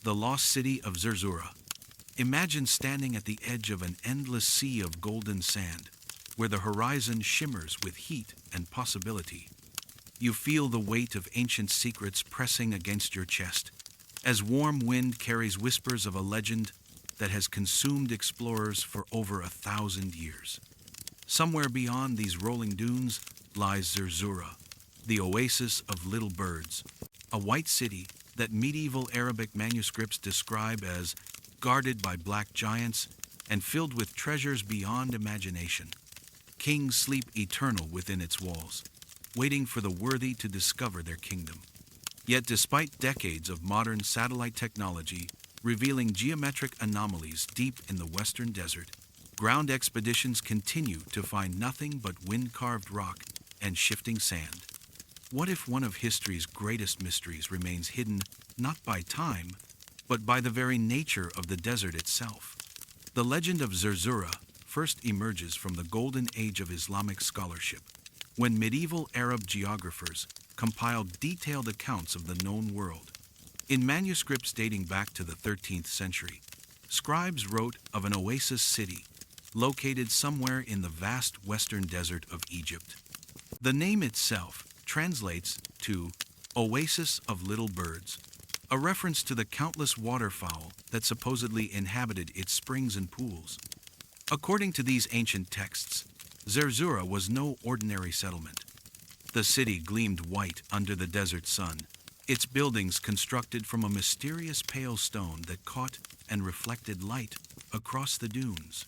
The lost city of Zerzura. Imagine standing at the edge of an endless sea of golden sand, where the horizon shimmers with heat and possibility. You feel the weight of ancient secrets pressing against your chest, as warm wind carries whispers of a legend that has consumed explorers for over 1,000 years. Somewhere beyond these rolling dunes lies Zerzura, the oasis of little birds, a white city that medieval Arabic manuscripts describe as guarded by black giants and filled with treasures beyond imagination. Kings sleep eternal within its walls, waiting for the worthy to discover their kingdom. Yet despite decades of modern satellite technology revealing geometric anomalies deep in the western desert, ground expeditions continue to find nothing but wind-carved rock and shifting sand. What if one of history's greatest mysteries remains hidden not by time, but by the very nature of the desert itself? The legend of Zerzura first emerges from the golden age of Islamic scholarship, when medieval Arab geographers compiled detailed accounts of the known world. In manuscripts dating back to the 13th century, scribes wrote of an oasis city located somewhere in the vast western desert of Egypt. The name itself translates to Oasis of Little Birds, a reference to the countless waterfowl that supposedly inhabited its springs and pools. According to these ancient texts, Zerzura was no ordinary settlement. The city gleamed white under the desert sun, its buildings constructed from a mysterious pale stone that caught and reflected light across the dunes.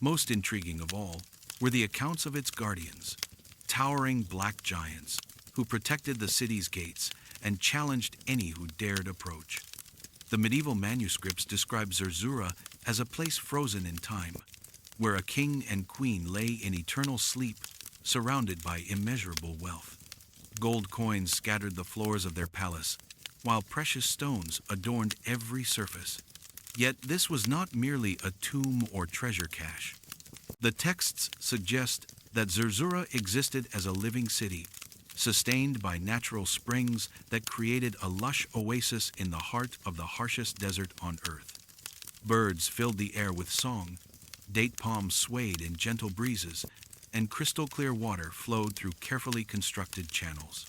Most intriguing of all were the accounts of its guardians, towering black giants who protected the city's gates and challenged any who dared approach. The medieval manuscripts describe Zerzura as a place frozen in time, where a king and queen lay in eternal sleep, surrounded by immeasurable wealth. Gold coins scattered the floors of their palace, while precious stones adorned every surface. Yet this was not merely a tomb or treasure cache. The texts suggest that Zerzura existed as a living city, sustained by natural springs that created a lush oasis in the heart of the harshest desert on earth. Birds filled the air with song, date palms swayed in gentle breezes, and crystal-clear water flowed through carefully constructed channels.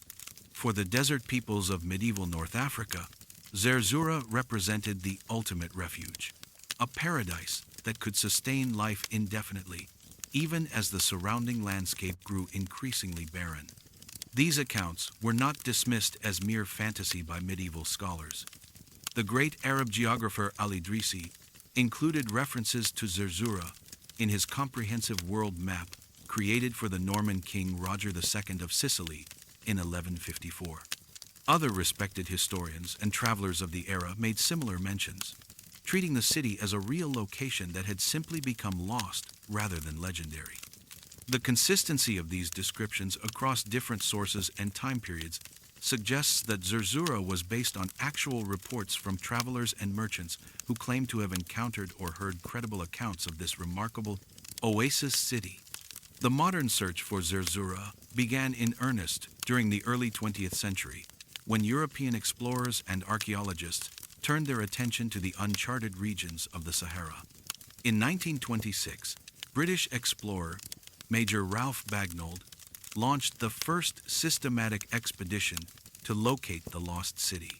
For the desert peoples of medieval North Africa, Zerzura represented the ultimate refuge, a paradise that could sustain life indefinitely, even as the surrounding landscape grew increasingly barren. These accounts were not dismissed as mere fantasy by medieval scholars. The great Arab geographer Al-Idrisi included references to Zerzura in his comprehensive world map created for the Norman king Roger II of Sicily in 1154. Other respected historians and travelers of the era made similar mentions, treating the city as a real location that had simply become lost rather than legendary. The consistency of these descriptions across different sources and time periods suggests that Zerzura was based on actual reports from travelers and merchants who claimed to have encountered or heard credible accounts of this remarkable oasis city. The modern search for Zerzura began in earnest during the early 20th century, when European explorers and archaeologists turned their attention to the uncharted regions of the Sahara. In 1926, British explorer Major Ralph Bagnold launched the first systematic expedition to locate the lost city.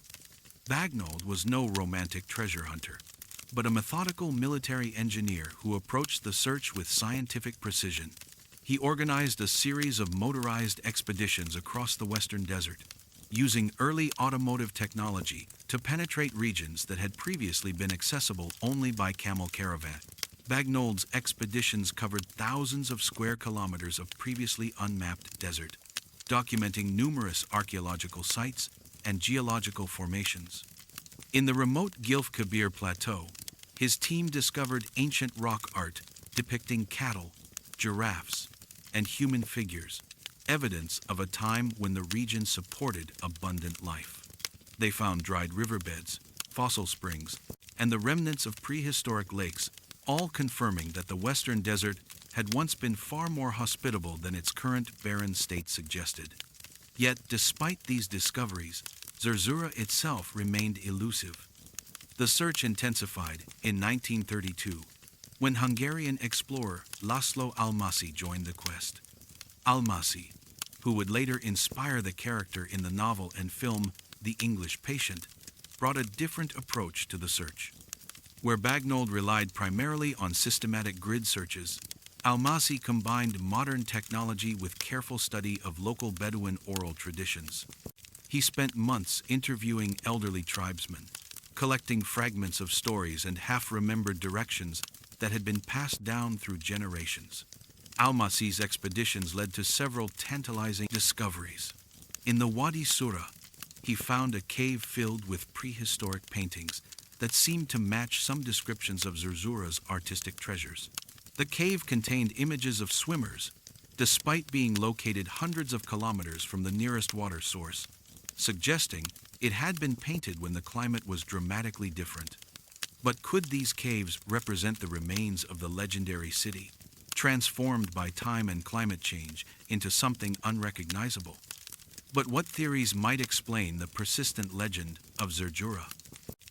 Bagnold was no romantic treasure hunter, but a methodical military engineer who approached the search with scientific precision. He organized a series of motorized expeditions across the western desert, using early automotive technology to penetrate regions that had previously been accessible only by camel caravan. Bagnold's expeditions covered thousands of square kilometers of previously unmapped desert, documenting numerous archaeological sites and geological formations. In the remote Gilf Kabir Plateau, his team discovered ancient rock art depicting cattle, giraffes, and human figures, evidence of a time when the region supported abundant life. They found dried riverbeds, fossil springs, and the remnants of prehistoric lakes, all confirming that the western desert had once been far more hospitable than its current barren state suggested. Yet, despite these discoveries, Zerzura itself remained elusive. The search intensified in 1932 when Hungarian explorer Laszlo Almasi joined the quest. Almasi, who would later inspire the character in the novel and film The English Patient, brought a different approach to the search. Where Bagnold relied primarily on systematic grid searches, Almasi combined modern technology with careful study of local Bedouin oral traditions. He spent months interviewing elderly tribesmen, collecting fragments of stories and half-remembered directions that had been passed down through generations. Almasi's expeditions led to several tantalizing discoveries. In the Wadi Sura, he found a cave filled with prehistoric paintings that seemed to match some descriptions of Zerzura's artistic treasures. The cave contained images of swimmers, despite being located hundreds of kilometers from the nearest water source, suggesting it had been painted when the climate was dramatically different. But could these caves represent the remains of the legendary city, transformed by time and climate change into something unrecognizable? But what theories might explain the persistent legend of Zerzura?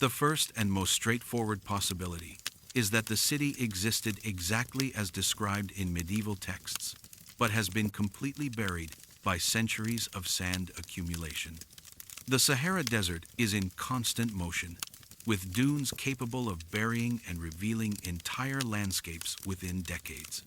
The first and most straightforward possibility is that the city existed exactly as described in medieval texts, but has been completely buried by centuries of sand accumulation. The Sahara Desert is in constant motion, with dunes capable of burying and revealing entire landscapes within decades.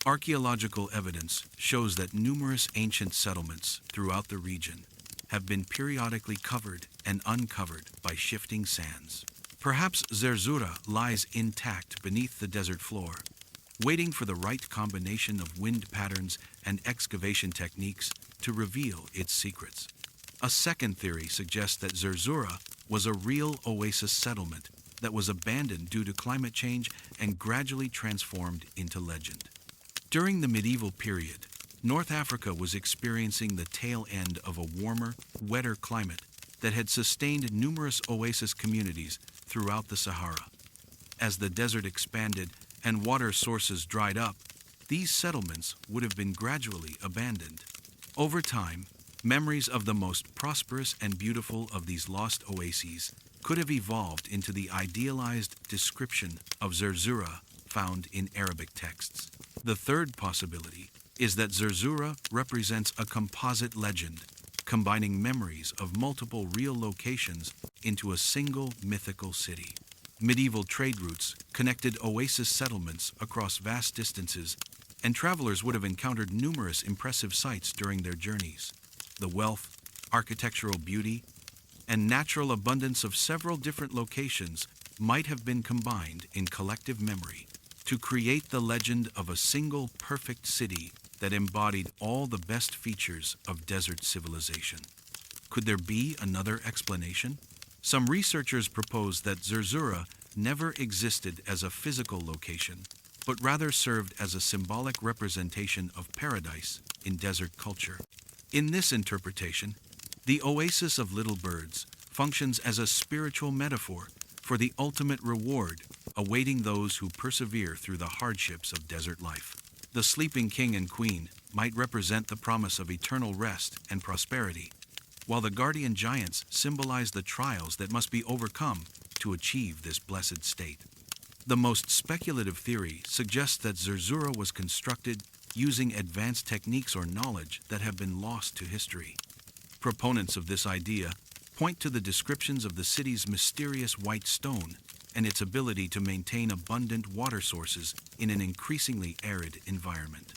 Archaeological evidence shows that numerous ancient settlements throughout the region have been periodically covered and uncovered by shifting sands. Perhaps Zerzura lies intact beneath the desert floor, waiting for the right combination of wind patterns and excavation techniques to reveal its secrets. A second theory suggests that Zerzura was a real oasis settlement that was abandoned due to climate change and gradually transformed into legend. During the medieval period, North Africa was experiencing the tail end of a warmer, wetter climate that had sustained numerous oasis communities throughout the Sahara. As the desert expanded and water sources dried up, these settlements would have been gradually abandoned. Over time, memories of the most prosperous and beautiful of these lost oases could have evolved into the idealized description of Zerzura found in Arabic texts. The third possibility is that Zerzura represents a composite legend, combining memories of multiple real locations into a single mythical city. Medieval trade routes connected oasis settlements across vast distances, and travelers would have encountered numerous impressive sights during their journeys. The wealth, architectural beauty, and natural abundance of several different locations might have been combined in collective memory to create the legend of a single perfect city that embodied all the best features of desert civilization. Could there be another explanation? Some researchers propose that Zerzura never existed as a physical location, but rather served as a symbolic representation of paradise in desert culture. In this interpretation, the oasis of little birds functions as a spiritual metaphor for the ultimate reward awaiting those who persevere through the hardships of desert life. The sleeping king and queen might represent the promise of eternal rest and prosperity, while the guardian giants symbolize the trials that must be overcome to achieve this blessed state. The most speculative theory suggests that Zerzura was constructed using advanced techniques or knowledge that have been lost to history. Proponents of this idea point to the descriptions of the city's mysterious white stone and its ability to maintain abundant water sources in an increasingly arid environment.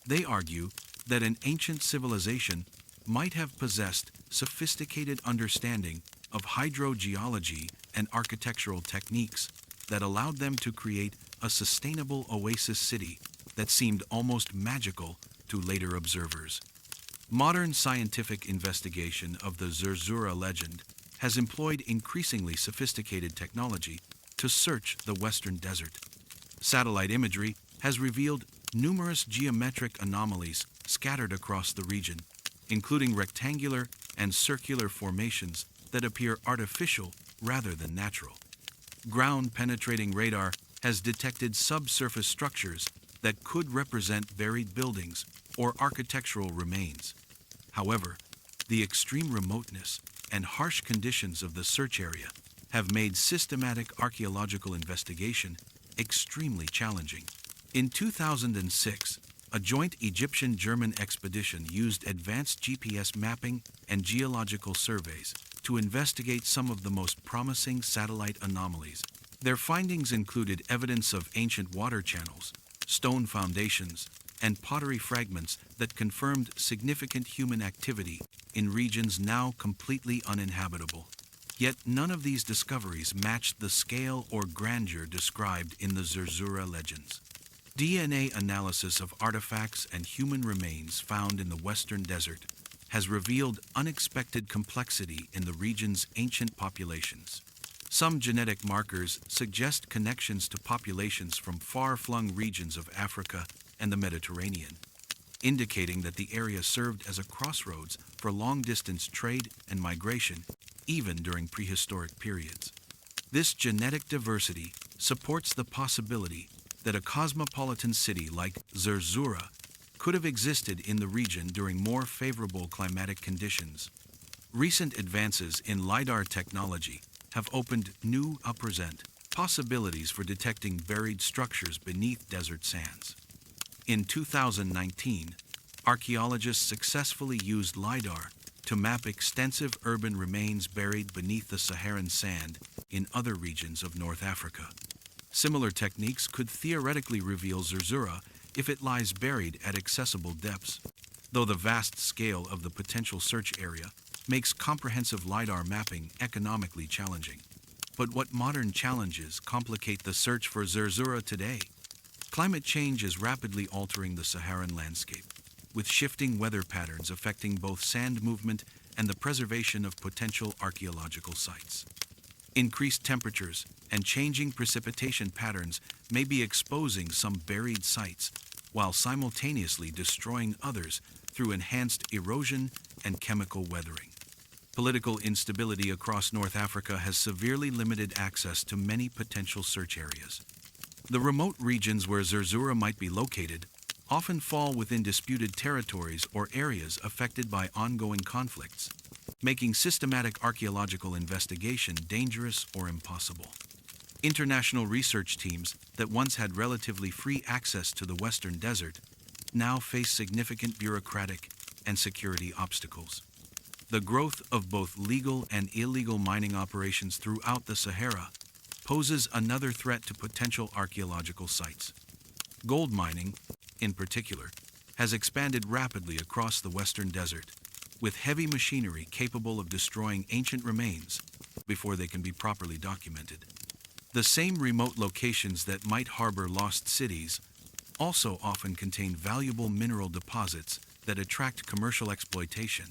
They argue that an ancient civilization might have possessed sophisticated understanding of hydrogeology and architectural techniques that allowed them to create a sustainable oasis city that seemed almost magical to later observers. Modern scientific investigation of the Zerzura legend has employed increasingly sophisticated technology to search the western desert. Satellite imagery has revealed numerous geometric anomalies scattered across the region, including rectangular and circular formations that appear artificial rather than natural. Ground-penetrating radar has detected subsurface structures that could represent buried buildings or architectural remains. However, the extreme remoteness and harsh conditions of the search area have made systematic archaeological investigation extremely challenging. In 2006, a joint Egyptian-German expedition used advanced GPS mapping and geological surveys to investigate some of the most promising satellite anomalies. Their findings included evidence of ancient water channels, stone foundations, and pottery fragments that confirmed significant human activity in regions now completely uninhabitable. Yet none of these discoveries matched the scale or grandeur described in the Zerzura legends. DNA analysis of artifacts and human remains found in the Western Desert has revealed unexpected complexity in the region's ancient populations. Some genetic markers suggest connections to populations from far-flung regions of Africa and the Mediterranean, indicating that the area served as a crossroads for long-distance trade and migration, even during prehistoric periods. This genetic diversity supports the possibility that a cosmopolitan city like Zerzura could have existed in the region during more favorable climatic conditions. Recent advances in LiDAR technology have opened new possibilities for detecting buried structures beneath desert sands. In 2019, archaeologists successfully used LiDAR to map extensive urban remains buried beneath the Saharan sand in other regions of North Africa. Similar techniques could theoretically reveal Zerzura if it lies buried at accessible depths, though the vast scale of the potential search area makes comprehensive LiDAR mapping economically challenging. But what modern challenges complicate the search for Zerzura today? Climate change is rapidly altering the Saharan landscape, with shifting weather patterns affecting both sand movement and the preservation of potential archaeological sites. Increased temperatures and changing precipitation patterns may be exposing some buried sites, while simultaneously destroying others through enhanced erosion and chemical weathering. Political instability across North Africa has severely limited access to many potential search areas. The remote regions where Zerzura might be located often fall within disputed territories or areas affected by ongoing conflicts, making systematic archaeological investigation dangerous or impossible. International research teams that once had relatively free access to the Western Desert now face significant bureaucratic and security obstacles. The growth of both legal and illegal mining operations throughout the Sahara poses another threat to potential archaeological sites. Gold mining, in particular, has expanded rapidly across the Western Desert, with heavy machinery capable of destroying ancient remains before they can be properly documented. The same remote locations that might harbor lost cities also often contain valuable mineral deposits that attract commercial exploitation.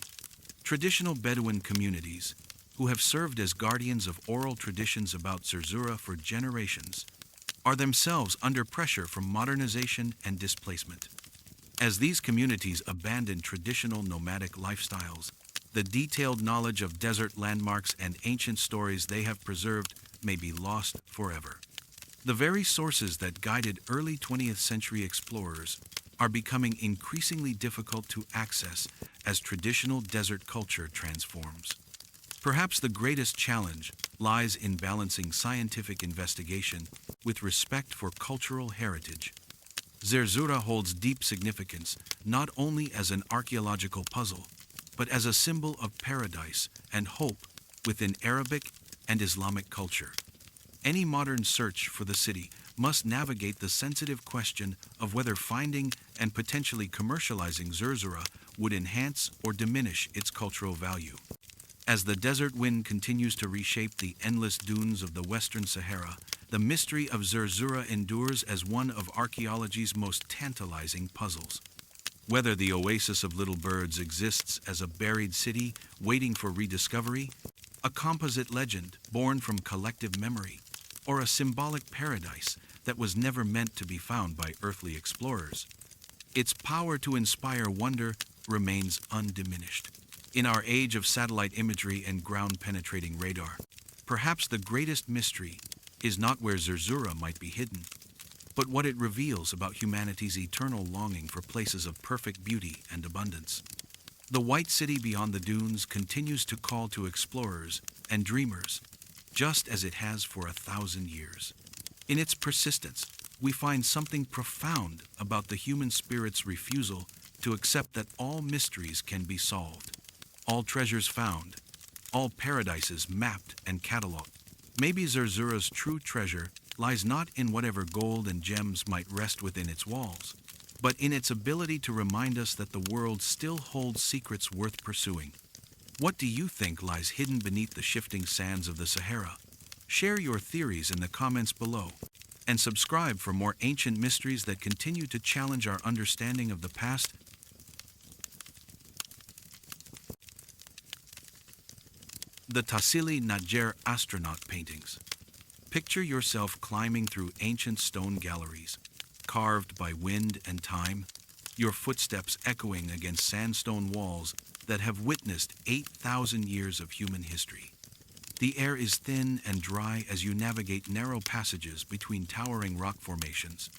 Traditional Bedouin communities, who have served as guardians of oral traditions about Zerzura for generations, are themselves under pressure from modernization and displacement. As these communities abandon traditional nomadic lifestyles, the detailed knowledge of desert landmarks and ancient stories they have preserved may be lost forever. The very sources that guided early 20th century explorers are becoming increasingly difficult to access as traditional desert culture transforms. Perhaps the greatest challenge lies in balancing scientific investigation with respect for cultural heritage. Zerzura holds deep significance not only as an archaeological puzzle, but as a symbol of paradise and hope within Arabic and Islamic culture. Any modern search for the city must navigate the sensitive question of whether finding and potentially commercializing Zerzura would enhance or diminish its cultural value. As the desert wind continues to reshape the endless dunes of the Western Sahara, the mystery of Zerzura endures as one of archaeology's most tantalizing puzzles. Whether the oasis of little birds exists as a buried city waiting for rediscovery, a composite legend born from collective memory, or a symbolic paradise that was never meant to be found by earthly explorers, its power to inspire wonder remains undiminished. In our age of satellite imagery and ground-penetrating radar, perhaps the greatest mystery is not where Zerzura might be hidden, but what it reveals about humanity's eternal longing for places of perfect beauty and abundance. The white city beyond the dunes continues to call to explorers and dreamers, just as it has for 1,000 years. In its persistence, we find something profound about the human spirit's refusal to accept that all mysteries can be solved, all treasures found, all paradises mapped and catalogued. Maybe Zerzura's true treasure lies not in whatever gold and gems might rest within its walls, but in its ability to remind us that the world still holds secrets worth pursuing. What do you think lies hidden beneath the shifting sands of the Sahara? Share your theories in the comments below, and subscribe for more ancient mysteries that continue to challenge our understanding of the past. The Tassili Najer astronaut paintings. Picture yourself climbing through ancient stone galleries, carved by wind and time, your footsteps echoing against sandstone walls that have witnessed 8,000 years of human history. The air is thin and dry as you navigate narrow passages between towering rock formations,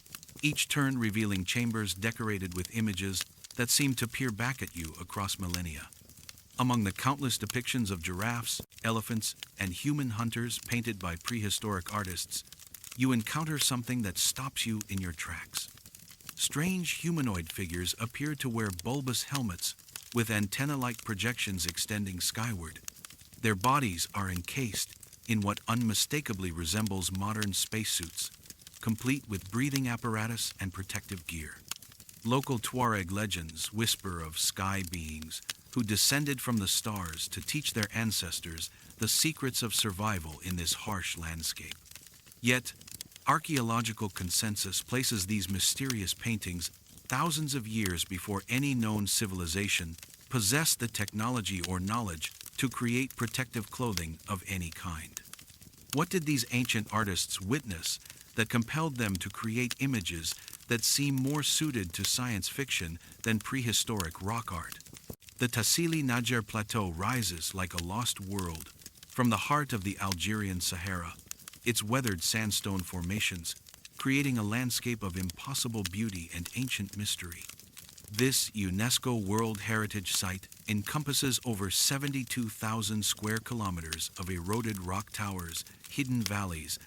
each turn revealing chambers decorated with images that seem to peer back at you across millennia. Among the countless depictions of giraffes, elephants, and human hunters painted by prehistoric artists, you encounter something that stops you in your tracks. Strange humanoid figures appear to wear bulbous helmets with antenna-like projections extending skyward. Their bodies are encased in what unmistakably resembles modern spacesuits, complete with breathing apparatus and protective gear. Local Tuareg legends whisper of sky beings who descended from the stars to teach their ancestors the secrets of survival in this harsh landscape. Yet, archaeological consensus places these mysterious paintings thousands of years before any known civilization possessed the technology or knowledge to create protective clothing of any kind. What did these ancient artists witness that compelled them to create images that seem more suited to science fiction than prehistoric rock art? The Tassili Najer Plateau rises like a lost world from the heart of the Algerian Sahara, its weathered sandstone formations creating a landscape of impossible beauty and ancient mystery. This UNESCO World Heritage Site encompasses over 72,000 square kilometers of eroded rock towers, hidden valleys,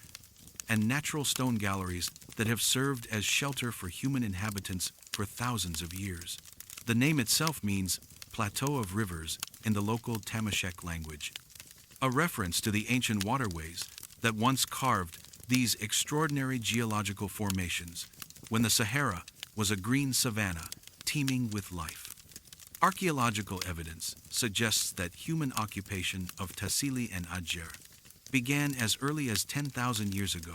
and natural stone galleries that have served as shelter for human inhabitants for thousands of years. The name itself means Plateau of Rivers in the local Tamashek language, a reference to the ancient waterways that once carved these extraordinary geological formations when the Sahara was a green savanna teeming with life. Archaeological evidence suggests that human occupation of Tassili and Adjer began as early as 10,000 years ago,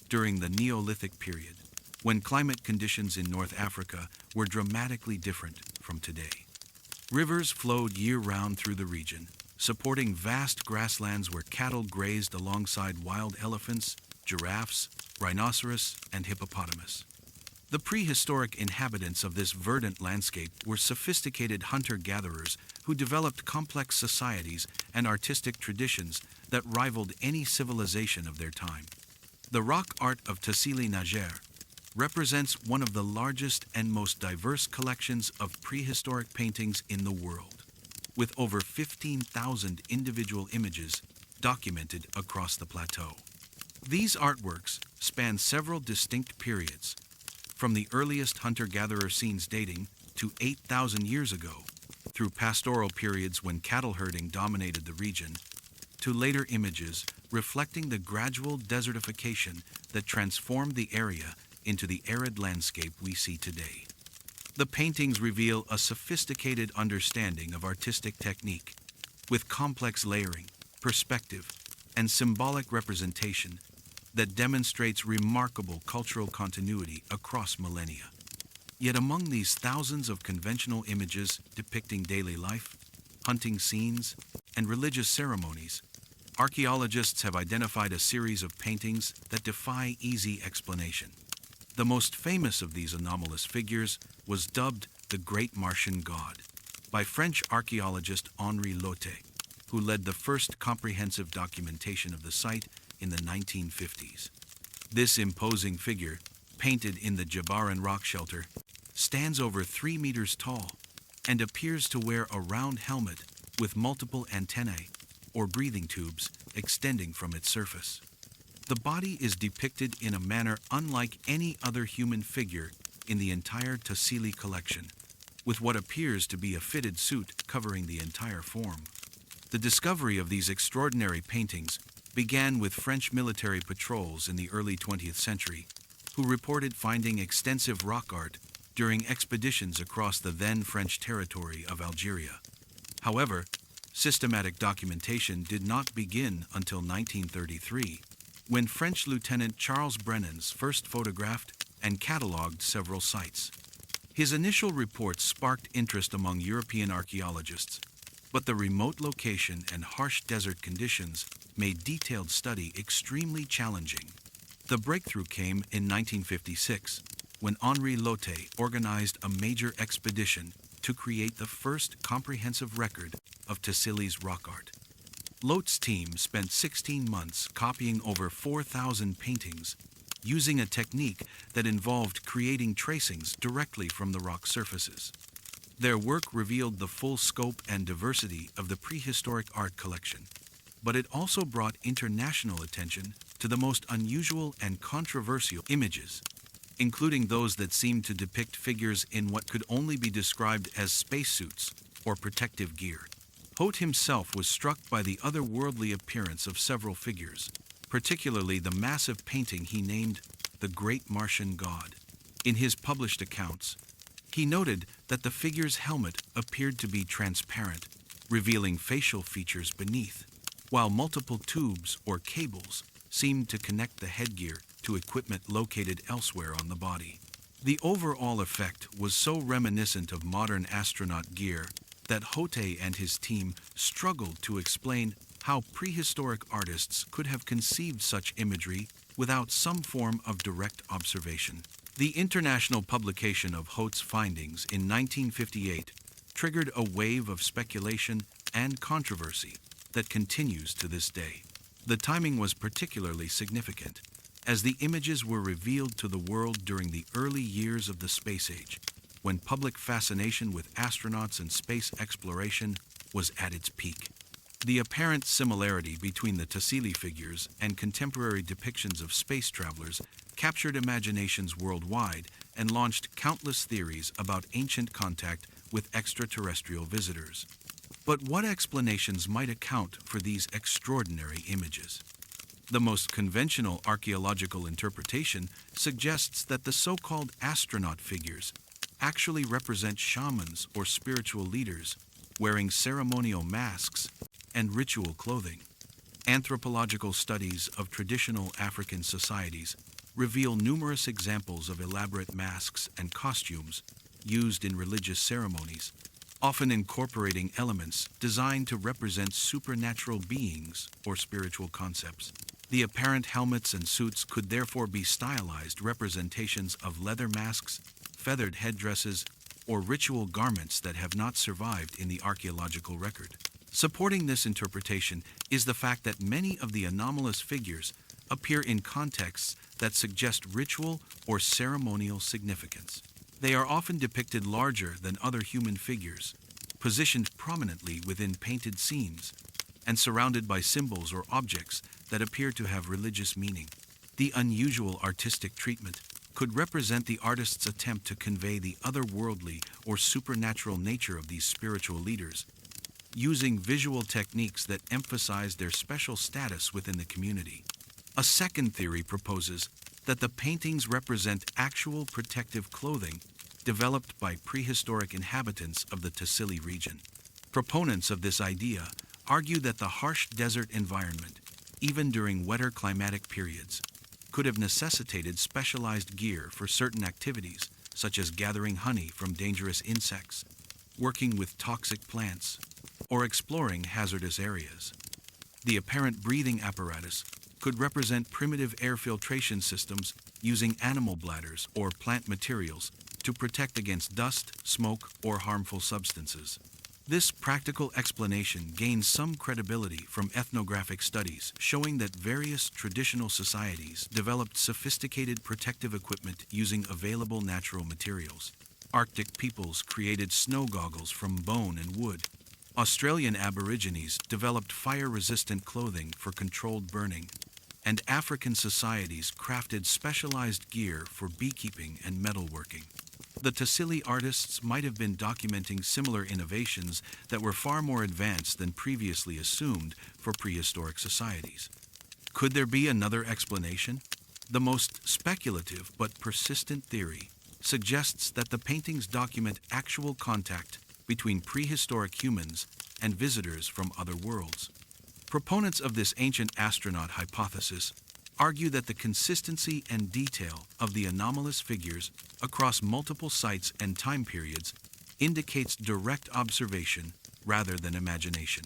during the Neolithic period, when climate conditions in North Africa were dramatically different from today. Rivers flowed year-round through the region, supporting vast grasslands where cattle grazed alongside wild elephants, giraffes, rhinoceros, and hippopotamus. The prehistoric inhabitants of this verdant landscape were sophisticated hunter-gatherers who developed complex societies and artistic traditions that rivaled any civilization of their time. The rock art of Tassili Najer represents one of the largest and most diverse collections of prehistoric paintings in the world, with over 15,000 individual images documented across the plateau. These artworks span several distinct periods, from the earliest hunter-gatherer scenes dating to 8,000 years ago, through pastoral periods when cattle herding dominated the region, to later images reflecting the gradual desertification that transformed the area into the arid landscape we see today. The paintings reveal a sophisticated understanding of artistic technique, with complex layering, perspective, and symbolic representation that demonstrates remarkable cultural continuity across millennia. Yet among these thousands of conventional images depicting daily life, hunting scenes, and religious ceremonies, archaeologists have identified a series of paintings that defy easy explanation. The most famous of these anomalous figures was dubbed the Great Martian God by French archaeologist Henri Lotte, who led the first comprehensive documentation of the site in the 1950s. This imposing figure, painted in the Jabaran rock shelter, stands over 3 meters tall and appears to wear a round helmet with multiple antennae, or breathing tubes, extending from its surface. The body is depicted in a manner unlike any other human figure in the entire Tassili collection, with what appears to be a fitted suit covering the entire form. The discovery of these extraordinary paintings began with French military patrols in the early 20th century, who reported finding extensive rock art during expeditions across the then French territory of Algeria. However, systematic documentation did not begin until 1933, when French Lieutenant Charles Brennens first photographed and catalogued several sites. His initial reports sparked interest among European archaeologists, but the remote location and harsh desert conditions made detailed study extremely challenging. The breakthrough came in 1956, when Henri Lotte organized a major expedition to create the first comprehensive record of Tassili's rock art. Lotte's team spent 16 months copying over 4,000 paintings, using a technique that involved creating tracings directly from the rock surfaces. Their work revealed the full scope and diversity of the prehistoric art collection, but it also brought international attention to the most unusual and controversial images, including those that seemed to depict figures in what could only be described as spacesuits or protective gear. Hote himself was struck by the otherworldly appearance of several figures, particularly the massive painting he named the Great Martian God. In his published accounts, he noted that the figure's helmet appeared to be transparent, revealing facial features beneath, while multiple tubes or cables seemed to connect the headgear to equipment located elsewhere on the body. The overall effect was so reminiscent of modern astronaut gear that Hote and his team struggled to explain how prehistoric artists could have conceived such imagery without some form of direct observation. The international publication of Hote's findings in 1958 triggered a wave of speculation and controversy that continues to this day. The timing was particularly significant, as the images were revealed to the world during the early years of the space age, when public fascination with astronauts and space exploration was at its peak. The apparent similarity between the Tassili figures and contemporary depictions of space travelers captured imaginations worldwide and launched countless theories about ancient contact with extraterrestrial visitors. But what explanations might account for these extraordinary images? The most conventional archaeological interpretation suggests that the so-called astronaut figures actually represent shamans or spiritual leaders wearing ceremonial masks and ritual clothing. Anthropological studies of traditional African societies reveal numerous examples of elaborate masks and costumes used in religious ceremonies, often incorporating elements designed to represent supernatural beings or spiritual concepts. The apparent helmets and suits could therefore be stylized representations of leather masks, feathered headdresses, or ritual garments that have not survived in the archaeological record. Supporting this interpretation is the fact that many of the anomalous figures appear in contexts that suggest ritual or ceremonial significance. They are often depicted larger than other human figures, positioned prominently within painted scenes, and surrounded by symbols or objects that appear to have religious meaning. The unusual artistic treatment could represent the artist's attempt to convey the otherworldly or supernatural nature of these spiritual leaders, using visual techniques that emphasize their special status within the community. A second theory proposes that the paintings represent actual protective clothing developed by prehistoric inhabitants of the Tassili region. Proponents of this idea argue that the harsh desert environment, even during wetter climatic periods, could have necessitated specialized gear for certain activities, such as gathering honey from dangerous insects, working with toxic plants, or exploring hazardous areas. The apparent breathing apparatus could represent primitive air filtration systems using animal bladders or plant materials to protect against dust, smoke, or harmful substances. This practical explanation gains some credibility from ethnographic studies showing that various traditional societies developed sophisticated protective equipment using available natural materials. Arctic peoples created snow goggles from bone and wood, Australian Aborigines developed fire-resistant clothing for controlled burning, and African societies crafted specialized gear for beekeeping and metalworking. The Tassili artists might have been documenting similar innovations that were far more advanced than previously assumed for prehistoric societies. Could there be another explanation? The most speculative but persistent theory suggests that the paintings document actual contact between prehistoric humans and visitors from other worlds. Proponents of this ancient astronaut hypothesis argue that the consistency and detail of the anomalous figures across multiple sites and time periods indicates direct observation rather than imagination.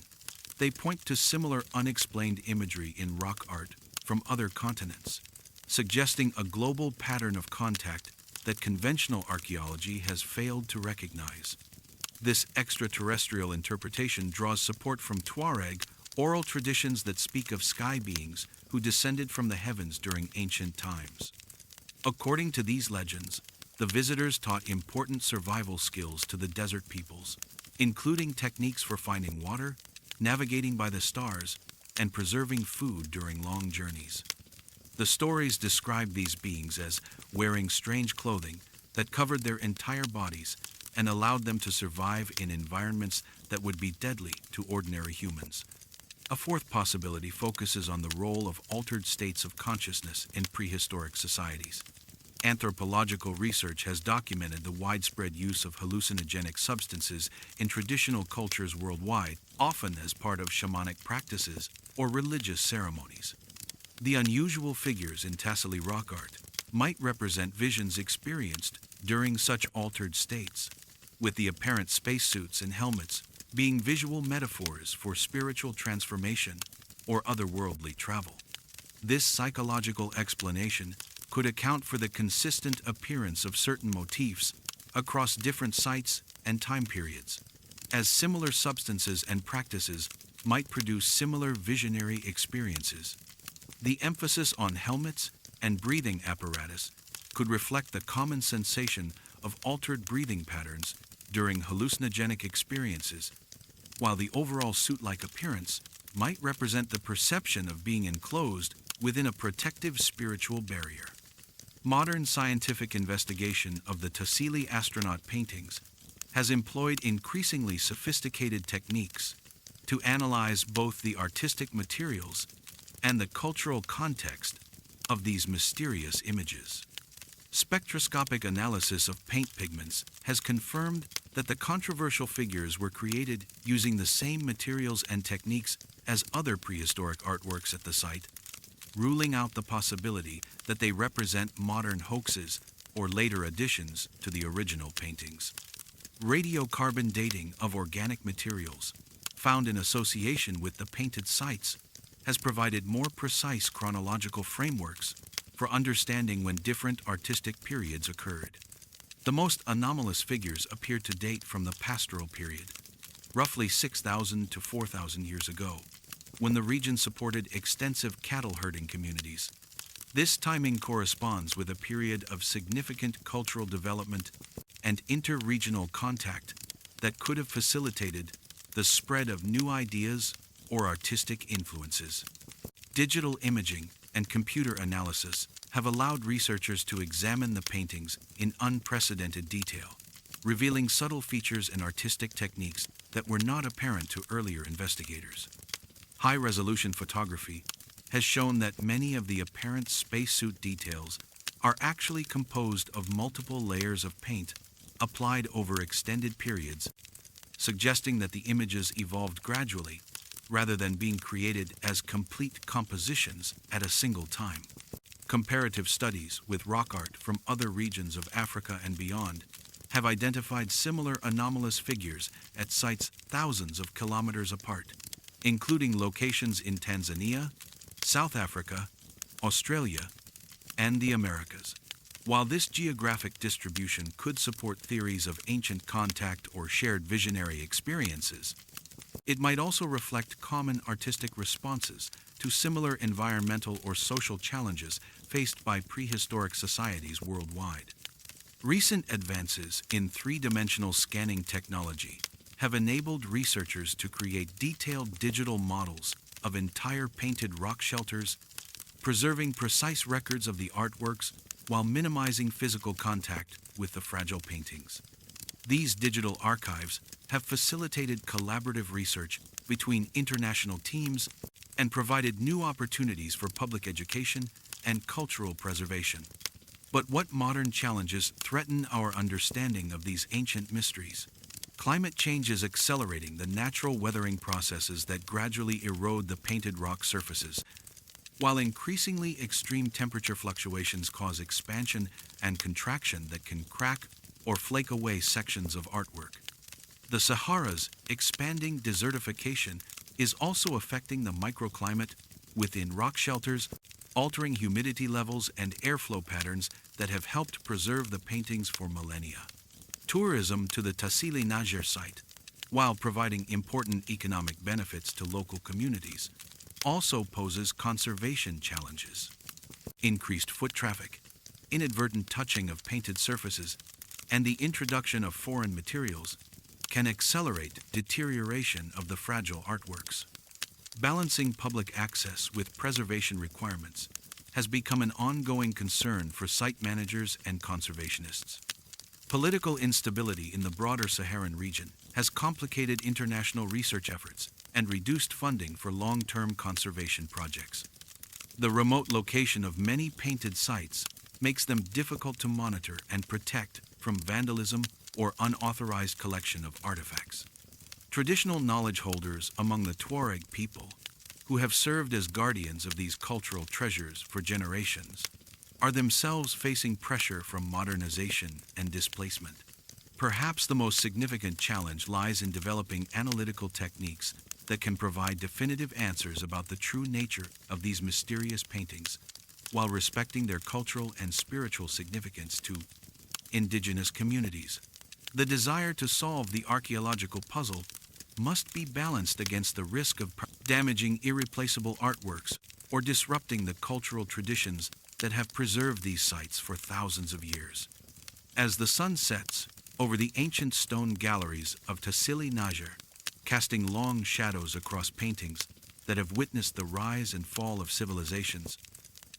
They point to similar unexplained imagery in rock art from other continents, suggesting a global pattern of contact that conventional archaeology has failed to recognize. This extraterrestrial interpretation draws support from Tuareg oral traditions that speak of sky beings who descended from the heavens during ancient times. According to these legends, the visitors taught important survival skills to the desert peoples, including techniques for finding water, navigating by the stars, and preserving food during long journeys. The stories describe these beings as wearing strange clothing that covered their entire bodies and allowed them to survive in environments that would be deadly to ordinary humans. A fourth possibility focuses on the role of altered states of consciousness in prehistoric societies. Anthropological research has documented the widespread use of hallucinogenic substances in traditional cultures worldwide, often as part of shamanic practices or religious ceremonies. The unusual figures in Tassili rock art might represent visions experienced during such altered states, with the apparent spacesuits and helmets being visual metaphors for spiritual transformation or otherworldly travel. This psychological explanation could account for the consistent appearance of certain motifs across different sites and time periods, as similar substances and practices might produce similar visionary experiences. The emphasis on helmets and breathing apparatus could reflect the common sensation of altered breathing patterns during hallucinogenic experiences, while the overall suit-like appearance might represent the perception of being enclosed within a protective spiritual barrier. Modern scientific investigation of the Tassili astronaut paintings has employed increasingly sophisticated techniques to analyze both the artistic materials and the cultural context of these mysterious images. Spectroscopic analysis of paint pigments has confirmed that the controversial figures were created using the same materials and techniques as other prehistoric artworks at the site, ruling out the possibility that they represent modern hoaxes or later additions to the original paintings. Radiocarbon dating of organic materials, found in association with the painted sites, has provided more precise chronological frameworks for understanding when different artistic periods occurred. The most anomalous figures appear to date from the pastoral period, roughly 6,000 to 4,000 years ago, when the region supported extensive cattle herding communities. This timing corresponds with a period of significant cultural development and inter-regional contact that could have facilitated the spread of new ideas or artistic influences. Digital imaging and computer analysis have allowed researchers to examine the paintings in unprecedented detail, revealing subtle features and artistic techniques that were not apparent to earlier investigators. High-resolution photography has shown that many of the apparent spacesuit details are actually composed of multiple layers of paint applied over extended periods, suggesting that the images evolved gradually rather than being created as complete compositions at a single time. Comparative studies with rock art from other regions of Africa and beyond have identified similar anomalous figures at sites thousands of kilometers apart, including locations in Tanzania, South Africa, Australia, and the Americas. While this geographic distribution could support theories of ancient contact or shared visionary experiences, it might also reflect common artistic responses to similar environmental or social challenges faced by prehistoric societies worldwide. Recent advances in three-dimensional scanning technology have enabled researchers to create detailed digital models of entire painted rock shelters, preserving precise records of the artworks while minimizing physical contact with the fragile paintings. These digital archives have facilitated collaborative research between international teams and provided new opportunities for public education and cultural preservation. But what modern challenges threaten our understanding of these ancient mysteries? Climate change is accelerating the natural weathering processes that gradually erode the painted rock surfaces, while increasingly extreme temperature fluctuations cause expansion and contraction that can crack or flake away sections of artwork. The Sahara's expanding desertification is also affecting the microclimate within rock shelters, altering humidity levels and airflow patterns that have helped preserve the paintings for millennia. Tourism to the Tassili Najer site, while providing important economic benefits to local communities, also poses conservation challenges. Increased foot traffic, inadvertent touching of painted surfaces, and the introduction of foreign materials can accelerate deterioration of the fragile artworks. Balancing public access with preservation requirements has become an ongoing concern for site managers and conservationists. Political instability in the broader Saharan region has complicated international research efforts and reduced funding for long-term conservation projects. The remote location of many painted sites makes them difficult to monitor and protect from vandalism or unauthorized collection of artifacts. Traditional knowledge holders among the Tuareg people, who have served as guardians of these cultural treasures for generations, are themselves facing pressure from modernization and displacement. Perhaps the most significant challenge lies in developing analytical techniques that can provide definitive answers about the true nature of these mysterious paintings, while respecting their cultural and spiritual significance to indigenous communities. The desire to solve the archaeological puzzle must be balanced against the risk of damaging irreplaceable artworks or disrupting the cultural traditions that have preserved these sites for thousands of years. As the sun sets over the ancient stone galleries of Tassili Najer, casting long shadows across paintings that have witnessed the rise and fall of civilizations,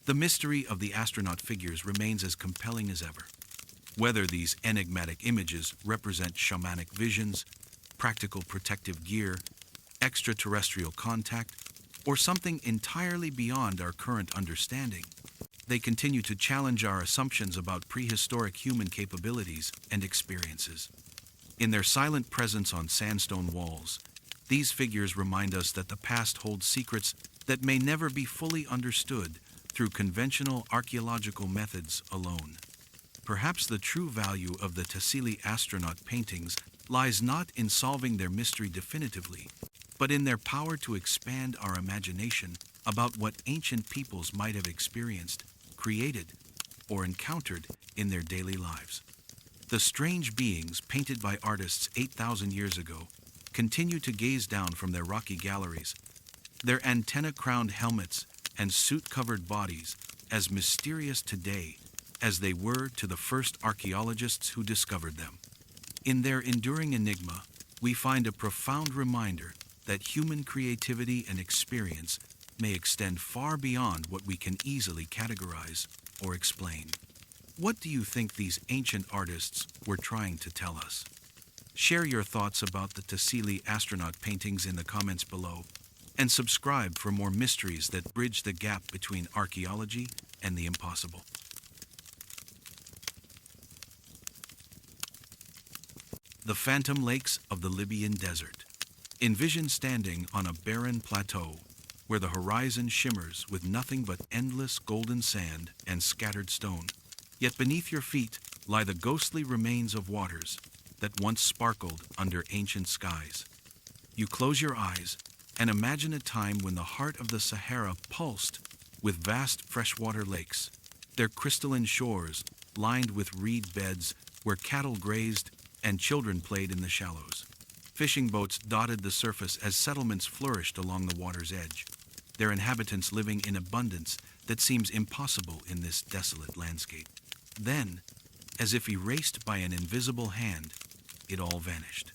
the mystery of the astronaut figures remains as compelling as ever. Whether these enigmatic images represent shamanic visions, practical protective gear, extraterrestrial contact, or something entirely beyond our current understanding, they continue to challenge our assumptions about prehistoric human capabilities and experiences. In their silent presence on sandstone walls, these figures remind us that the past holds secrets that may never be fully understood through conventional archaeological methods alone. Perhaps the true value of the Tassili astronaut paintings lies not in solving their mystery definitively, but in their power to expand our imagination about what ancient peoples might have experienced, created, or encountered in their daily lives. The strange beings painted by artists 8,000 years ago continue to gaze down from their rocky galleries, their antenna-crowned helmets and suit-covered bodies as mysterious today as they were to the first archaeologists who discovered them. In their enduring enigma, we find a profound reminder that human creativity and experience may extend far beyond what we can easily categorize or explain. What do you think these ancient artists were trying to tell us? Share your thoughts about the Tassili astronaut paintings in the comments below, and subscribe for more mysteries that bridge the gap between archaeology and the impossible. The phantom lakes of the Libyan desert. Envision standing on a barren plateau where the horizon shimmers with nothing but endless golden sand and scattered stone. Yet beneath your feet lie the ghostly remains of waters that once sparkled under ancient skies. You close your eyes and imagine a time when the heart of the Sahara pulsed with vast freshwater lakes, their crystalline shores lined with reed beds where cattle grazed and children played in the shallows. Fishing boats dotted the surface as settlements flourished along the water's edge, their inhabitants living in abundance that seems impossible in this desolate landscape. Then, as if erased by an invisible hand, it all vanished.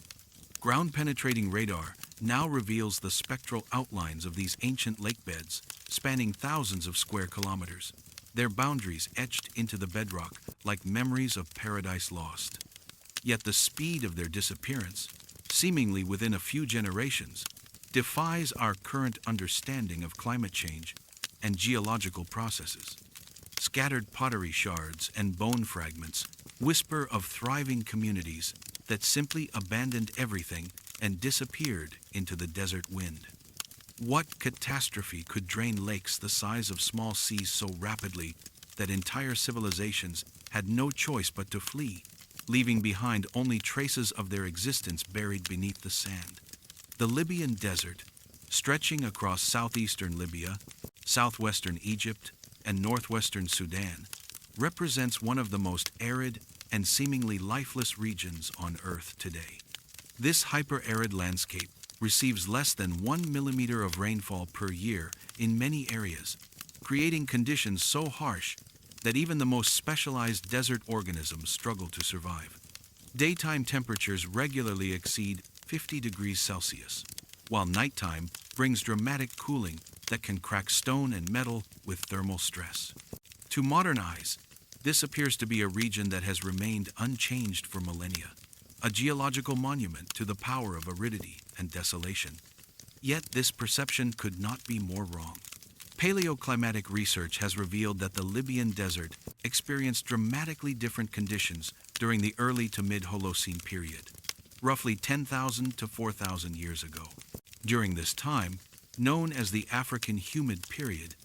Ground-penetrating radar now reveals the spectral outlines of these ancient lakebeds, spanning thousands of square kilometers, their boundaries etched into the bedrock like memories of paradise lost. Yet the speed of their disappearance, seemingly within a few generations, defies our current understanding of climate change and geological processes. Scattered pottery shards and bone fragments whisper of thriving communities that simply abandoned everything and disappeared into the desert wind. What catastrophe could drain lakes the size of small seas so rapidly that entire civilizations had no choice but to flee, leaving behind only traces of their existence buried beneath the sand? The Libyan desert, stretching across southeastern Libya, southwestern Egypt, and northwestern Sudan, represents one of the most arid and seemingly lifeless regions on Earth today. This hyper-arid landscape receives less than 1 millimeter of rainfall per year in many areas, creating conditions so harsh that even the most specialized desert organisms struggle to survive. Daytime temperatures regularly exceed 50 degrees Celsius, while nighttime brings dramatic cooling that can crack stone and metal with thermal stress. To modern eyes, this appears to be a region that has remained unchanged for millennia, a geological monument to the power of aridity and desolation. Yet this perception could not be more wrong. Paleoclimatic research has revealed that the Libyan desert experienced dramatically different conditions during the early to mid-Holocene period, roughly 10,000 to 4,000 years ago. During this time, known as the African Humid Period,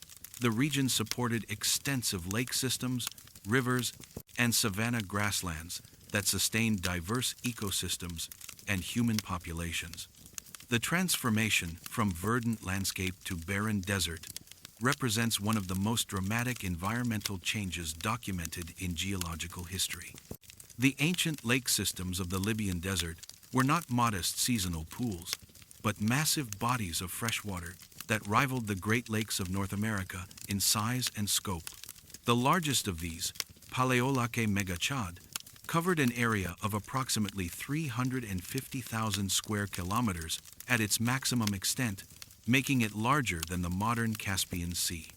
the region supported extensive lake systems, rivers, and savanna grasslands that sustained diverse ecosystems and human populations. The transformation from verdant landscape to barren desert represents one of the most dramatic environmental changes documented in geological history. The ancient lake systems of the Libyan desert were not modest seasonal pools, but massive bodies of fresh water that rivaled the Great Lakes of North America in size and scope. The largest of these, Paleolake Megachad, covered an area of approximately 350,000 square kilometers at its maximum extent, making it larger than the modern Caspian Sea.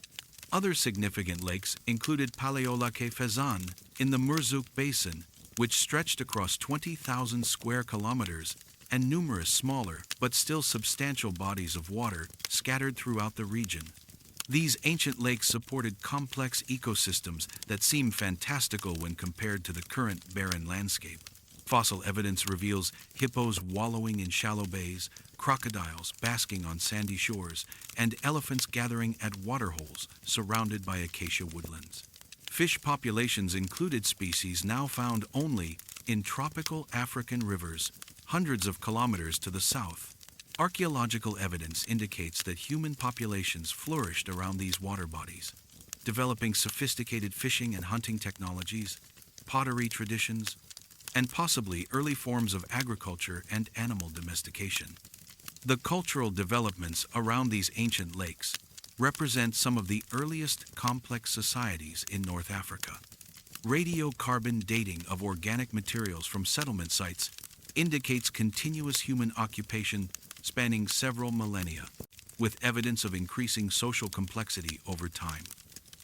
Other significant lakes included Paleolake Fezan in the Murzuk Basin, which stretched across 20,000 square kilometers, and numerous smaller but still substantial bodies of water scattered throughout the region. These ancient lakes supported complex ecosystems that seem fantastical when compared to the current barren landscape. Fossil evidence reveals hippos wallowing in shallow bays, crocodiles basking on sandy shores, and elephants gathering at waterholes surrounded by acacia woodlands. Fish populations included species now found only in tropical African rivers, hundreds of kilometers to the south. Archaeological evidence indicates that human populations flourished around these water bodies, developing sophisticated fishing and hunting technologies, pottery traditions, and possibly early forms of agriculture and animal domestication. The cultural developments around these ancient lakes represent some of the earliest complex societies in North Africa. Radiocarbon dating of organic materials from settlement sites indicates continuous human occupation spanning several millennia, with evidence of increasing social complexity over time.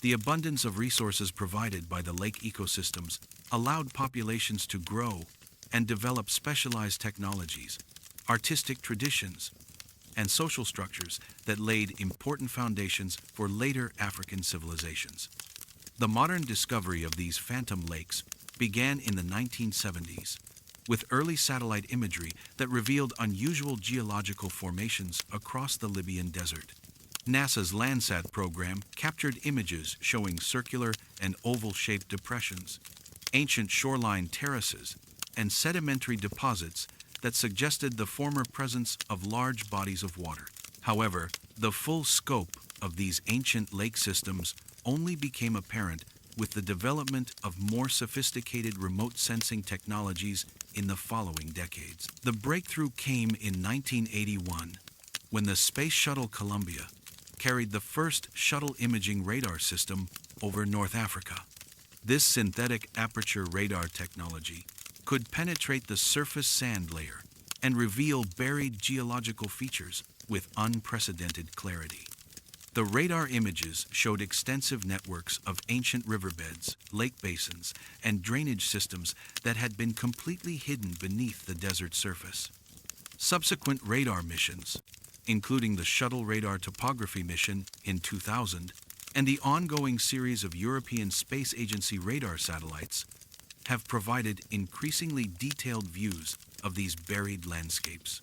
The abundance of resources provided by the lake ecosystems allowed populations to grow and develop specialized technologies, artistic traditions, and social structures that laid important foundations for later African civilizations. The modern discovery of these phantom lakes began in the 1970s, with early satellite imagery that revealed unusual geological formations across the Libyan desert. NASA's Landsat program captured images showing circular and oval-shaped depressions, ancient shoreline terraces, and sedimentary deposits that suggested the former presence of large bodies of water. However, the full scope of these ancient lake systems only became apparent with the development of more sophisticated remote sensing technologies in the following decades. The breakthrough came in 1981 when the Space Shuttle Columbia carried the first shuttle imaging radar system over North Africa. This synthetic aperture radar technology could penetrate the surface sand layer and reveal buried geological features with unprecedented clarity. The radar images showed extensive networks of ancient riverbeds, lake basins, and drainage systems that had been completely hidden beneath the desert surface. Subsequent radar missions, including the Shuttle Radar Topography mission in 2000 and the ongoing series of European Space Agency radar satellites, have provided increasingly detailed views of these buried landscapes.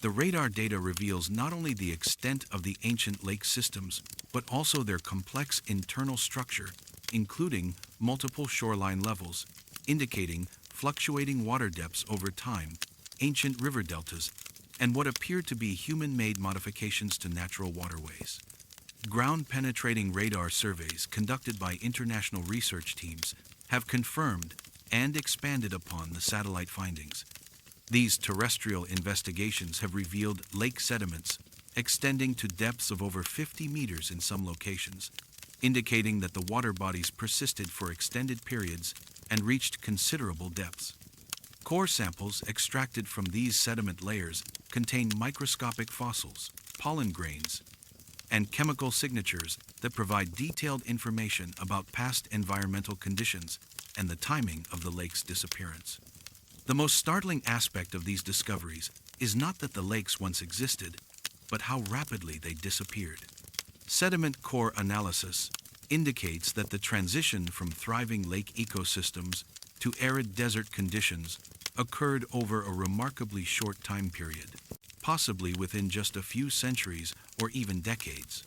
The radar data reveals not only the extent of the ancient lake systems, but also their complex internal structure, including multiple shoreline levels, indicating fluctuating water depths over time, ancient river deltas, and what appear to be human-made modifications to natural waterways. Ground-penetrating radar surveys conducted by international research teams have confirmed and expanded upon the satellite findings. These terrestrial investigations have revealed lake sediments extending to depths of over 50 meters in some locations, indicating that the water bodies persisted for extended periods and reached considerable depths. Core samples extracted from these sediment layers contain microscopic fossils, pollen grains, and chemical signatures that provide detailed information about past environmental conditions and the timing of the lake's disappearance. The most startling aspect of these discoveries is not that the lakes once existed, but how rapidly they disappeared. Sediment core analysis indicates that the transition from thriving lake ecosystems to arid desert conditions occurred over a remarkably short time period, possibly within just a few centuries or even decades.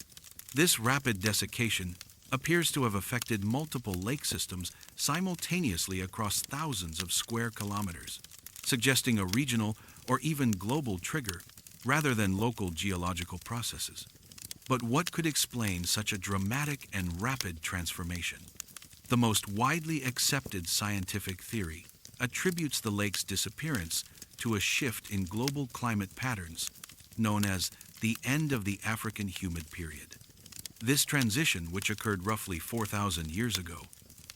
This rapid desiccation appears to have affected multiple lake systems simultaneously across thousands of square kilometers, suggesting a regional or even global trigger rather than local geological processes. But what could explain such a dramatic and rapid transformation? The most widely accepted scientific theory attributes the lake's disappearance to a shift in global climate patterns known as the end of the African humid period. This transition, which occurred roughly 4,000 years ago,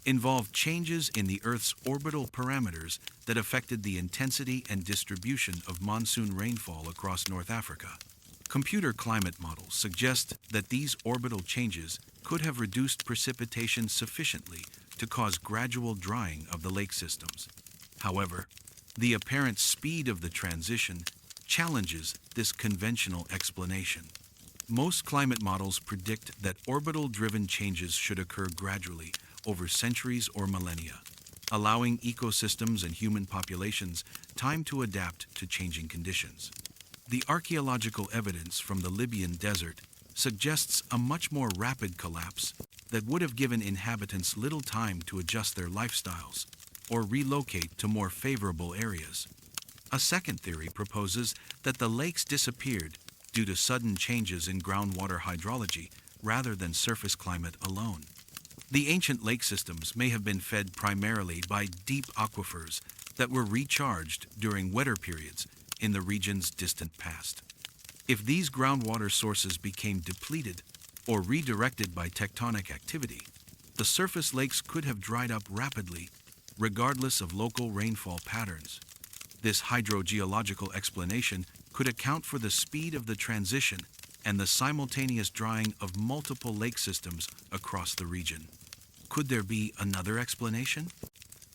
involved changes in the Earth's orbital parameters that affected the intensity and distribution of monsoon rainfall across North Africa. Computer climate models suggest that these orbital changes could have reduced precipitation sufficiently to cause gradual drying of the lake systems. However, the apparent speed of the transition challenges this conventional explanation. Most climate models predict that orbital-driven changes should occur gradually over centuries or millennia, allowing ecosystems and human populations time to adapt to changing conditions. The archaeological evidence from the Libyan desert suggests a much more rapid collapse that would have given inhabitants little time to adjust their lifestyles or relocate to more favorable areas. A second theory proposes that the lakes disappeared due to sudden changes in groundwater hydrology rather than surface climate alone. The ancient lake systems may have been fed primarily by deep aquifers that were recharged during wetter periods in the region's distant past. If these groundwater sources became depleted or redirected by tectonic activity, the surface lakes could have dried up rapidly, regardless of local rainfall patterns. This hydrogeological explanation could account for the speed of the transition and the simultaneous drying of multiple lake systems across the region. Could there be another explanation?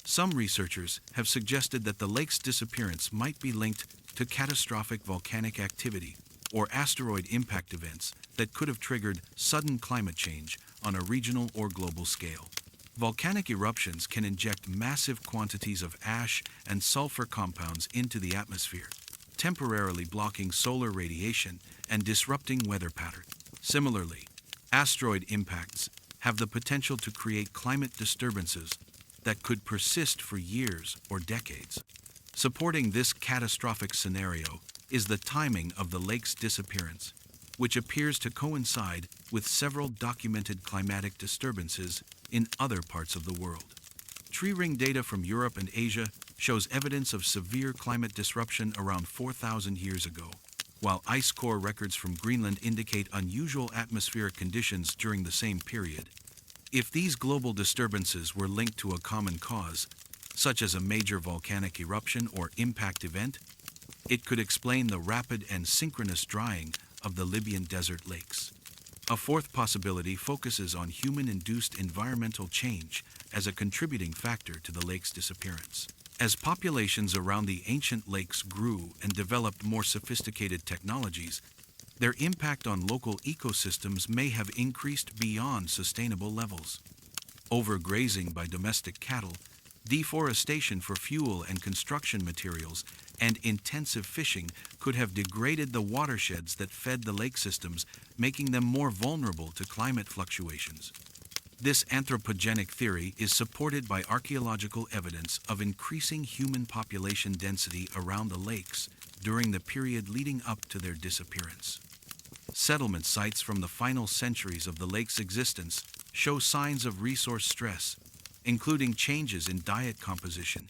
Some researchers have suggested that the lake's disappearance might be linked to catastrophic volcanic activity or asteroid impact events that could have triggered sudden climate change on a regional or global scale. Volcanic eruptions can inject massive quantities of ash and sulfur compounds into the atmosphere, temporarily blocking solar radiation and disrupting weather patterns. Similarly, asteroid impacts have the potential to create climate disturbances that could persist for years or decades. Supporting this catastrophic scenario is the timing of the lake's disappearance, which appears to coincide with several documented climatic disturbances in other parts of the world. Tree ring data from Europe and Asia shows evidence of severe climate disruption around 4,000 years ago, while ice core records from Greenland indicate unusual atmospheric conditions during the same period. If these global disturbances were linked to a common cause, such as a major volcanic eruption or impact event, It could explain the rapid and synchronous drying of the Libyan desert lakes. A fourth possibility focuses on human-induced environmental change as a contributing factor to the lake's disappearance. As populations around the ancient lakes grew and developed more sophisticated technologies, their impact on local ecosystems may have increased beyond sustainable levels. Overgrazing by domestic cattle, deforestation for fuel and construction materials, and intensive fishing could have degraded the watersheds that fed the lake systems, making them more vulnerable to climate fluctuations. This anthropogenic theory is supported by archaeological evidence of increasing human population density around the lakes during the period leading up to their disappearance. Settlement sites from the final centuries of the lake's existence show signs of resource stress, including changes in diet composition,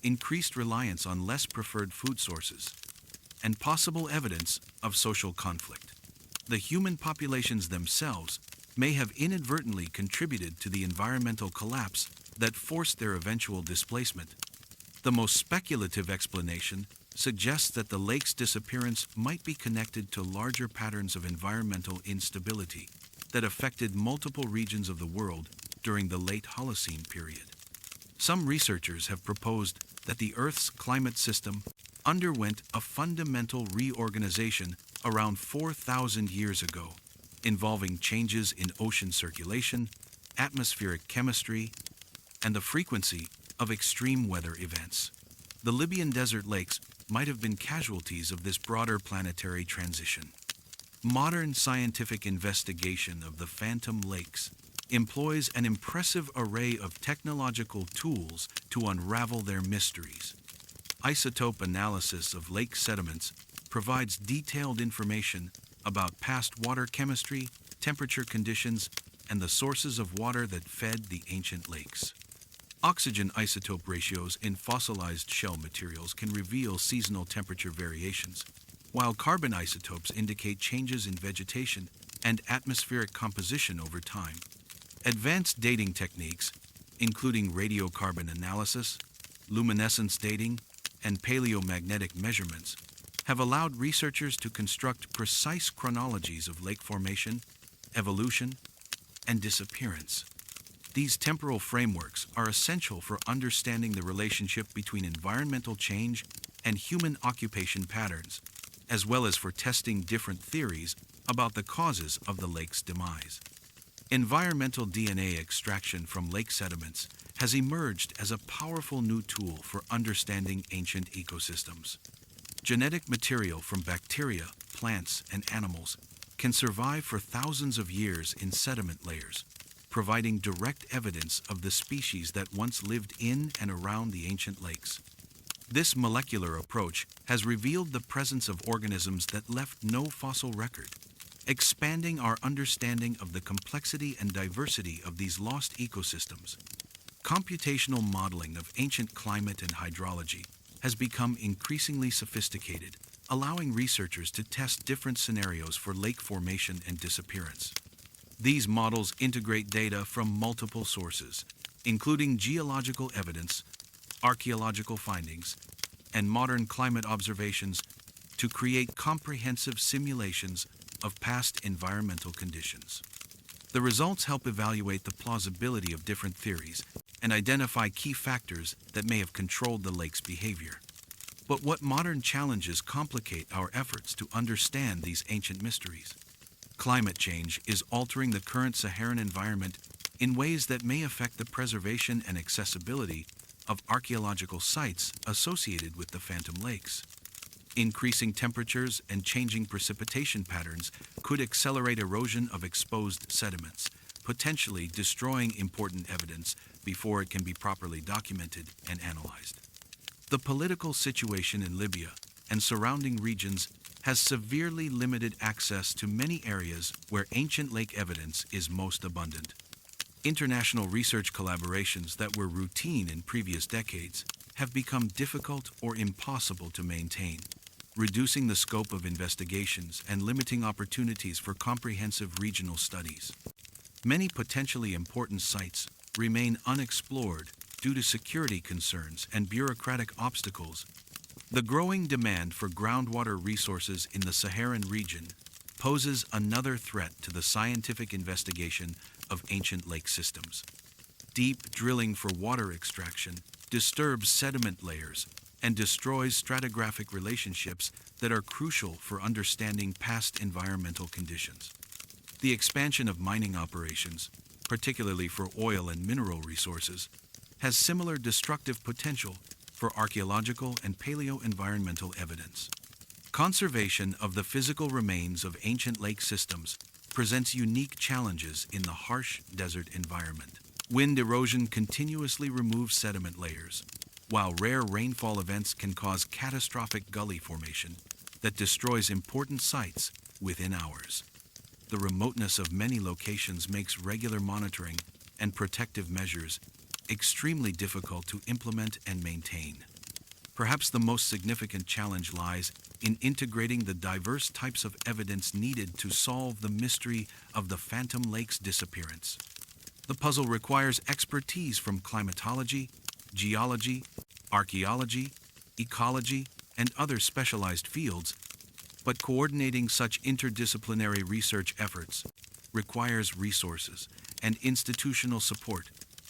increased reliance on less preferred food sources, and possible evidence of social conflict. The human populations themselves may have inadvertently contributed to the environmental collapse that forced their eventual displacement. The most speculative explanation suggests that the lake's disappearance might be connected to larger patterns of environmental instability that affected multiple regions of the world during the late Holocene period. Some researchers have proposed that the Earth's climate system underwent a fundamental reorganization around 4,000 years ago, involving changes in ocean circulation, atmospheric chemistry, and the frequency of extreme weather events. The Libyan desert lakes might have been casualties of this broader planetary transition. Modern scientific investigation of the phantom lakes employs an impressive array of technological tools to unravel their mysteries. Isotope analysis of lake sediments provides detailed information about past water chemistry, temperature conditions, and the sources of water that fed the ancient lakes. Oxygen isotope ratios in fossilized shell materials can reveal seasonal temperature variations, while carbon isotopes indicate changes in vegetation and atmospheric composition over time. Advanced dating techniques, including radiocarbon analysis, luminescence dating, and paleomagnetic measurements, have allowed researchers to construct precise chronologies of lake formation, evolution, and disappearance. These temporal frameworks are essential for understanding the relationship between environmental change and human occupation patterns, as well as for testing different theories about the causes of the lake's demise. Environmental DNA extraction from lake sediments has emerged as a powerful new tool for understanding ancient ecosystems. Genetic material from bacteria, plants, and animals can survive for thousands of years in sediment layers, providing direct evidence of the species that once lived in and around the ancient lakes. This molecular approach has revealed the presence of organisms that left no fossil record, expanding our understanding of the complexity and diversity of these lost ecosystems. Computational modeling of ancient climate and hydrology has become increasingly sophisticated, allowing researchers to test different scenarios for lake formation and disappearance. These models integrate data from multiple sources, including geological evidence, archaeological findings, and modern climate observations, to create comprehensive simulations of past environmental conditions. The results help evaluate the plausibility of different theories and identify key factors that may have controlled the lake's behavior. But what modern challenges complicate our efforts to understand these ancient mysteries? Climate change is altering the current Saharan environment in ways that may affect the preservation and accessibility of archaeological sites associated with the phantom lakes. Increasing temperatures and changing precipitation patterns could accelerate erosion of exposed sediments, potentially destroying important evidence before it can be properly documented and analyzed. The political situation in Libya and surrounding regions has severely limited access to many areas where ancient lake evidence is most abundant. International research collaborations that were routine in previous decades have become difficult or impossible to maintain, reducing the scope of investigations and limiting opportunities for comprehensive regional studies. Many potentially important sites remain unexplored due to security concerns and bureaucratic obstacles, The growing demand for groundwater resources in the Saharan region poses another threat to the scientific investigation of ancient lake systems. Deep drilling for water extraction disturbs sediment layers and destroys stratigraphic relationships that are crucial for understanding past environmental conditions. The expansion of mining operations, particularly for oil and mineral resources, has similar destructive potential for archaeological and paleo-environmental evidence. Conservation of the physical remains of ancient lake systems presents unique challenges in the harsh desert environment. Wind erosion continuously removes sediment layers, while rare rainfall events can cause catastrophic gully formation that destroys important sites within hours. The remoteness of many locations makes regular monitoring and protective measures extremely difficult to implement and maintain. Perhaps the most significant challenge lies in integrating the diverse types of evidence needed to solve the mystery of the Phantom Lake's disappearance. The puzzle requires expertise from climatology, geology, archaeology, ecology, and other specialized fields, but coordinating such interdisciplinary research efforts requires resources and institutional support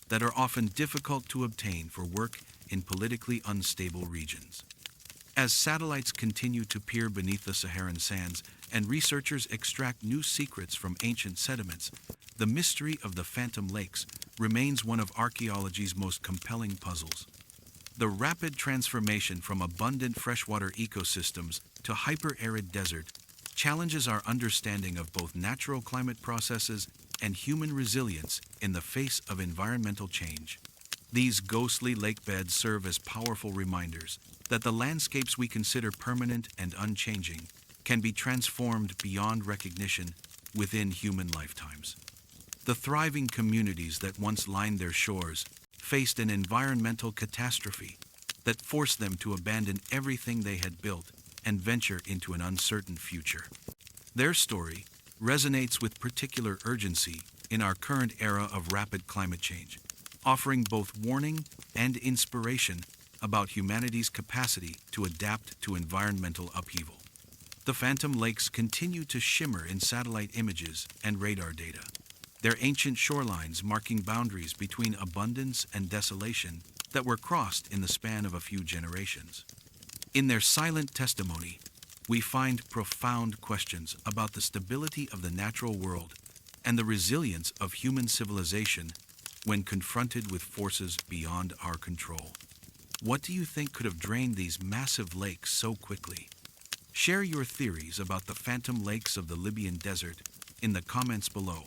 that are often difficult to obtain for work in politically unstable regions. As satellites continue to peer beneath the Saharan sands and researchers extract new secrets from ancient sediments, the mystery of the Phantom Lakes remains one of archaeology's most compelling puzzles. The rapid transformation from abundant freshwater ecosystems to hyper-arid desert challenges our understanding of both natural climate processes and human resilience in the face of environmental change. These ghostly lake beds serve as powerful reminders that the landscapes we consider permanent and unchanging can be transformed beyond recognition within human lifetimes. The thriving communities that once lined their shores faced an environmental catastrophe that forced them to abandon everything they had built and venture into an uncertain future. Their story resonates with particular urgency in our current era of rapid climate change, offering both warning and inspiration about humanity's capacity to adapt to environmental upheaval. The Phantom Lakes continue to shimmer in satellite images and radar data, their ancient shorelines marking boundaries between abundance and desolation that were crossed in the span of a few generations. In their silent testimony, we find profound questions about the stability of the natural world and the resilience of human civilization when confronted with forces beyond our control. What do you think could have drained these massive lakes so quickly? Share your theories about the Phantom Lakes of the Libyan desert in the comments below,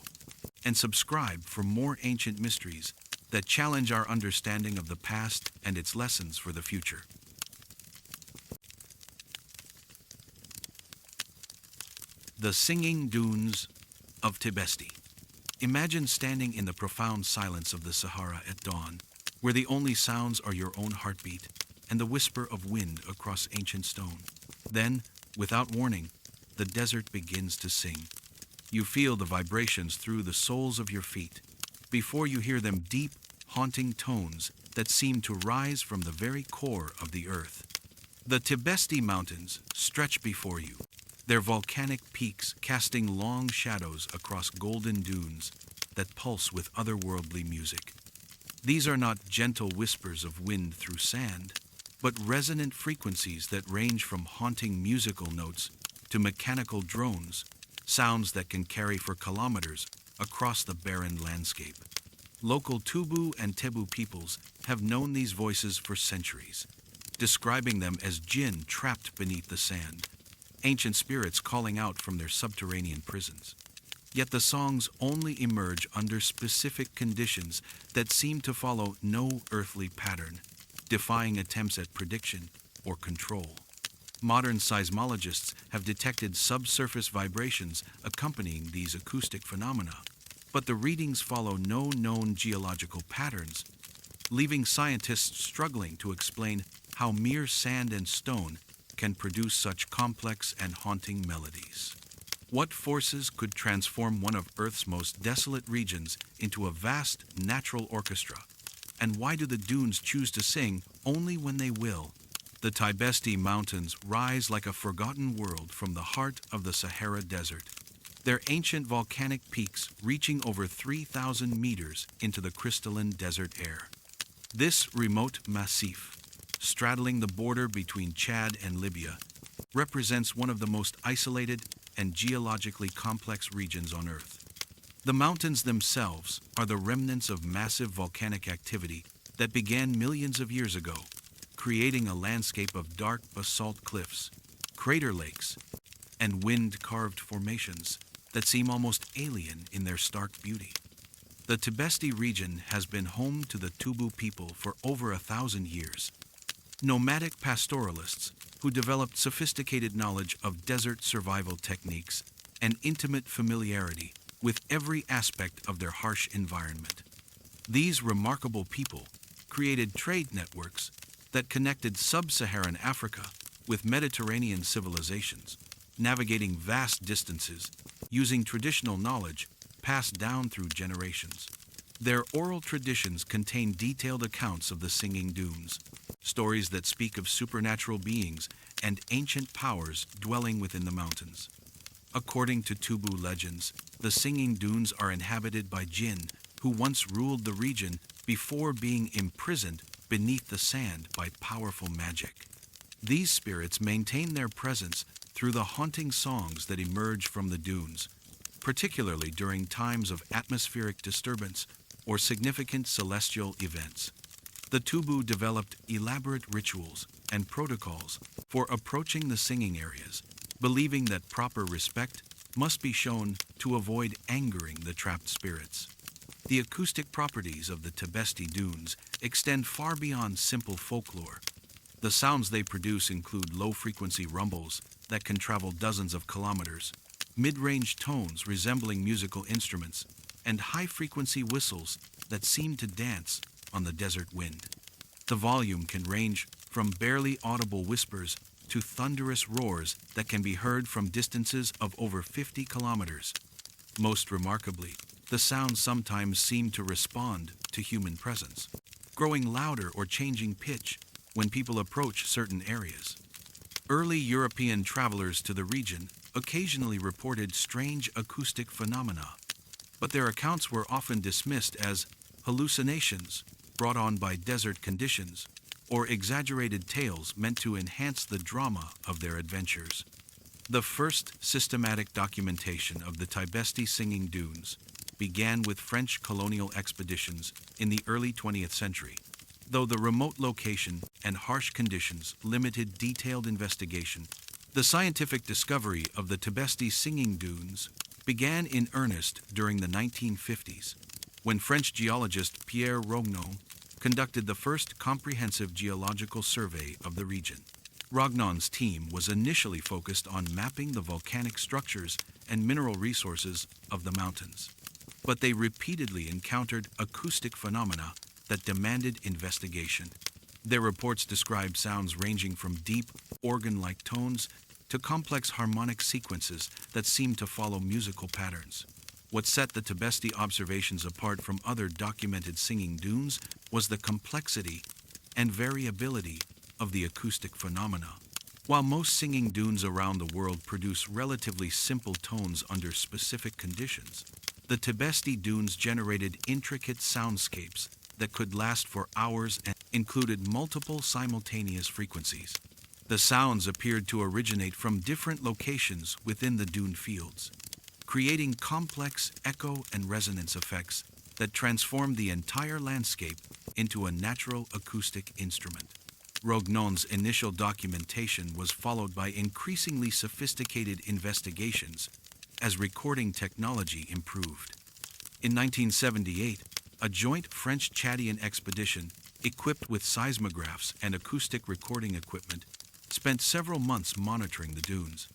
and subscribe for more ancient mysteries that challenge our understanding of the past and its lessons for the future. The Singing Dunes of Tibesti. Imagine standing in the profound silence of the Sahara at dawn, where the only sounds are your own heartbeat and the whisper of wind across ancient stone. Then, without warning, the desert begins to sing. You feel the vibrations through the soles of your feet, before you hear them deep, haunting tones that seem to rise from the very core of the earth. The Tibesti Mountains stretch before you, their volcanic peaks casting long shadows across golden dunes that pulse with otherworldly music. These are not gentle whispers of wind through sand, but resonant frequencies that range from haunting musical notes to mechanical drones, sounds that can carry for kilometers across the barren landscape. Local Tubu and Tebu peoples have known these voices for centuries, describing them as jinn trapped beneath the sand, ancient spirits calling out from their subterranean prisons. Yet the songs only emerge under specific conditions that seem to follow no earthly pattern, defying attempts at prediction or control. Modern seismologists have detected subsurface vibrations accompanying these acoustic phenomena, but the readings follow no known geological patterns, leaving scientists struggling to explain how mere sand and stone can produce such complex and haunting melodies. What forces could transform one of Earth's most desolate regions into a vast natural orchestra? And why do the dunes choose to sing only when they will? The Tibesti Mountains rise like a forgotten world from the heart of the Sahara Desert, their ancient volcanic peaks reaching over 3,000 meters into the crystalline desert air. This remote massif, straddling the border between Chad and Libya, represents one of the most isolated and geologically complex regions on Earth. The mountains themselves are the remnants of massive volcanic activity that began millions of years ago, creating a landscape of dark basalt cliffs, crater lakes, and wind-carved formations that seem almost alien in their stark beauty. The Tibesti region has been home to the Tubu people for over 1,000 years, nomadic pastoralists who developed sophisticated knowledge of desert survival techniques and intimate familiarity with every aspect of their harsh environment. These remarkable people created trade networks that connected sub-Saharan Africa with Mediterranean civilizations, navigating vast distances using traditional knowledge passed down through generations. Their oral traditions contain detailed accounts of the Singing Dunes, stories that speak of supernatural beings and ancient powers dwelling within the mountains. According to Tubu legends, the Singing Dunes are inhabited by jinn who once ruled the region before being imprisoned beneath the sand by powerful magic. These spirits maintain their presence through the haunting songs that emerge from the dunes, particularly during times of atmospheric disturbance or significant celestial events. The Tubu developed elaborate rituals and protocols for approaching the singing areas, believing that proper respect must be shown to avoid angering the trapped spirits. The acoustic properties of the Tibesti Dunes extend far beyond simple folklore. The sounds they produce include low-frequency rumbles that can travel dozens of kilometers, mid-range tones resembling musical instruments, and high-frequency whistles that seem to dance on the desert wind. The volume can range from barely audible whispers to thunderous roars that can be heard from distances of over 50 kilometers. Most remarkably, the sounds sometimes seem to respond to human presence, growing louder or changing pitch when people approach certain areas. Early European travelers to the region occasionally reported strange acoustic phenomena, but their accounts were often dismissed as hallucinations brought on by desert conditions or exaggerated tales meant to enhance the drama of their adventures. The first systematic documentation of the Tibesti Singing Dunes began with French colonial expeditions in the early 20th century, though the remote location and harsh conditions limited detailed investigation. The scientific discovery of the Tibesti Singing Dunes began in earnest during the 1950s, when French geologist Pierre Rognon conducted the first comprehensive geological survey of the region. Rognon's team was initially focused on mapping the volcanic structures and mineral resources of the mountains, but they repeatedly encountered acoustic phenomena that demanded investigation. Their reports described sounds ranging from deep, organ-like tones to complex harmonic sequences that seemed to follow musical patterns. What set the Tibesti observations apart from other documented singing dunes was the complexity and variability of the acoustic phenomena. While most singing dunes around the world produce relatively simple tones under specific conditions, the Tibesti Dunes generated intricate soundscapes that could last for hours and included multiple simultaneous frequencies. The sounds appeared to originate from different locations within the dune fields, creating complex echo and resonance effects that transformed the entire landscape into a natural acoustic instrument. Rognon's initial documentation was followed by increasingly sophisticated investigations as recording technology improved. In 1978, a joint French-Chadian expedition equipped with seismographs and acoustic recording equipment spent several months monitoring the dunes.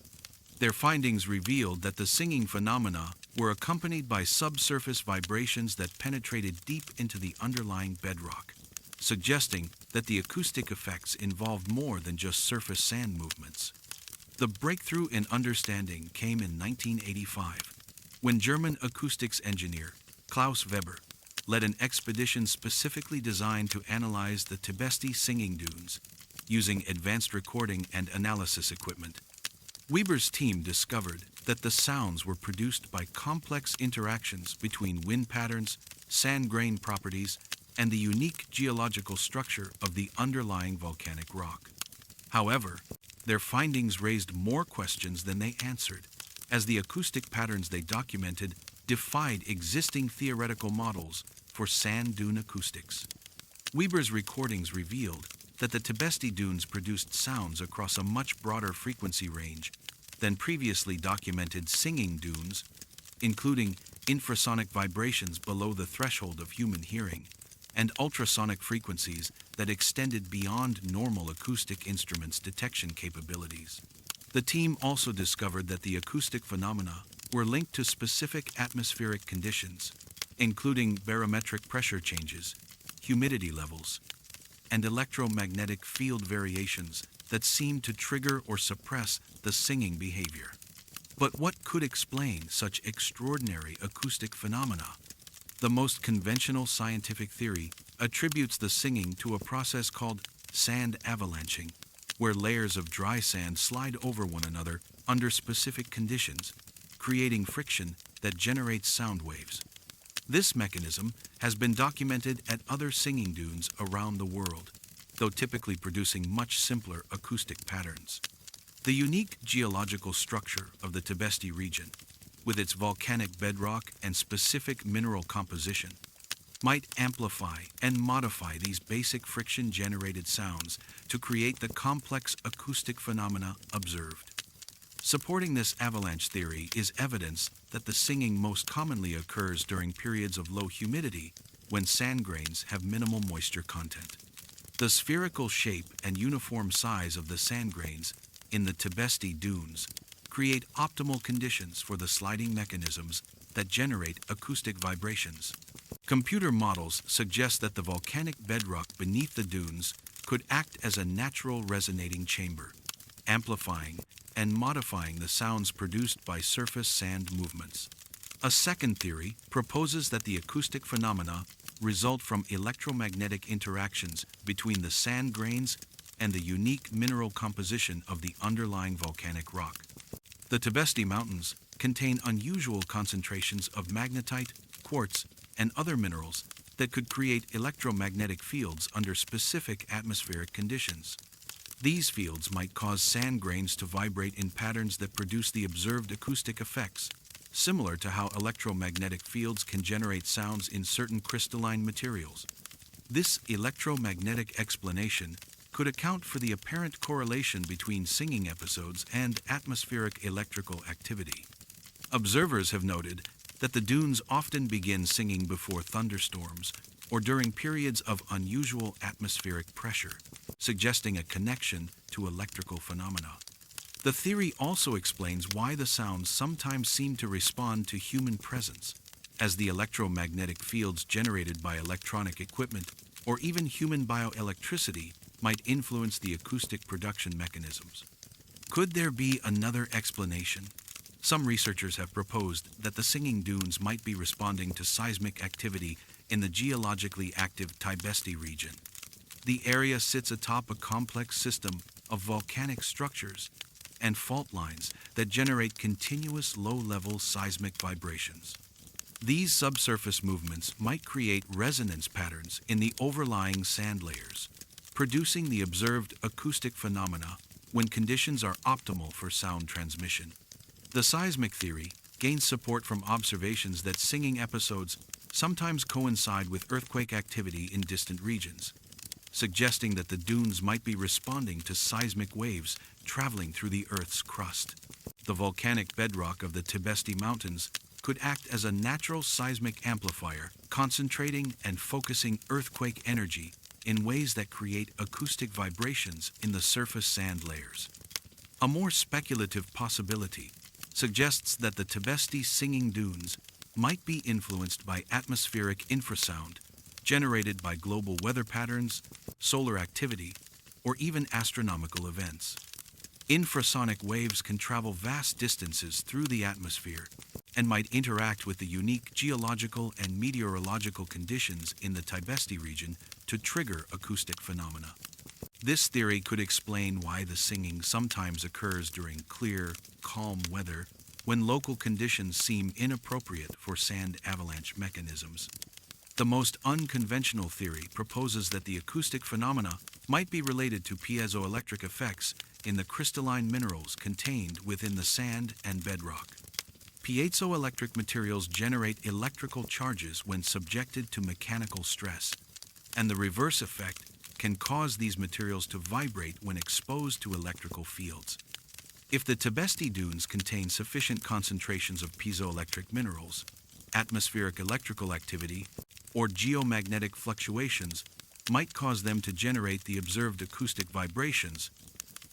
Their findings revealed that the singing phenomena were accompanied by subsurface vibrations that penetrated deep into the underlying bedrock, suggesting that the acoustic effects involved more than just surface sand movements. The breakthrough in understanding came in 1985, when German acoustics engineer Klaus Weber led an expedition specifically designed to analyze the Tibesti Singing Dunes. using advanced recording and analysis equipment. Weber's team discovered that the sounds were produced by complex interactions between wind patterns, sand grain properties, and the unique geological structure of the underlying volcanic rock. However, their findings raised more questions than they answered, as the acoustic patterns they documented defied existing theoretical models for sand dune acoustics. Weber's recordings revealed that the Tibesti dunes produced sounds across a much broader frequency range than previously documented singing dunes, including infrasonic vibrations below the threshold of human hearing, and ultrasonic frequencies that extended beyond normal acoustic instruments' detection capabilities. The team also discovered that the acoustic phenomena were linked to specific atmospheric conditions, including barometric pressure changes, humidity levels, and electromagnetic field variations that seemed to trigger or suppress the singing behavior. But what could explain such extraordinary acoustic phenomena? The most conventional scientific theory attributes the singing to a process called sand avalanching, where layers of dry sand slide over one another under specific conditions, creating friction that generates sound waves. This mechanism has been documented at other singing dunes around the world, though typically producing much simpler acoustic patterns. The unique geological structure of the Tibesti region, with its volcanic bedrock and specific mineral composition, might amplify and modify these basic friction-generated sounds to create the complex acoustic phenomena observed. Supporting this avalanche theory is evidence that the singing most commonly occurs during periods of low humidity when sand grains have minimal moisture content. The spherical shape and uniform size of the sand grains in the Tibesti dunes create optimal conditions for the sliding mechanisms that generate acoustic vibrations. Computer models suggest that the volcanic bedrock beneath the dunes could act as a natural resonating chamber, amplifying and modifying the sounds produced by surface sand movements. A second theory proposes that the acoustic phenomena result from electromagnetic interactions between the sand grains and the unique mineral composition of the underlying volcanic rock. The Tibesti Mountains contain unusual concentrations of magnetite, quartz, and other minerals that could create electromagnetic fields under specific atmospheric conditions. These fields might cause sand grains to vibrate in patterns that produce the observed acoustic effects, similar to how electromagnetic fields can generate sounds in certain crystalline materials. This electromagnetic explanation could account for the apparent correlation between singing episodes and atmospheric electrical activity. Observers have noted that the dunes often begin singing before thunderstorms or during periods of unusual atmospheric pressure, suggesting a connection to electrical phenomena. The theory also explains why the sounds sometimes seem to respond to human presence, as the electromagnetic fields generated by electronic equipment or even human bioelectricity might influence the acoustic production mechanisms. Could there be another explanation? Some researchers have proposed that the singing dunes might be responding to seismic activity in the geologically active Tibesti region. The area sits atop a complex system of volcanic structures and fault lines that generate continuous low-level seismic vibrations. These subsurface movements might create resonance patterns in the overlying sand layers, producing the observed acoustic phenomena when conditions are optimal for sound transmission. The seismic theory gains support from observations that singing episodes sometimes coincide with earthquake activity in distant regions, suggesting that the dunes might be responding to seismic waves traveling through the Earth's crust. The volcanic bedrock of the Tibesti Mountains could act as a natural seismic amplifier, concentrating and focusing earthquake energy in ways that create acoustic vibrations in the surface sand layers. A more speculative possibility suggests that the Tibesti singing dunes might be influenced by atmospheric infrasound generated by global weather patterns, solar activity, or even astronomical events. Infrasonic waves can travel vast distances through the atmosphere and might interact with the unique geological and meteorological conditions in the Tibesti region to trigger acoustic phenomena. This theory could explain why the singing sometimes occurs during clear, calm weather when local conditions seem inappropriate for sand avalanche mechanisms. The most unconventional theory proposes that the acoustic phenomena might be related to piezoelectric effects in the crystalline minerals contained within the sand and bedrock. Piezoelectric materials generate electrical charges when subjected to mechanical stress, and the reverse effect can cause these materials to vibrate when exposed to electrical fields. If the Tibesti dunes contain sufficient concentrations of piezoelectric minerals, atmospheric electrical activity, or geomagnetic fluctuations might cause them to generate the observed acoustic vibrations.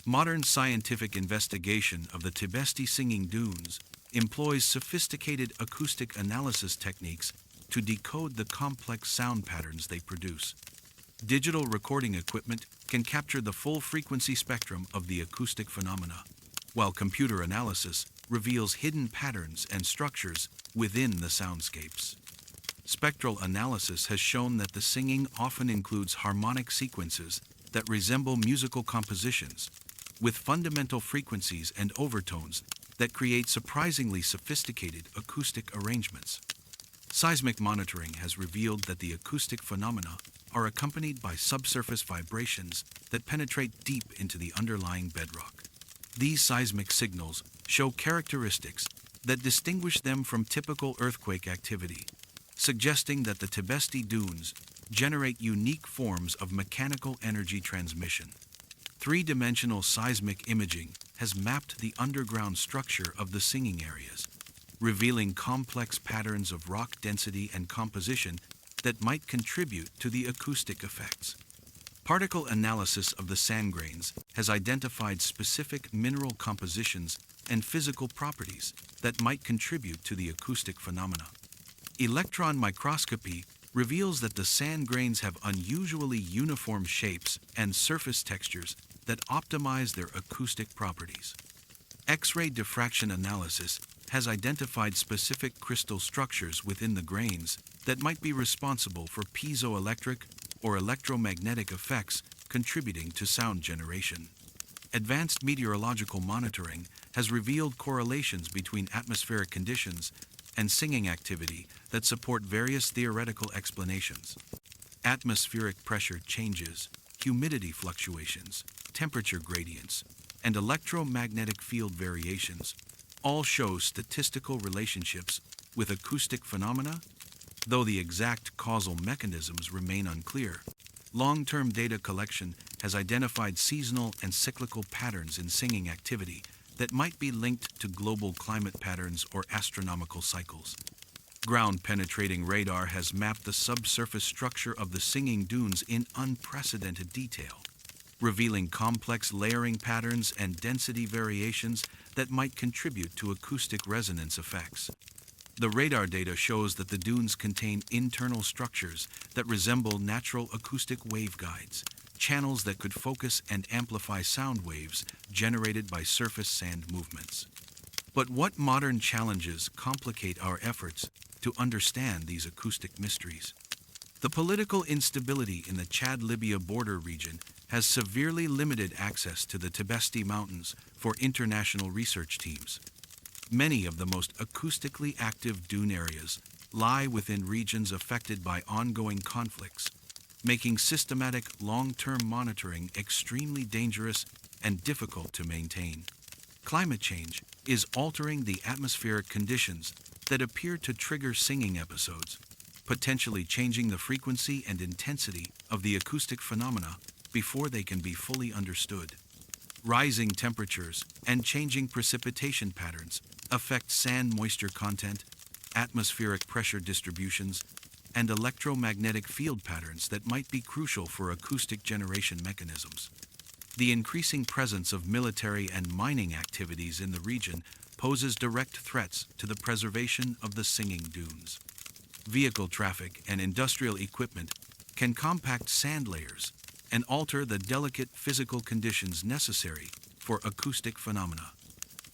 Modern scientific investigation of the Tibesti singing dunes employs sophisticated acoustic analysis techniques to decode the complex sound patterns they produce. Digital recording equipment can capture the full frequency spectrum of the acoustic phenomena, while computer analysis reveals hidden patterns and structures within the soundscapes. Spectral analysis has shown that the singing often includes harmonic sequences that resemble musical compositions, with fundamental frequencies and overtones that create surprisingly sophisticated acoustic arrangements. Seismic monitoring has revealed that the acoustic phenomena are accompanied by subsurface vibrations that penetrate deep into the underlying bedrock. These seismic signals show characteristics that distinguish them from typical earthquake activity, suggesting that the Tibesti dunes generate unique forms of mechanical energy transmission. Three-dimensional seismic imaging has mapped the underground structure of the singing areas, revealing complex patterns of rock density and composition that might contribute to the acoustic effects. Particle analysis of the sand grains has identified specific mineral compositions and physical properties that might contribute to the acoustic phenomena. Electron microscopy reveals that the sand grains have unusually uniform shapes and surface textures that optimize their acoustic properties. X-ray diffraction analysis has identified specific crystal structures within the grains that might be responsible for piezoelectric or electromagnetic effects contributing to sound generation. Advanced meteorological monitoring has revealed correlations between atmospheric conditions and singing activity that support various theoretical explanations. Atmospheric pressure changes, humidity fluctuations, temperature gradients, and electromagnetic field variations all show statistical relationships with acoustic phenomena, though the exact causal mechanisms remain unclear. Long-term data collection has identified seasonal and cyclical patterns in singing activity that might be linked to global climate patterns or astronomical cycles. Ground-penetrating radar has mapped the subsurface structure of the singing dunes in unprecedented detail, revealing complex layering patterns and density variations that might contribute to acoustic resonance effects. The radar data shows that the dunes contain internal structures that resemble natural acoustic waveguides, channels that could focus and amplify sound waves generated by surface sand movements. But what modern challenges complicate our efforts to understand these acoustic mysteries? The political instability in the Chad-Libya border region has severely limited access to the Tibesti Mountains for international research teams. Many of the most acoustically active dune areas lie within regions affected by ongoing conflicts, making systematic long-term monitoring extremely dangerous and difficult to maintain. Climate change is altering the atmospheric conditions that appear to trigger singing episodes, potentially changing the frequency and intensity of the acoustic phenomena before they can be fully understood. Rising temperatures and changing precipitation patterns affect sand moisture content, atmospheric pressure distributions, and electromagnetic field patterns that might be crucial for acoustic generation mechanisms. The increasing presence of military and mining activities in the region poses direct threats to the preservation of the singing dunes. Vehicle traffic and industrial equipment can compact sand layers and alter the delicate physical conditions necessary for acoustic phenomena.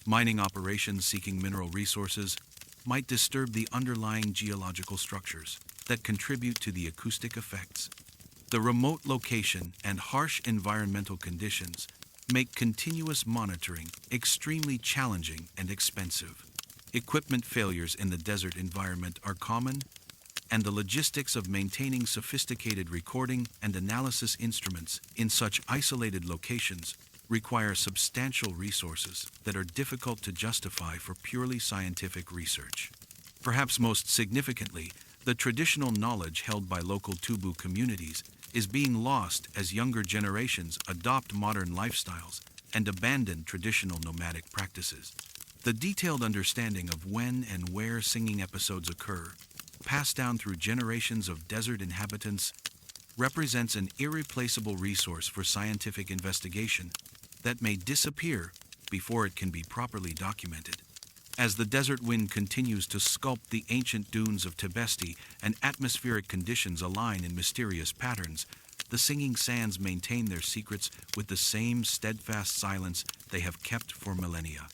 Mining operations seeking mineral resources might disturb the underlying geological structures that contribute to the acoustic effects. The remote location and harsh environmental conditions make continuous monitoring extremely challenging and expensive. Equipment failures in the desert environment are common, and the logistics of maintaining sophisticated recording and analysis instruments in such isolated locations require substantial resources that are difficult to justify for purely scientific research. Perhaps most significantly, the traditional knowledge held by local Tubu communities is being lost as younger generations adopt modern lifestyles and abandon traditional nomadic practices. The detailed understanding of when and where singing episodes occur, passed down through generations of desert inhabitants, represents an irreplaceable resource for scientific investigation that may disappear before it can be properly documented. As the desert wind continues to sculpt the ancient dunes of Tibesti and atmospheric conditions align in mysterious patterns, the singing sands maintain their secrets with the same steadfast silence they have kept for millennia.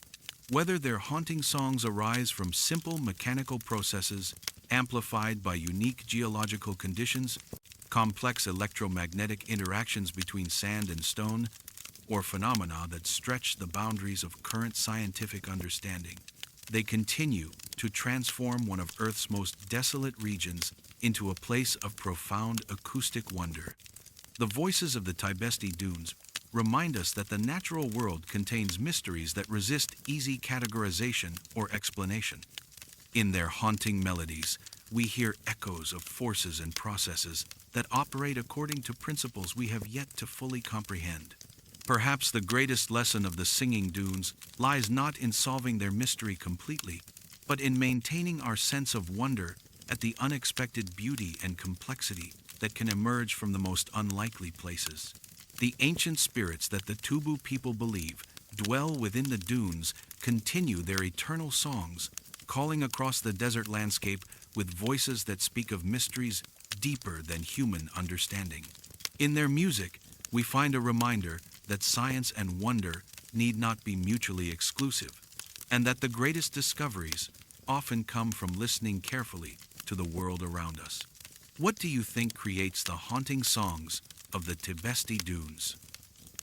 Whether their haunting songs arise from simple mechanical processes amplified by unique geological conditions, complex electromagnetic interactions between sand and stone, or phenomena that stretch the boundaries of current scientific understanding, they continue to transform one of Earth's most desolate regions into a place of profound acoustic wonder. The voices of the Tibesti Dunes remind us that the natural world contains mysteries that resist easy categorization or explanation. In their haunting melodies, we hear echoes of forces and processes that operate according to principles we have yet to fully comprehend. Perhaps the greatest lesson of the singing dunes lies not in solving their mystery completely, but in maintaining our sense of wonder at the unexpected beauty and complexity that can emerge from the most unlikely places. The ancient spirits that the Tubu people believe dwell within the dunes continue their eternal songs, calling across the desert landscape with voices that speak of mysteries deeper than human understanding. In their music, we find a reminder that science and wonder need not be mutually exclusive, and that the greatest discoveries often come from listening carefully to the world around us. What do you think creates the haunting songs of the Tibesti Dunes?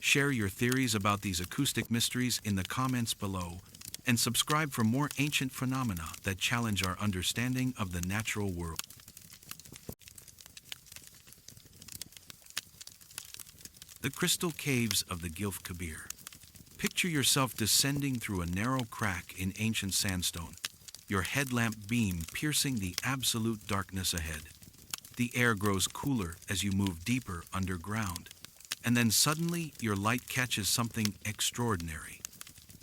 Share your theories about these acoustic mysteries in the comments below, and subscribe for more ancient phenomena that challenge our understanding of the natural world. The crystal caves of the Gilf Kabir. Picture yourself descending through a narrow crack in ancient sandstone, your headlamp beam piercing the absolute darkness ahead. The air grows cooler as you move deeper underground, and then suddenly your light catches something extraordinary.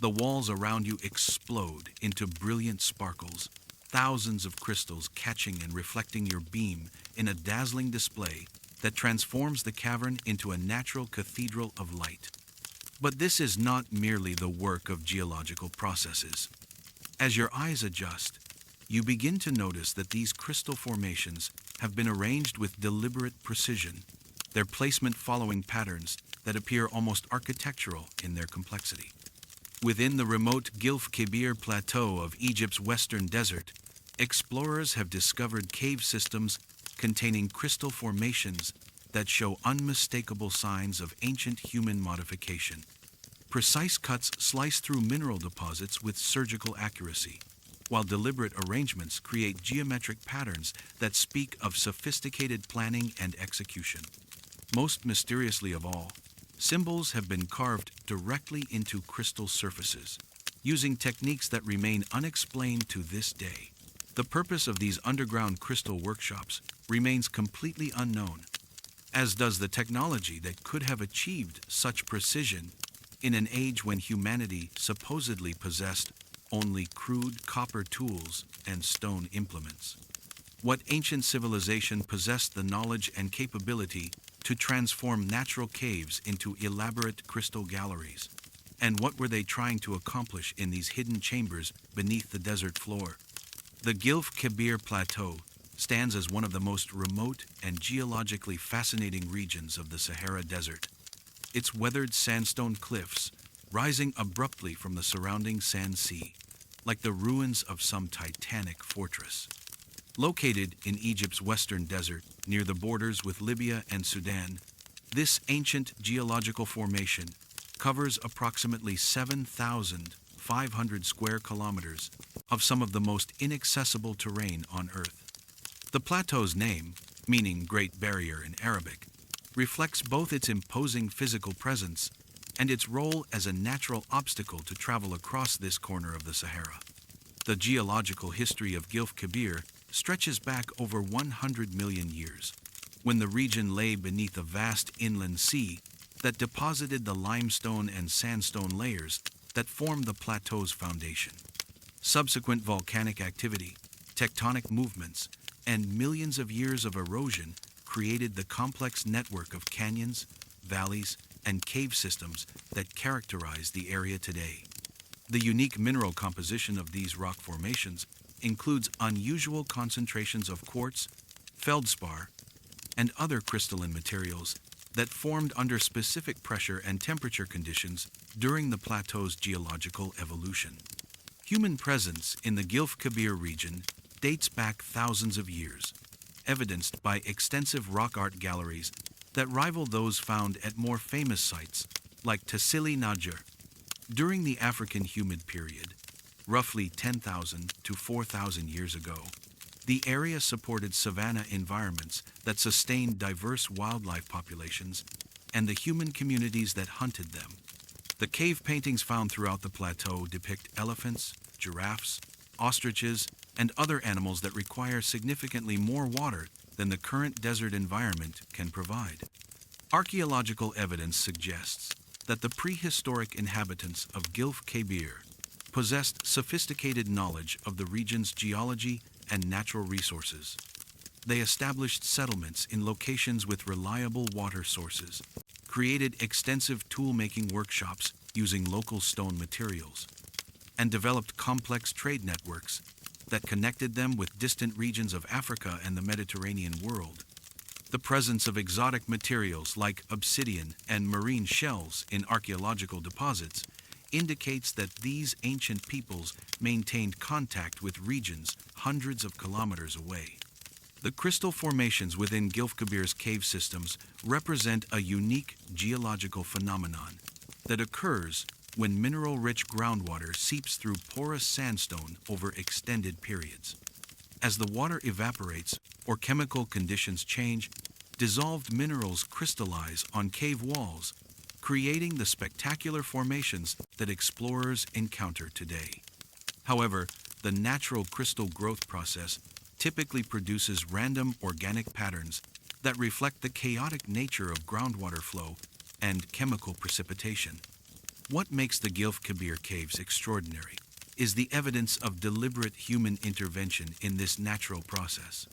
The walls around you explode into brilliant sparkles, thousands of crystals catching and reflecting your beam in a dazzling display that transforms the cavern into a natural cathedral of light. But this is not merely the work of geological processes. As your eyes adjust, you begin to notice that these crystal formations have been arranged with deliberate precision, their placement following patterns that appear almost architectural in their complexity. Within the remote Gilf Kebir plateau of Egypt's western desert, explorers have discovered cave systems containing crystal formations that show unmistakable signs of ancient human modification. Precise cuts slice through mineral deposits with surgical accuracy, while deliberate arrangements create geometric patterns that speak of sophisticated planning and execution. Most mysteriously of all, symbols have been carved directly into crystal surfaces, using techniques that remain unexplained to this day. The purpose of these underground crystal workshops remains completely unknown, as does the technology that could have achieved such precision in an age when humanity supposedly possessed only crude copper tools and stone implements. What ancient civilization possessed the knowledge and capability to transform natural caves into elaborate crystal galleries? And what were they trying to accomplish in these hidden chambers beneath the desert floor? The Gilf Kebir Plateau stands as one of the most remote and geologically fascinating regions of the Sahara Desert. Its weathered sandstone cliffs, rising abruptly from the surrounding sand sea, like the ruins of some titanic fortress. Located in Egypt's western desert, near the borders with Libya and Sudan. This ancient geological formation covers approximately 7,500 square kilometers of some of the most inaccessible terrain on Earth. The plateau's name, meaning Great Barrier in Arabic, reflects both its imposing physical presence and its role as a natural obstacle to travel across this corner of the Sahara. The geological history of Gilf Kebir stretches back over 100 million years, when the region lay beneath a vast inland sea that deposited the limestone and sandstone layers that form the plateau's foundation. Subsequent volcanic activity, tectonic movements, and millions of years of erosion created the complex network of canyons, valleys, and cave systems that characterize the area today. The unique mineral composition of these rock formations includes unusual concentrations of quartz, feldspar, and other crystalline materials that formed under specific pressure and temperature conditions during the plateau's geological evolution. Human presence in the Gilf Kebir region dates back thousands of years, evidenced by extensive rock art galleries that rival those found at more famous sites like Tassili Najjar. During the African humid period, roughly 10,000 to 4,000 years ago, the area supported savanna environments that sustained diverse wildlife populations and the human communities that hunted them. The cave paintings found throughout the plateau depict elephants, giraffes, ostriches, and other animals that require significantly more water than the current desert environment can provide. Archaeological evidence suggests that the prehistoric inhabitants of Gilf Kebir possessed sophisticated knowledge of the region's geology and natural resources. They established settlements in locations with reliable water sources, created extensive tool-making workshops using local stone materials, and developed complex trade networks that connected them with distant regions of Africa and the Mediterranean world. The presence of exotic materials like obsidian and marine shells in archaeological deposits indicates that these ancient peoples maintained contact with regions hundreds of kilometers away. The crystal formations within Gilf Kebir's cave systems represent a unique geological phenomenon that occurs when mineral-rich groundwater seeps through porous sandstone over extended periods. As the water evaporates or chemical conditions change, dissolved minerals crystallize on cave walls, creating the spectacular formations that explorers encounter today. However, the natural crystal growth process typically produces random organic patterns that reflect the chaotic nature of groundwater flow and chemical precipitation. What makes the Gilf Kebir caves extraordinary is the evidence of deliberate human intervention in this natural process.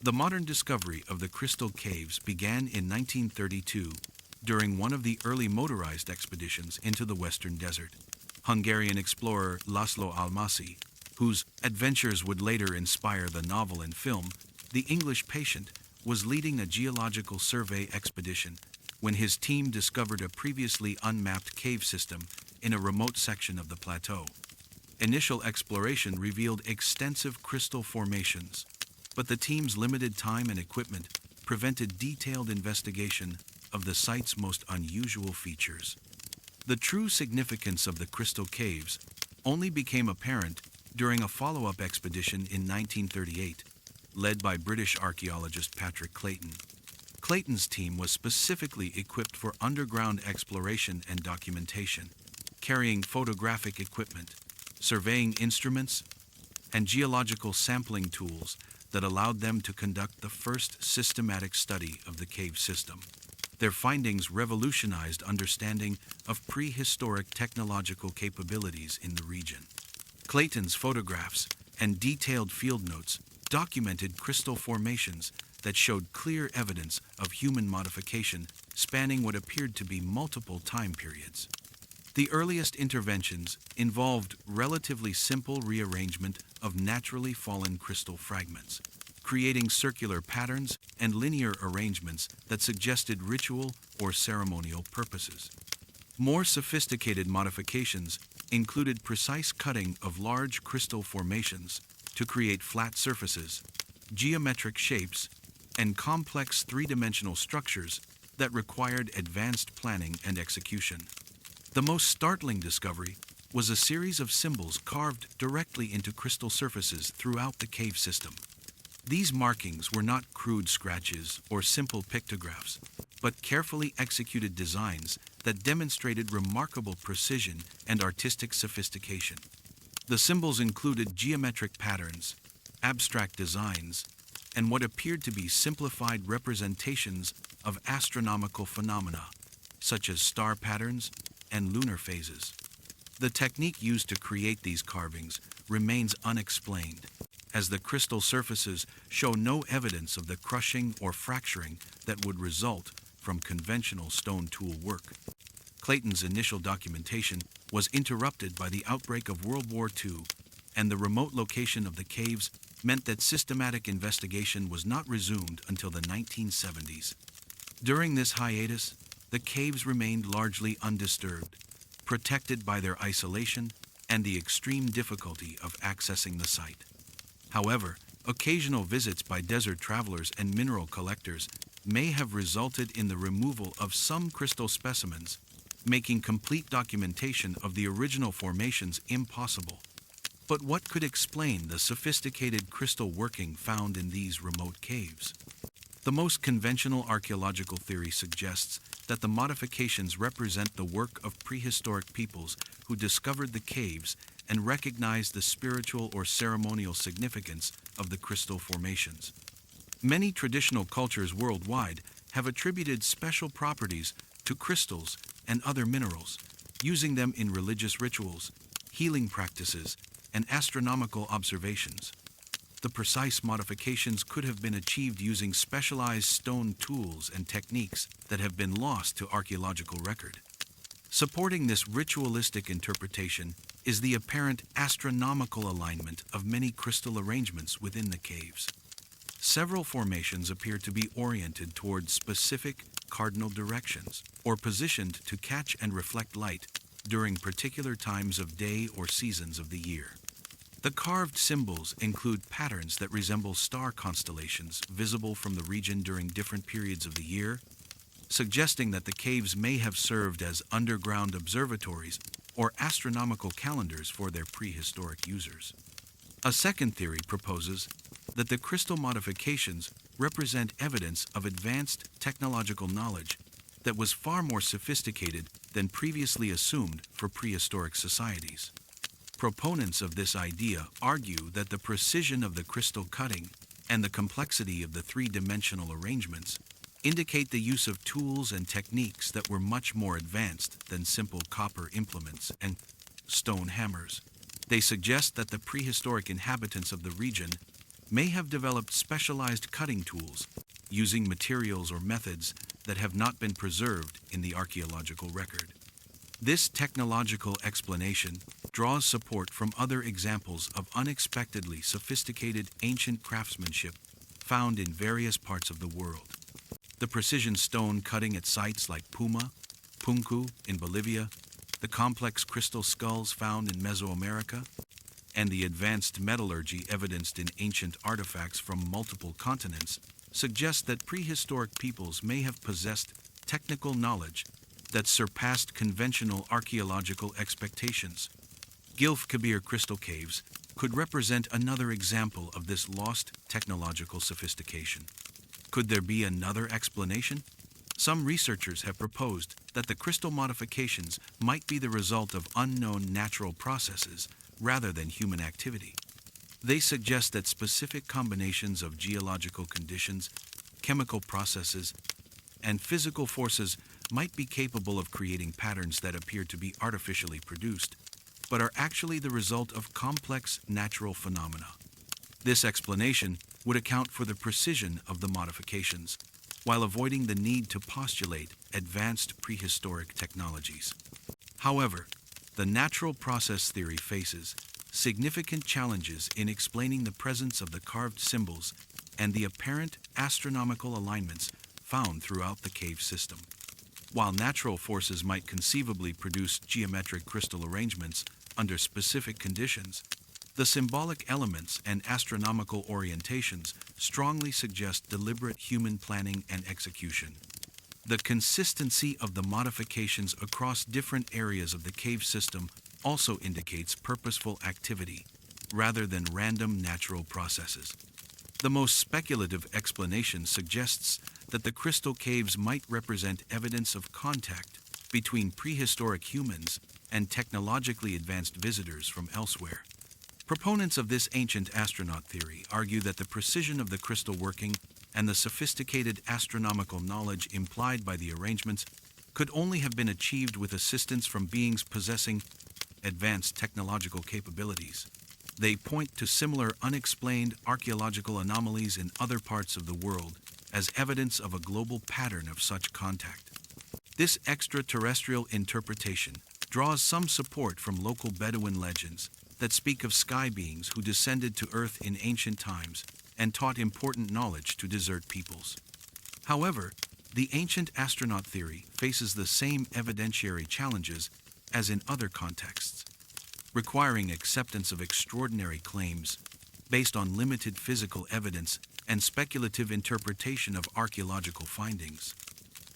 The modern discovery of the crystal caves began in 1932 during one of the early motorized expeditions into the Western Desert. Hungarian explorer Laszlo Almasi, whose adventures would later inspire the novel and film, The English Patient, was leading a geological survey expedition when his team discovered a previously unmapped cave system in a remote section of the plateau. Initial exploration revealed extensive crystal formations, but the team's limited time and equipment prevented detailed investigation of the site's most unusual features. The true significance of the crystal caves only became apparent during a follow-up expedition in 1938, led by British archaeologist Patrick Clayton. Clayton's team was specifically equipped for underground exploration and documentation, carrying photographic equipment, surveying instruments, and geological sampling tools that allowed them to conduct the first systematic study of the cave system. Their findings revolutionized understanding of prehistoric technological capabilities in the region. Clayton's photographs and detailed field notes documented crystal formations that showed clear evidence of human modification spanning what appeared to be multiple time periods. The earliest interventions involved relatively simple rearrangement of naturally fallen crystal fragments, creating circular patterns and linear arrangements that suggested ritual or ceremonial purposes. More sophisticated modifications included precise cutting of large crystal formations to create flat surfaces, geometric shapes, and complex three-dimensional structures that required advanced planning and execution. The most startling discovery was a series of symbols carved directly into crystal surfaces throughout the cave system. These markings were not crude scratches or simple pictographs, but carefully executed designs that demonstrated remarkable precision and artistic sophistication. The symbols included geometric patterns, abstract designs, and what appeared to be simplified representations of astronomical phenomena, such as star patterns and lunar phases. The technique used to create these carvings remains unexplained, as the crystal surfaces show no evidence of the crushing or fracturing that would result from conventional stone tool work. Clayton's initial documentation was interrupted by the outbreak of World War II, and the remote location of the caves meant that systematic investigation was not resumed until the 1970s. During this hiatus, the caves remained largely undisturbed, protected by their isolation and the extreme difficulty of accessing the site. However, occasional visits by desert travelers and mineral collectors may have resulted in the removal of some crystal specimens, making complete documentation of the original formations impossible. But what could explain the sophisticated crystal working found in these remote caves? The most conventional archaeological theory suggests that the modifications represent the work of prehistoric peoples who discovered the caves and recognized the spiritual or ceremonial significance of the crystal formations. Many traditional cultures worldwide have attributed special properties to crystals and other minerals, using them in religious rituals, healing practices, and astronomical observations. The precise modifications could have been achieved using specialized stone tools and techniques that have been lost to archaeological record. Supporting this ritualistic interpretation is the apparent astronomical alignment of many crystal arrangements within the caves. Several formations appear to be oriented toward specific cardinal directions, or positioned to catch and reflect light during particular times of day or seasons of the year. The carved symbols include patterns that resemble star constellations visible from the region during different periods of the year, suggesting that the caves may have served as underground observatories or astronomical calendars for their prehistoric users. A second theory proposes that the crystal modifications represent evidence of advanced technological knowledge that was far more sophisticated than previously assumed for prehistoric societies. Proponents of this idea argue that the precision of the crystal cutting and the complexity of the three-dimensional arrangements indicate the use of tools and techniques that were much more advanced than simple copper implements and stone hammers. They suggest that the prehistoric inhabitants of the region may have developed specialized cutting tools using materials or methods that have not been preserved in the archaeological record. This technological explanation draws support from other examples of unexpectedly sophisticated ancient craftsmanship found in various parts of the world. The precision stone cutting at sites like Punku in Bolivia, the complex crystal skulls found in Mesoamerica, and the advanced metallurgy evidenced in ancient artifacts from multiple continents suggest that prehistoric peoples may have possessed technical knowledge that surpassed conventional archaeological expectations. Gilf Kabir crystal caves could represent another example of this lost technological sophistication. Could there be another explanation? Some researchers have proposed that the crystal modifications might be the result of unknown natural processes rather than human activity. They suggest that specific combinations of geological conditions, chemical processes, and physical forces might be capable of creating patterns that appear to be artificially produced, but are actually the result of complex natural phenomena. This explanation would account for the precision of the modifications, while avoiding the need to postulate advanced prehistoric technologies. However, the natural process theory faces significant challenges in explaining the presence of the carved symbols and the apparent astronomical alignments found throughout the cave system. While natural forces might conceivably produce geometric crystal arrangements under specific conditions, the symbolic elements and astronomical orientations strongly suggest deliberate human planning and execution. The consistency of the modifications across different areas of the cave system also indicates purposeful activity, rather than random natural processes. The most speculative explanation suggests that the crystal caves might represent evidence of contact between prehistoric humans and technologically advanced visitors from elsewhere. Proponents of this ancient astronaut theory argue that the precision of the crystal working and the sophisticated astronomical knowledge implied by the arrangements could only have been achieved with assistance from beings possessing advanced technological capabilities. They point to similar unexplained archaeological anomalies in other parts of the world as evidence of a global pattern of such contact. This extraterrestrial interpretation draws some support from local Bedouin legends that speak of sky beings who descended to Earth in ancient times and taught important knowledge to desert peoples. However, the ancient astronaut theory faces the same evidentiary challenges as in other contexts, requiring acceptance of extraordinary claims based on limited physical evidence and speculative interpretation of archaeological findings.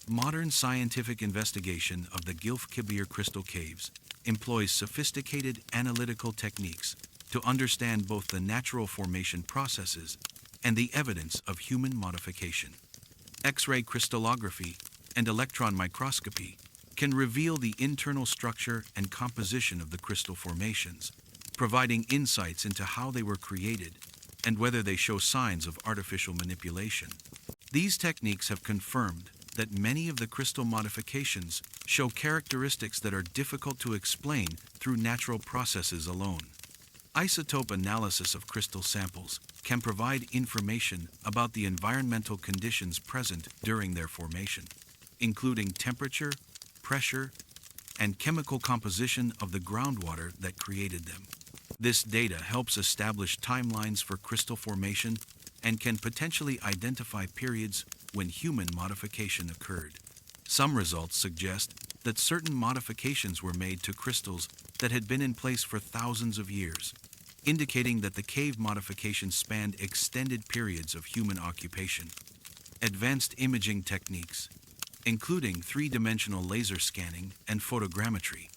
Modern scientific investigation of the Gilf Kebir crystal caves employs sophisticated analytical techniques to understand both the natural formation processes and the evidence of human modification. X-ray crystallography and electron microscopy can reveal the internal structure and composition of the crystal formations, providing insights into how they were created and whether they show signs of artificial manipulation. These techniques have confirmed that many of the crystal modifications show characteristics that are difficult to explain through natural processes alone. Isotope analysis of crystal samples can provide information about the environmental conditions present during their formation, including temperature, pressure, and chemical composition of the groundwater that created them. This data helps establish timelines for crystal formation and can potentially identify periods when human modification occurred. Some results suggest that certain modifications were made to crystals that had been in place for thousands of years, indicating that the cave modifications spanned extended periods of human occupation. Advanced imaging techniques, including three-dimensional laser scanning and photogrammetry,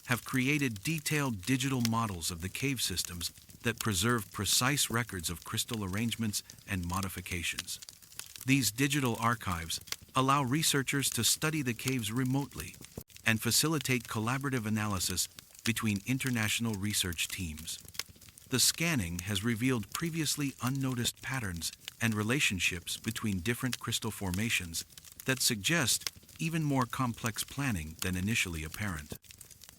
have created detailed digital models of the cave systems that preserve precise records of crystal arrangements and modifications. These digital archives allow researchers to study the caves remotely and facilitate collaborative analysis between international research teams. The scanning has revealed previously unnoticed patterns and relationships between different crystal formations that suggest even more complex planning than initially apparent.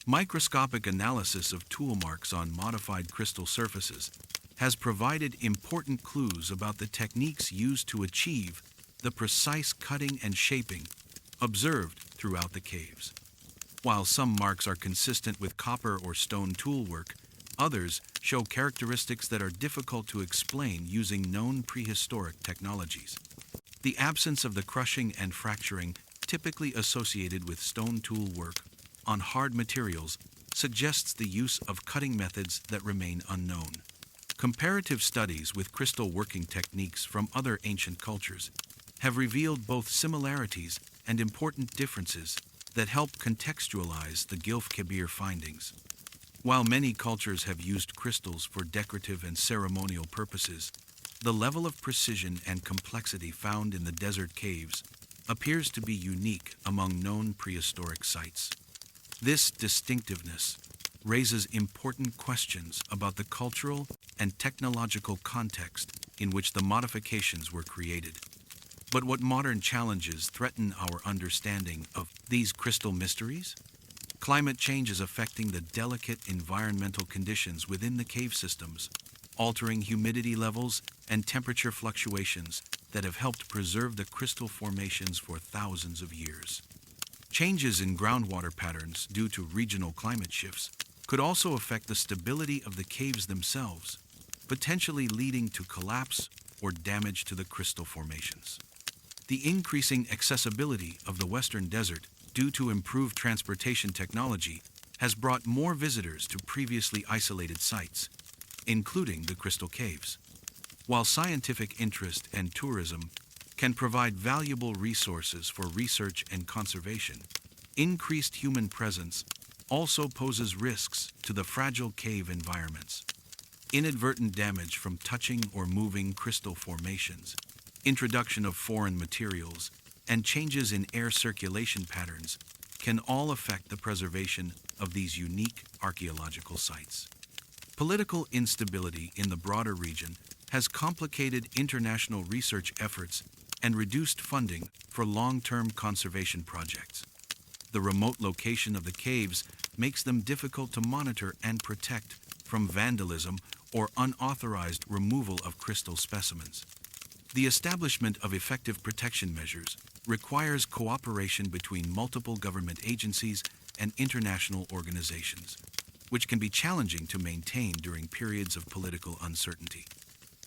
Microscopic analysis of tool marks on modified crystal surfaces has provided important clues about the techniques used to achieve the precise cutting and shaping observed throughout the caves. While some marks are consistent with copper or stone tool work, others show characteristics that are difficult to explain using known prehistoric technologies. The absence of the crushing and fracturing typically associated with stone tool work on hard materials suggests the use of cutting methods that remain unknown. Comparative studies with crystal working techniques from other ancient cultures have revealed both similarities and important differences that help contextualize the Gilf Kebir findings. While many cultures have used crystals for decorative and ceremonial purposes, the level of precision and complexity found in the desert caves appears to be unique among known prehistoric sites. This distinctiveness raises important questions about the cultural and technological context in which the modifications were created. But what modern challenges threaten our understanding of these crystal mysteries? Climate change is affecting the delicate environmental conditions within the cave systems, altering humidity levels and temperature fluctuations that have helped preserve the crystal formations for thousands of years. Changes in groundwater patterns due to regional climate shifts could also affect the stability of the caves themselves, potentially leading to collapse or damage to the crystal formations. The increasing accessibility of the Western Desert due to improved transportation technology has brought more visitors to previously isolated sites, including the crystal caves. While scientific interest and tourism can provide valuable resources for research and conservation, increased human presence also poses risks to the fragile cave environments. Inadvertent damage from touching or moving crystal formations, introduction of foreign materials, and changes in air circulation patterns can all affect the preservation of these unique archaeological sites. Political instability in the broader region has complicated international research efforts and reduced funding for long-term conservation projects. The remote location of the caves makes them difficult to monitor and protect from vandalism or unauthorized removal of crystal specimens. The establishment of effective protection measures requires cooperation between multiple government agencies and international organizations, which can be challenging to maintain during periods of political uncertainty.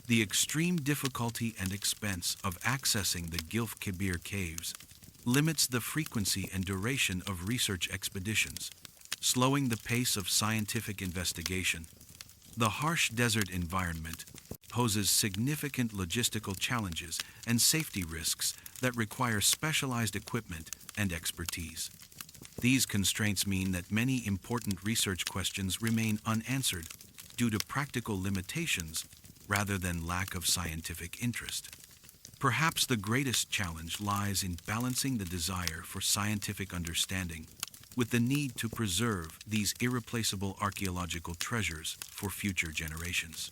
The extreme difficulty and expense of accessing the Gilf Kebir caves limits the frequency and duration of research expeditions, slowing the pace of scientific investigation. The harsh desert environment poses significant logistical challenges and safety risks that require specialized equipment and expertise. These constraints mean that many important research questions remain unanswered due to practical limitations rather than lack of scientific interest. Perhaps the greatest challenge lies in balancing the desire for scientific understanding with the need to preserve these irreplaceable archaeological treasures for future generations.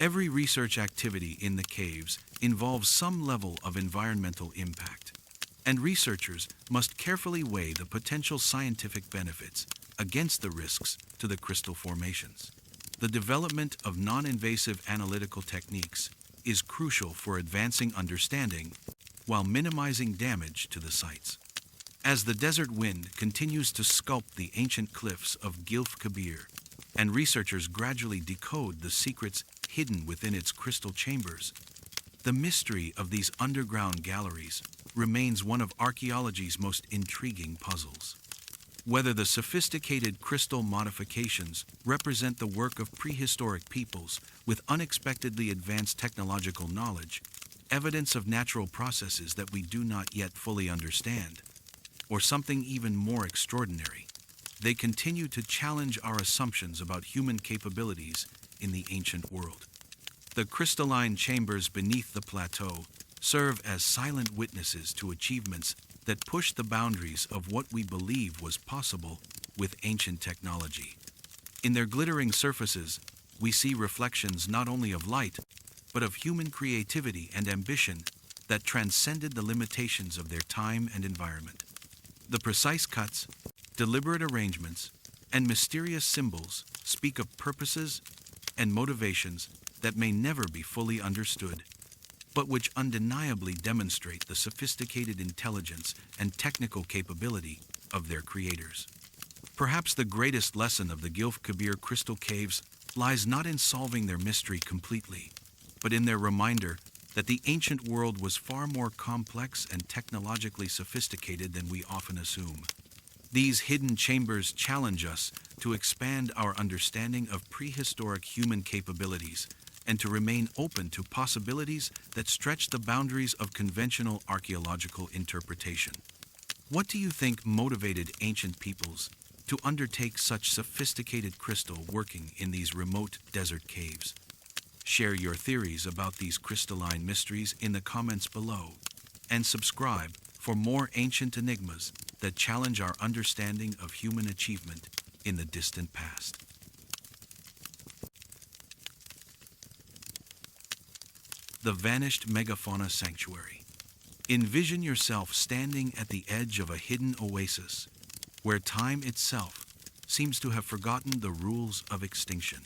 Every research activity in the caves involves some level of environmental impact, and researchers must carefully weigh the potential scientific benefits against the risks to the crystal formations. The development of non-invasive analytical techniques is crucial for advancing understanding while minimizing damage to the sites. As the desert wind continues to sculpt the ancient cliffs of Gilf Kebir, and researchers gradually decode the secrets hidden within its crystal chambers, the mystery of these underground galleries remains one of archaeology's most intriguing puzzles. Whether the sophisticated crystal modifications represent the work of prehistoric peoples with unexpectedly advanced technological knowledge, evidence of natural processes that we do not yet fully understand, or something even more extraordinary, they continue to challenge our assumptions about human capabilities in the ancient world. The crystalline chambers beneath the plateau serve as silent witnesses to achievements that push the boundaries of what we believe was possible with ancient technology. In their glittering surfaces, we see reflections not only of light, but of human creativity and ambition that transcended the limitations of their time and environment. The precise cuts, deliberate arrangements, and mysterious symbols speak of purposes and motivations that may never be fully understood, but which undeniably demonstrate the sophisticated intelligence and technical capability of their creators. Perhaps the greatest lesson of the Gilf Kebir crystal caves lies not in solving their mystery completely, but in their reminder that the ancient world was far more complex and technologically sophisticated than we often assume. These hidden chambers challenge us to expand our understanding of prehistoric human capabilities and to remain open to possibilities that stretch the boundaries of conventional archaeological interpretation. What do you think motivated ancient peoples to undertake such sophisticated crystal working in these remote desert caves? Share your theories about these crystalline mysteries in the comments below, and subscribe for more ancient enigmas that challenge our understanding of human achievement in the distant past. The Vanished Megafauna Sanctuary. Envision yourself standing at the edge of a hidden oasis, where time itself seems to have forgotten the rules of extinction.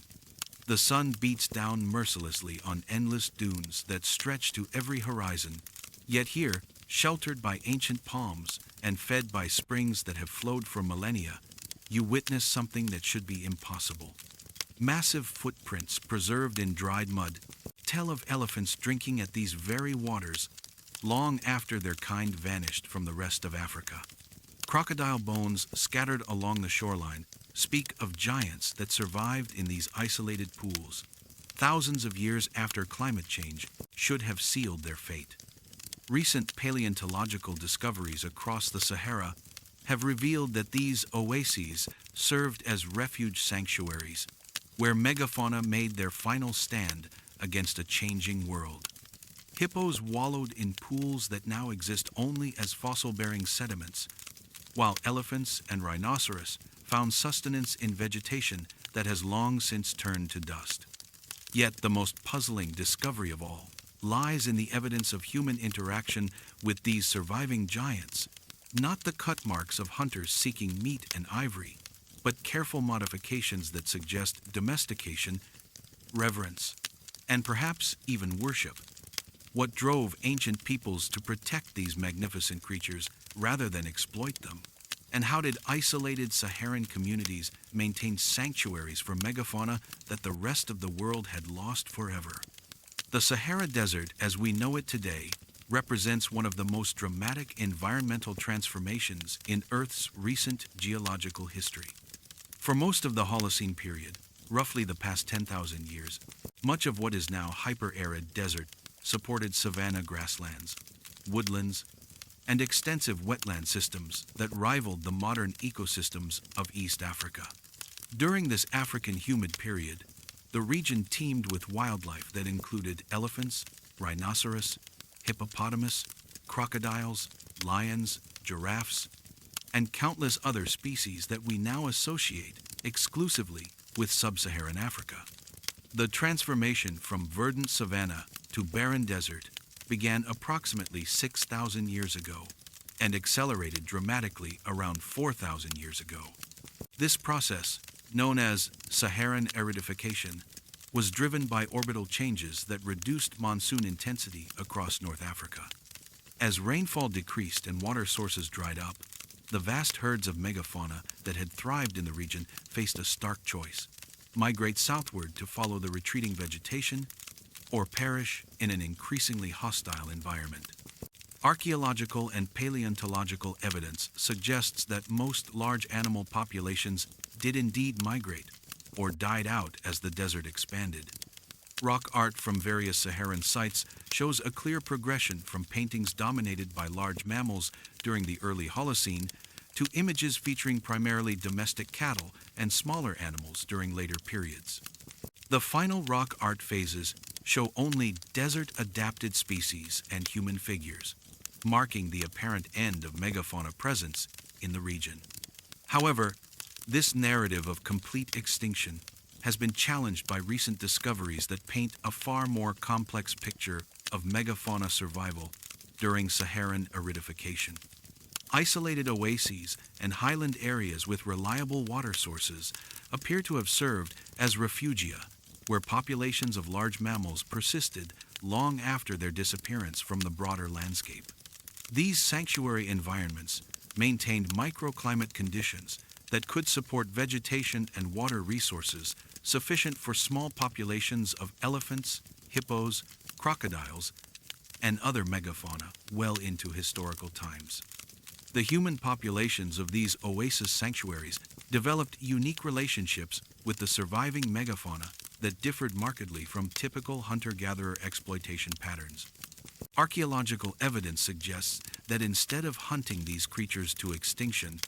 The sun beats down mercilessly on endless dunes that stretch to every horizon, yet here, sheltered by ancient palms and fed by springs that have flowed for millennia, you witness something that should be impossible. Massive footprints preserved in dried mud tell of elephants drinking at these very waters long after their kind vanished from the rest of Africa. Crocodile bones scattered along the shoreline speak of giants that survived in these isolated pools, thousands of years after climate change, should have sealed their fate. Recent paleontological discoveries across the Sahara have revealed that these oases served as refuge sanctuaries, where megafauna made their final stand against a changing world. Hippos wallowed in pools that now exist only as fossil-bearing sediments, while elephants and rhinoceros found sustenance in vegetation that has long since turned to dust. Yet the most puzzling discovery of all lies in the evidence of human interaction with these surviving giants, not the cut marks of hunters seeking meat and ivory, but careful modifications that suggest domestication, reverence, and perhaps even worship. What drove ancient peoples to protect these magnificent creatures rather than exploit them? And how did isolated Saharan communities maintain sanctuaries for megafauna that the rest of the world had lost forever? The Sahara Desert, as we know it today, represents one of the most dramatic environmental transformations in Earth's recent geological history. For most of the Holocene period, roughly the past 10,000 years, much of what is now hyper-arid desert supported savanna grasslands, woodlands, and extensive wetland systems that rivaled the modern ecosystems of East Africa. During this African humid period, the region teemed with wildlife that included elephants, rhinoceros, hippopotamus, crocodiles, lions, giraffes, and countless other species that we now associate exclusively with sub-Saharan Africa. The transformation from verdant savanna to barren desert began approximately 6,000 years ago and accelerated dramatically around 4,000 years ago. This process, known as Saharan aridification, was driven by orbital changes that reduced monsoon intensity across North Africa. As rainfall decreased and water sources dried up, the vast herds of megafauna that had thrived in the region faced a stark choice: migrate southward to follow the retreating vegetation, or perish in an increasingly hostile environment. Archaeological and paleontological evidence suggests that most large animal populations did indeed migrate, or died out as the desert expanded. Rock art from various Saharan sites shows a clear progression from paintings dominated by large mammals during the early Holocene to images featuring primarily domestic cattle and smaller animals during later periods. The final rock art phases show only desert-adapted species and human figures, marking the apparent end of megafauna presence in the region. However, this narrative of complete extinction has been challenged by recent discoveries that paint a far more complex picture of megafauna survival during Saharan aridification. Isolated oases and highland areas with reliable water sources appear to have served as refugia, where populations of large mammals persisted long after their disappearance from the broader landscape. These sanctuary environments maintained microclimate conditions that could support vegetation and water resources sufficient for small populations of elephants, hippos, crocodiles, and other megafauna well into historical times. The human populations of these oasis sanctuaries developed unique relationships with the surviving megafauna that differed markedly from typical hunter-gatherer exploitation patterns. Archaeological evidence suggests that instead of hunting these creatures to extinction,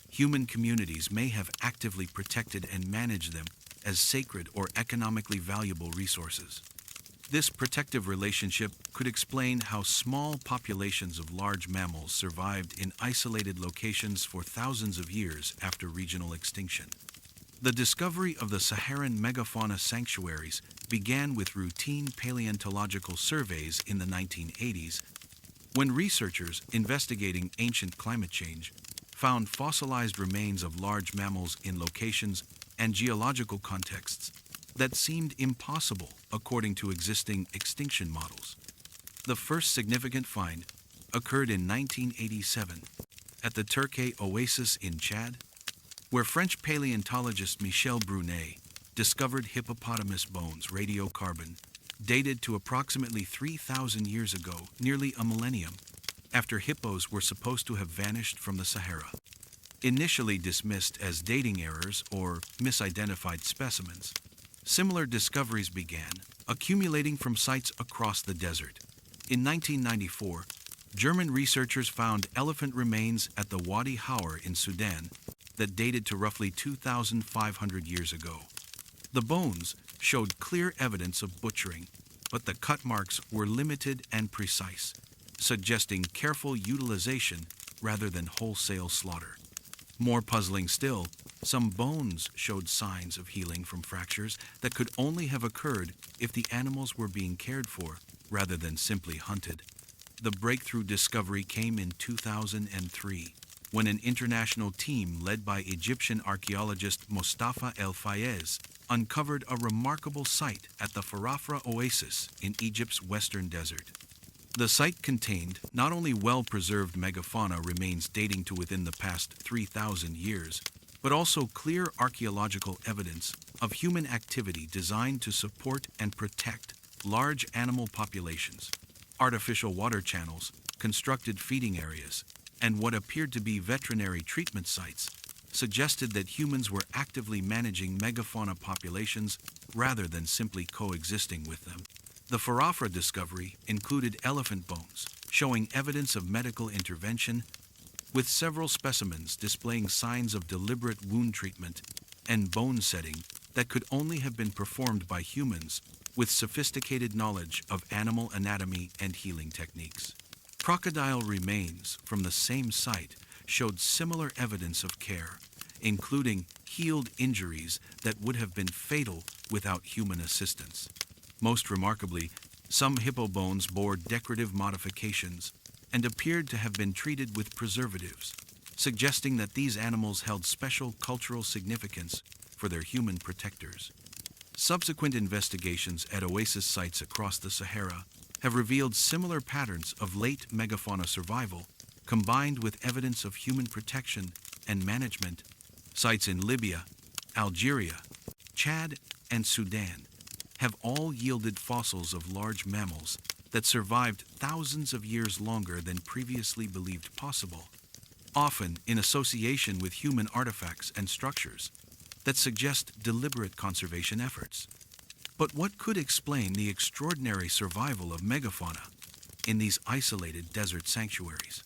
human communities may have actively protected and managed them as sacred or economically valuable resources. This protective relationship could explain how small populations of large mammals survived in isolated locations for thousands of years after regional extinction. The discovery of the Saharan megafauna sanctuaries began with routine paleontological surveys in the 1980s, when researchers investigating ancient climate change found fossilized remains of large mammals in locations and geological contexts that seemed impossible according to existing extinction models. The first significant find occurred in 1987 at the Turkey Oasis in Chad, where French paleontologist Michel Brunet discovered hippopotamus bones, radiocarbon, dated to approximately 3,000 years ago, nearly a millennium, after hippos were supposed to have vanished from the Sahara. Initially dismissed as dating errors or misidentified specimens, Similar discoveries began, accumulating from sites across the desert. In 1994, German researchers found elephant remains at the Wadi Hawar in Sudan that dated to roughly 2,500 years ago. The bones showed clear evidence of butchering, but the cut marks were limited and precise, suggesting careful utilization rather than wholesale slaughter. More puzzling still, some bones showed signs of healing from fractures that could only have occurred if the animals were being cared for rather than simply hunted. The breakthrough discovery came in 2003, when an international team led by Egyptian archaeologist Mostafa El Fayez uncovered a remarkable site at the Farafra Oasis in Egypt's western desert. The site contained not only well-preserved megafauna remains dating to within the past 3,000 years, but also clear archaeological evidence of human activity designed to support and protect large animal populations. Artificial water channels, constructed feeding areas, and what appeared to be veterinary treatment sites suggested that humans were actively managing megafauna populations rather than simply coexisting with them. The Farafra discovery included elephant bones, showing evidence of medical intervention, with several specimens displaying signs of deliberate wound treatment and bone setting that could only have been performed by humans with sophisticated knowledge of animal anatomy and healing techniques. Crocodile remains from the same site showed similar evidence of care, including healed injuries that would have been fatal without human assistance. Most remarkably, some hippo bones bore decorative modifications and appeared to have been treated with preservatives, suggesting that these animals held special cultural significance for their human protectors. Subsequent investigations at oasis sites across the Sahara have revealed similar patterns of late megafauna survival, combined with evidence of human protection and management. Sites in Libya, Algeria, Chad, and Sudan have all yielded fossils of large mammals that survived thousands of years longer than previously believed possible, often in association with human artifacts and structures that suggest deliberate conservation efforts. But what could explain the extraordinary survival of megafauna in these isolated desert sanctuaries?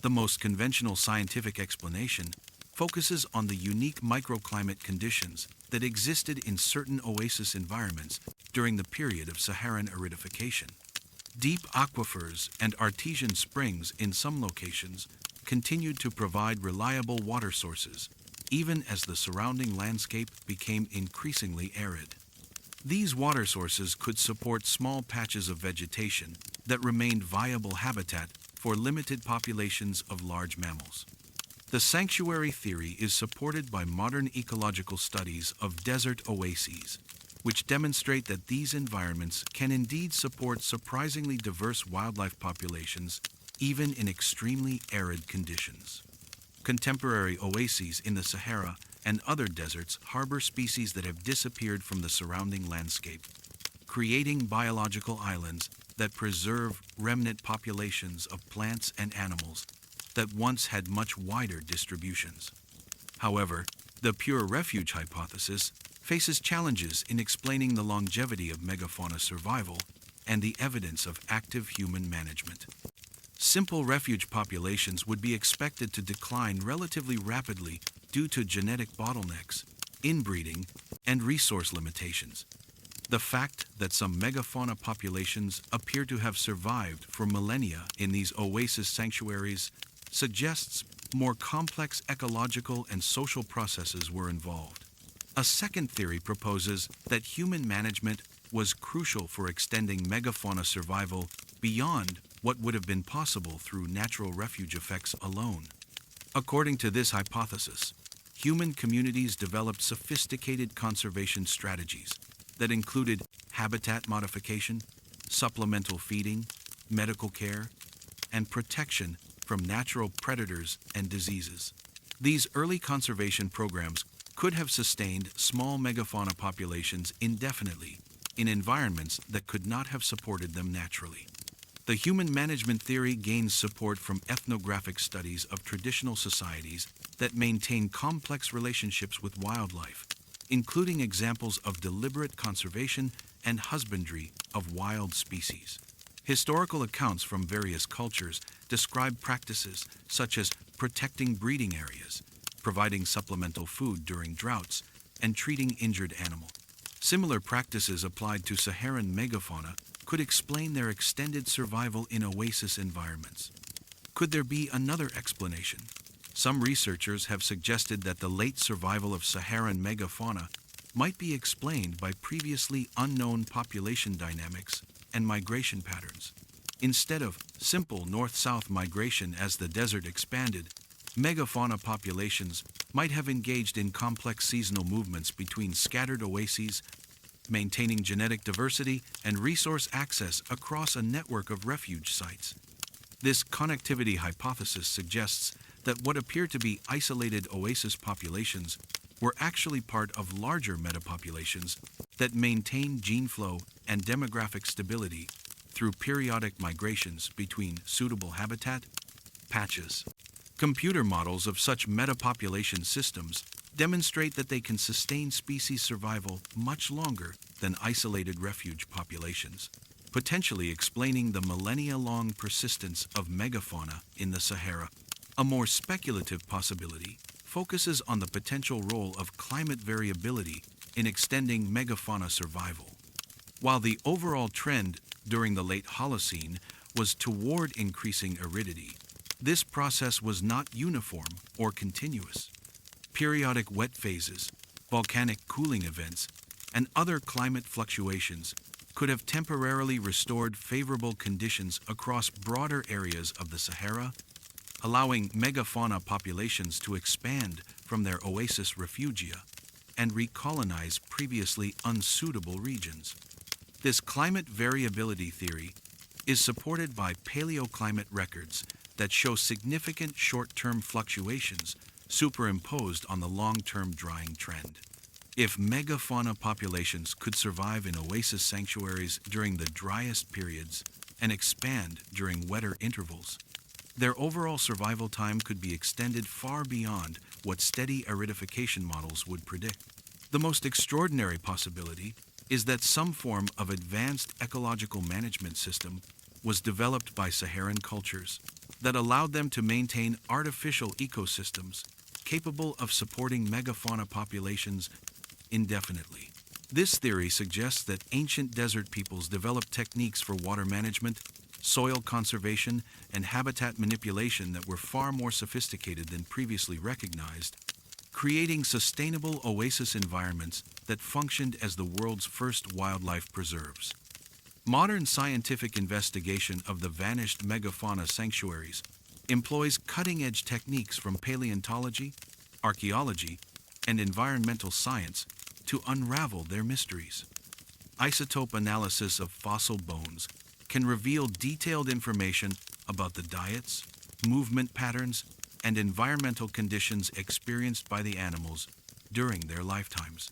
The most conventional scientific explanation focuses on the unique microclimate conditions that existed in certain oasis environments during the period of Saharan aridification. Deep aquifers and artesian springs in some locations continued to provide reliable water sources, even as the surrounding landscape became increasingly arid. These water sources could support small patches of vegetation that remained viable habitat for limited populations of large mammals. The sanctuary theory is supported by modern ecological studies of desert oases, which demonstrate that these environments can indeed support surprisingly diverse wildlife populations, even in extremely arid conditions. Contemporary oases in the Sahara and other deserts harbor species that have disappeared from the surrounding landscape, creating biological islands that preserve remnant populations of plants and animals that once had much wider distributions. However, the pure refuge hypothesis faces challenges in explaining the longevity of megafauna survival and the evidence of active human management. Simple refuge populations would be expected to decline relatively rapidly due to genetic bottlenecks, inbreeding, and resource limitations. The fact that some megafauna populations appear to have survived for millennia in these oasis sanctuaries suggests more complex ecological and social processes were involved. A second theory proposes that human management was crucial for extending megafauna survival beyond what would have been possible through natural refuge effects alone. According to this hypothesis, human communities developed sophisticated conservation strategies that included habitat modification, supplemental feeding, medical care, and protection from natural predators and diseases. These early conservation programs could have sustained small megafauna populations indefinitely in environments that could not have supported them naturally. The human management theory gains support from ethnographic studies of traditional societies that maintain complex relationships with wildlife, including examples of deliberate conservation and husbandry of wild species. Historical accounts from various cultures describe practices such as protecting breeding areas, providing supplemental food during droughts, and treating injured animals. Similar practices applied to Saharan megafauna could explain their extended survival in oasis environments. Could there be another explanation? Some researchers have suggested that the late survival of Saharan megafauna might be explained by previously unknown population dynamics and migration patterns. Instead of simple north-south migration as the desert expanded, megafauna populations might have engaged in complex seasonal movements between scattered oases, maintaining genetic diversity and resource access across a network of refuge sites. This connectivity hypothesis suggests that what appear to be isolated oasis populations were actually part of larger metapopulations that maintain gene flow and demographic stability through periodic migrations between suitable habitat patches. Computer models of such metapopulation systems demonstrate that they can sustain species survival much longer than isolated refuge populations, potentially explaining the millennia-long persistence of megafauna in the Sahara. A more speculative possibility focuses on the potential role of climate variability in extending megafauna survival. While the overall trend during the late Holocene was toward increasing aridity, this process was not uniform or continuous. Periodic wet phases, volcanic cooling events, and other climate fluctuations could have temporarily restored favorable conditions across broader areas of the Sahara, allowing megafauna populations to expand from their oasis refugia and recolonize previously unsuitable regions. This climate variability theory is supported by paleoclimate records that show significant short-term fluctuations superimposed on the long-term drying trend. If megafauna populations could survive in oasis sanctuaries during the driest periods and expand during wetter intervals, their overall survival time could be extended far beyond what steady aridification models would predict. The most extraordinary possibility is that some form of advanced ecological management system was developed by Saharan cultures that allowed them to maintain artificial ecosystems capable of supporting megafauna populations indefinitely. This theory suggests that ancient desert peoples developed techniques for water management, soil conservation, and habitat manipulation that were far more sophisticated than previously recognized, creating sustainable oasis environments that functioned as the world's first wildlife preserves. Modern scientific investigation of the vanished megafauna sanctuaries employs cutting-edge techniques from paleontology, archaeology, and environmental science to unravel their mysteries. Isotope analysis of fossil bones can reveal detailed information about the diets, movement patterns, and environmental conditions experienced by the animals during their lifetimes.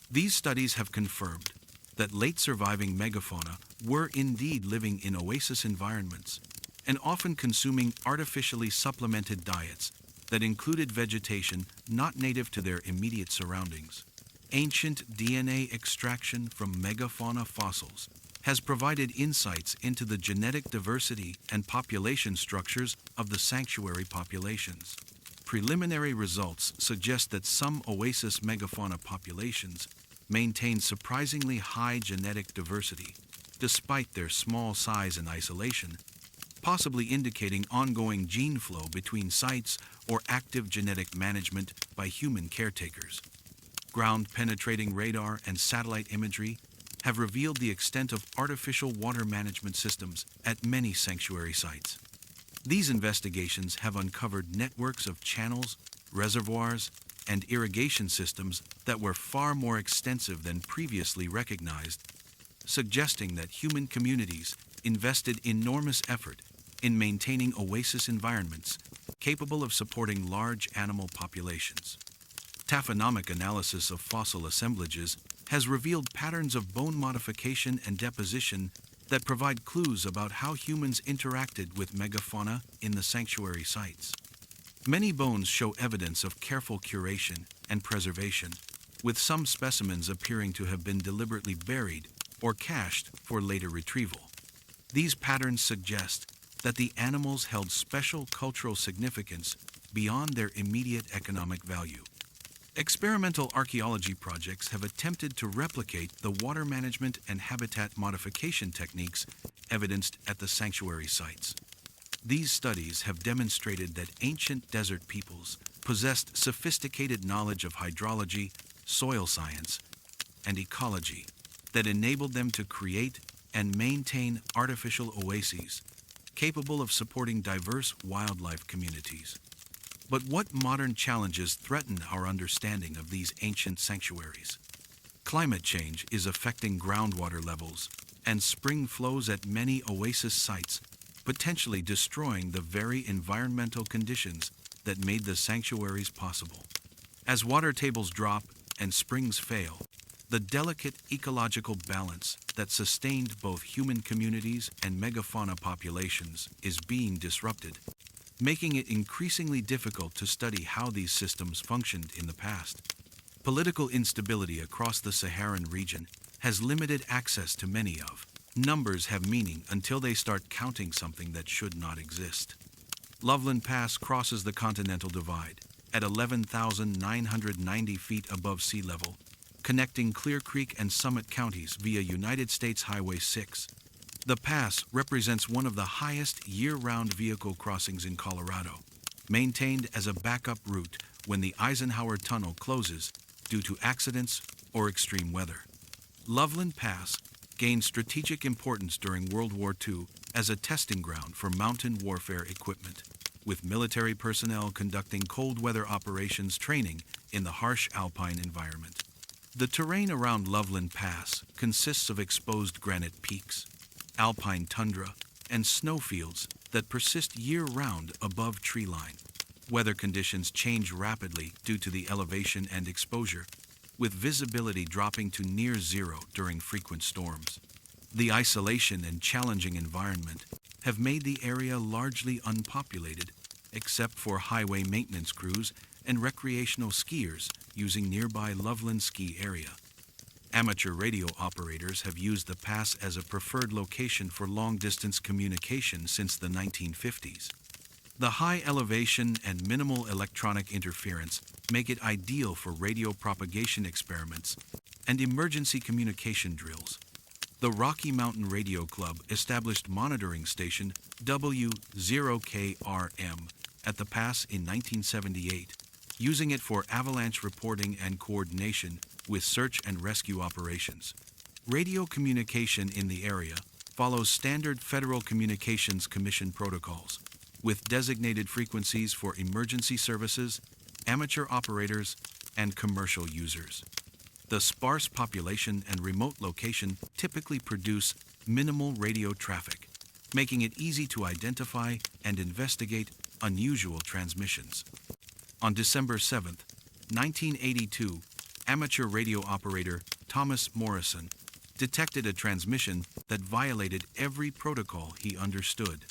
These studies have confirmed that late surviving megafauna were indeed living in oasis environments and often consuming artificially supplemented diets that included vegetation not native to their immediate surroundings. Ancient DNA extraction from megafauna fossils has provided insights into the genetic diversity and population structures of the sanctuary populations. Preliminary results suggest that some oasis megafauna populations maintain surprisingly high genetic diversity, despite their small size and isolation, possibly indicating ongoing gene flow between sites or active genetic management by human caretakers. Ground-penetrating radar and satellite imagery have revealed the extent of artificial water management systems at many sanctuary sites. These investigations have uncovered networks of channels, reservoirs, and irrigation systems that were far more extensive than previously recognized, suggesting that human communities invested enormous effort in maintaining oasis environments capable of supporting large animal populations. Taphonomic analysis of fossil assemblages has revealed patterns of bone modification and deposition that provide clues about how humans interacted with megafauna in the sanctuary sites. Many bones show evidence of careful curation and preservation, with some specimens appearing to have been deliberately buried or cached for later retrieval. These patterns suggest that the animals held special cultural significance beyond their immediate economic value. Experimental archaeology projects have attempted to replicate the water management and habitat modification techniques evidenced at the sanctuary sites. These studies have demonstrated that ancient desert peoples possessed sophisticated knowledge of hydrology, soil science, and ecology that enabled them to create and maintain artificial oases capable of supporting diverse wildlife communities. But what modern challenges threaten our understanding of these ancient sanctuaries? Climate change is affecting groundwater levels and spring flows at many oasis sites, potentially destroying the very environmental conditions that made the sanctuaries possible. As water tables drop and springs fail, the delicate ecological balance that sustained both human communities and megafauna populations is being disrupted, making it increasingly difficult to study how these systems functioned in the past. Political instability across the Saharan region has limited access to many of. Numbers have meaning until they start counting something that should not exist. Loveland Pass crosses the Continental Divide at 11,990 feet above sea level, connecting Clear Creek and Summit counties via United States Highway 6. The pass represents one of the highest year-round vehicle crossings in Colorado, maintained as a backup route when the Eisenhower Tunnel closes due to accidents or extreme weather. Loveland Pass gained strategic importance during World War II as a testing ground for mountain warfare equipment, with military personnel conducting cold weather operations training in the harsh alpine environment. The terrain around Loveland Pass consists of exposed granite peaks, alpine tundra, and snowfields that persist year-round above tree line. Weather conditions change rapidly due to the elevation and exposure, with visibility dropping to near zero during frequent storms. The isolation and challenging environment have made the area largely unpopulated, except for highway maintenance crews and recreational skiers using nearby Loveland Ski Area. Amateur radio operators have used the pass as a preferred location for long-distance communication since the 1950s. The high elevation and minimal electronic interference make it ideal for radio propagation experiments and emergency communication drills. The Rocky Mountain Radio Club established monitoring station W0KRM at the pass in 1978, using it for avalanche reporting and coordination with search and rescue operations. Radio communication in the area follows standard Federal Communications Commission protocols, with designated frequencies for emergency services, amateur operators, and commercial users. The sparse population and remote location typically produce minimal radio traffic, making it easy to identify and investigate unusual transmissions. On December 7, 1982, amateur radio operator Thomas Morrison detected a transmission that violated every protocol he understood.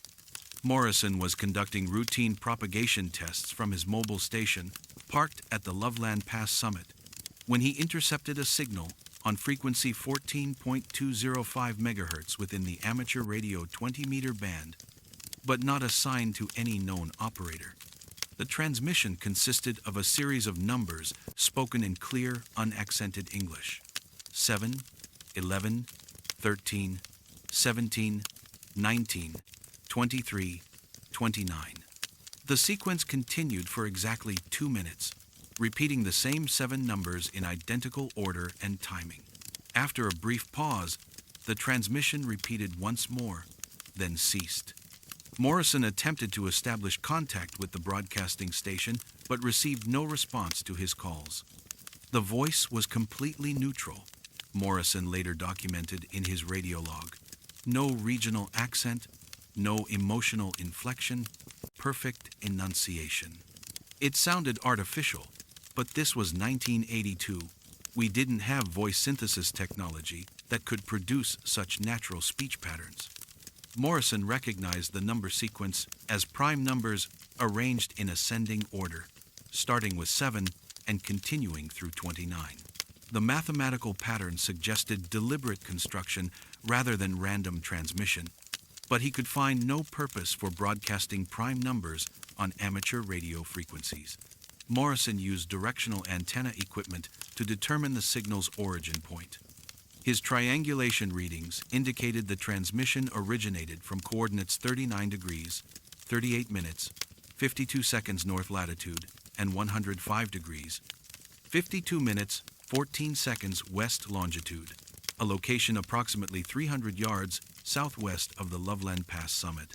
Morrison was conducting routine propagation tests from his mobile station parked at the Loveland Pass summit when he intercepted a signal on frequency 14.205 MHz within the amateur radio 20-meter band, but not assigned to any known operator. The transmission consisted of a series of numbers spoken in clear, unaccented English: 7, 11, 13, 17, 19, 23, 29. The sequence continued for exactly 2 minutes, repeating the same 7 numbers in identical order and timing. After a brief pause, the transmission repeated once more, then ceased. Morrison attempted to establish contact with the broadcasting station, but received no response to his calls. The voice was completely neutral, Morrison later documented in his radio log. No regional accent, no emotional inflection, perfect enunciation. It sounded artificial, but this was 1982. We didn't have voice synthesis technology that could produce such natural speech patterns. Morrison recognized the number sequence as prime numbers arranged in ascending order, starting with 7 and continuing through 29. The mathematical pattern suggested deliberate construction rather than random transmission, but he could find no purpose for broadcasting prime numbers on amateur radio frequencies. Morrison used directional antenna equipment to determine the signal's origin point. His triangulation readings indicated the transmission originated from coordinates 39 degrees, 38 minutes, 52 seconds north latitude, and 105 degrees, 52 minutes, 14 seconds west longitude, a location approximately 300 yards southwest of the Loveland Pass summit.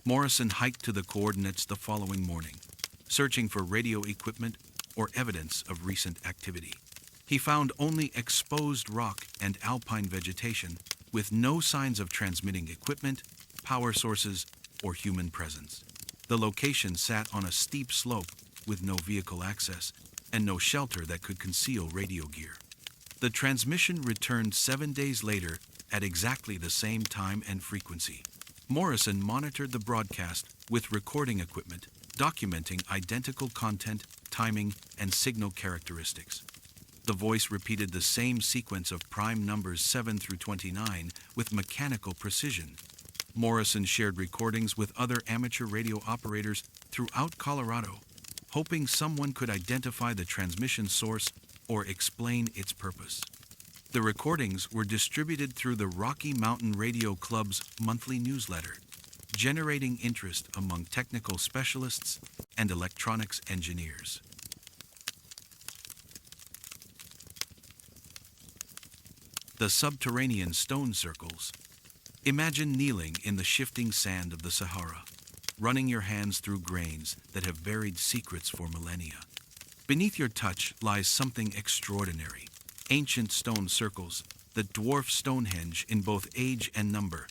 Morrison hiked to the coordinates the following morning, searching for radio equipment or evidence of recent activity. He found only exposed rock and alpine vegetation, with no signs of transmitting equipment, power sources, or human presence. The location sat on a steep slope with no vehicle access and no shelter that could conceal radio gear. The transmission returned 7 days later at exactly the same time and frequency. Morrison monitored the broadcast with recording equipment, documenting identical content, timing, and signal characteristics. The voice repeated the same sequence of prime numbers 7 through 29 with mechanical precision. Morrison shared recordings with other amateur radio operators throughout Colorado, hoping someone could identify the transmission source or explain its purpose. The recordings were distributed through the Rocky Mountain Radio Club's monthly newsletter, generating interest among technical specialists and electronics engineers. The subterranean stone circles. Imagine kneeling in the shifting sand of the Sahara, running your hands through grains that have buried secrets for millennia. Beneath your touch lies something extraordinary. Ancient stone circles that dwarf Stonehenge in both age and number,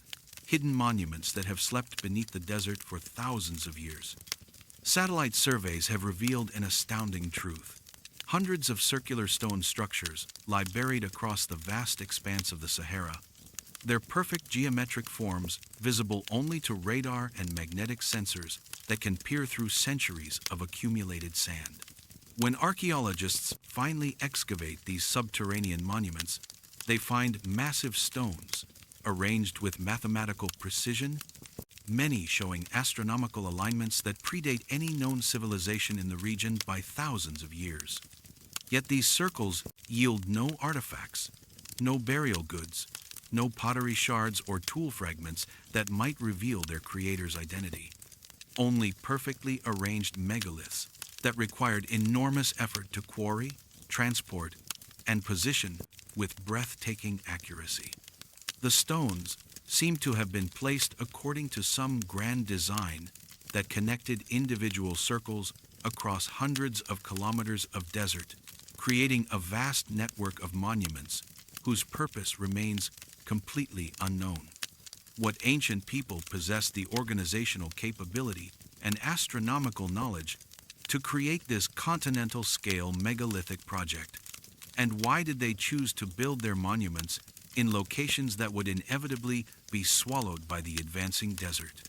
hidden monuments that have slept beneath the desert for thousands of years. Satellite surveys have revealed an astounding truth. Hundreds of circular stone structures lie buried across the vast expanse of the Sahara, their perfect geometric forms visible only to radar and magnetic sensors that can peer through centuries of accumulated sand. When archaeologists finally excavate these subterranean monuments, they find massive stones arranged with mathematical precision, many showing astronomical alignments that predate any known civilization in the region by thousands of years. Yet these circles yield no artifacts, no burial goods, no pottery shards or tool fragments that might reveal their creator's identity. Only perfectly arranged megaliths that required enormous effort to quarry, transport, and position with breathtaking accuracy. The stones seem to have been placed according to some grand design that connected individual circles across hundreds of kilometers of desert, creating a vast network of monuments whose purpose remains completely unknown. What ancient people possessed the organizational capability and astronomical knowledge to create this continental-scale megalithic project? And why did they choose to build their monuments in locations that would inevitably be swallowed by the advancing desert?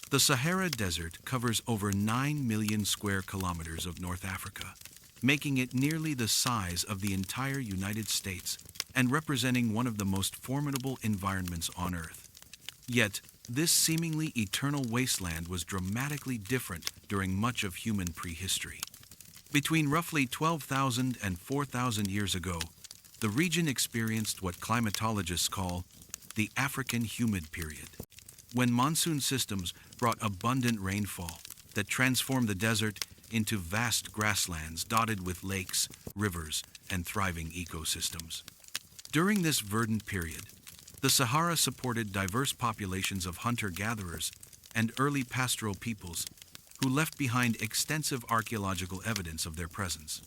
The Sahara Desert covers over 9 million square kilometers of North Africa, making it nearly the size of the entire United States and representing one of the most formidable environments on Earth. Yet, this seemingly eternal wasteland was dramatically different during much of human prehistory. Between roughly 12,000 and 4,000 years ago, the region experienced what climatologists call the African humid period, when monsoon systems brought abundant rainfall that transformed the desert into vast grasslands dotted with lakes, rivers, and thriving ecosystems. During this verdant period, the Sahara supported diverse populations of hunter-gatherers and early pastoral peoples who left behind extensive archaeological evidence of their presence.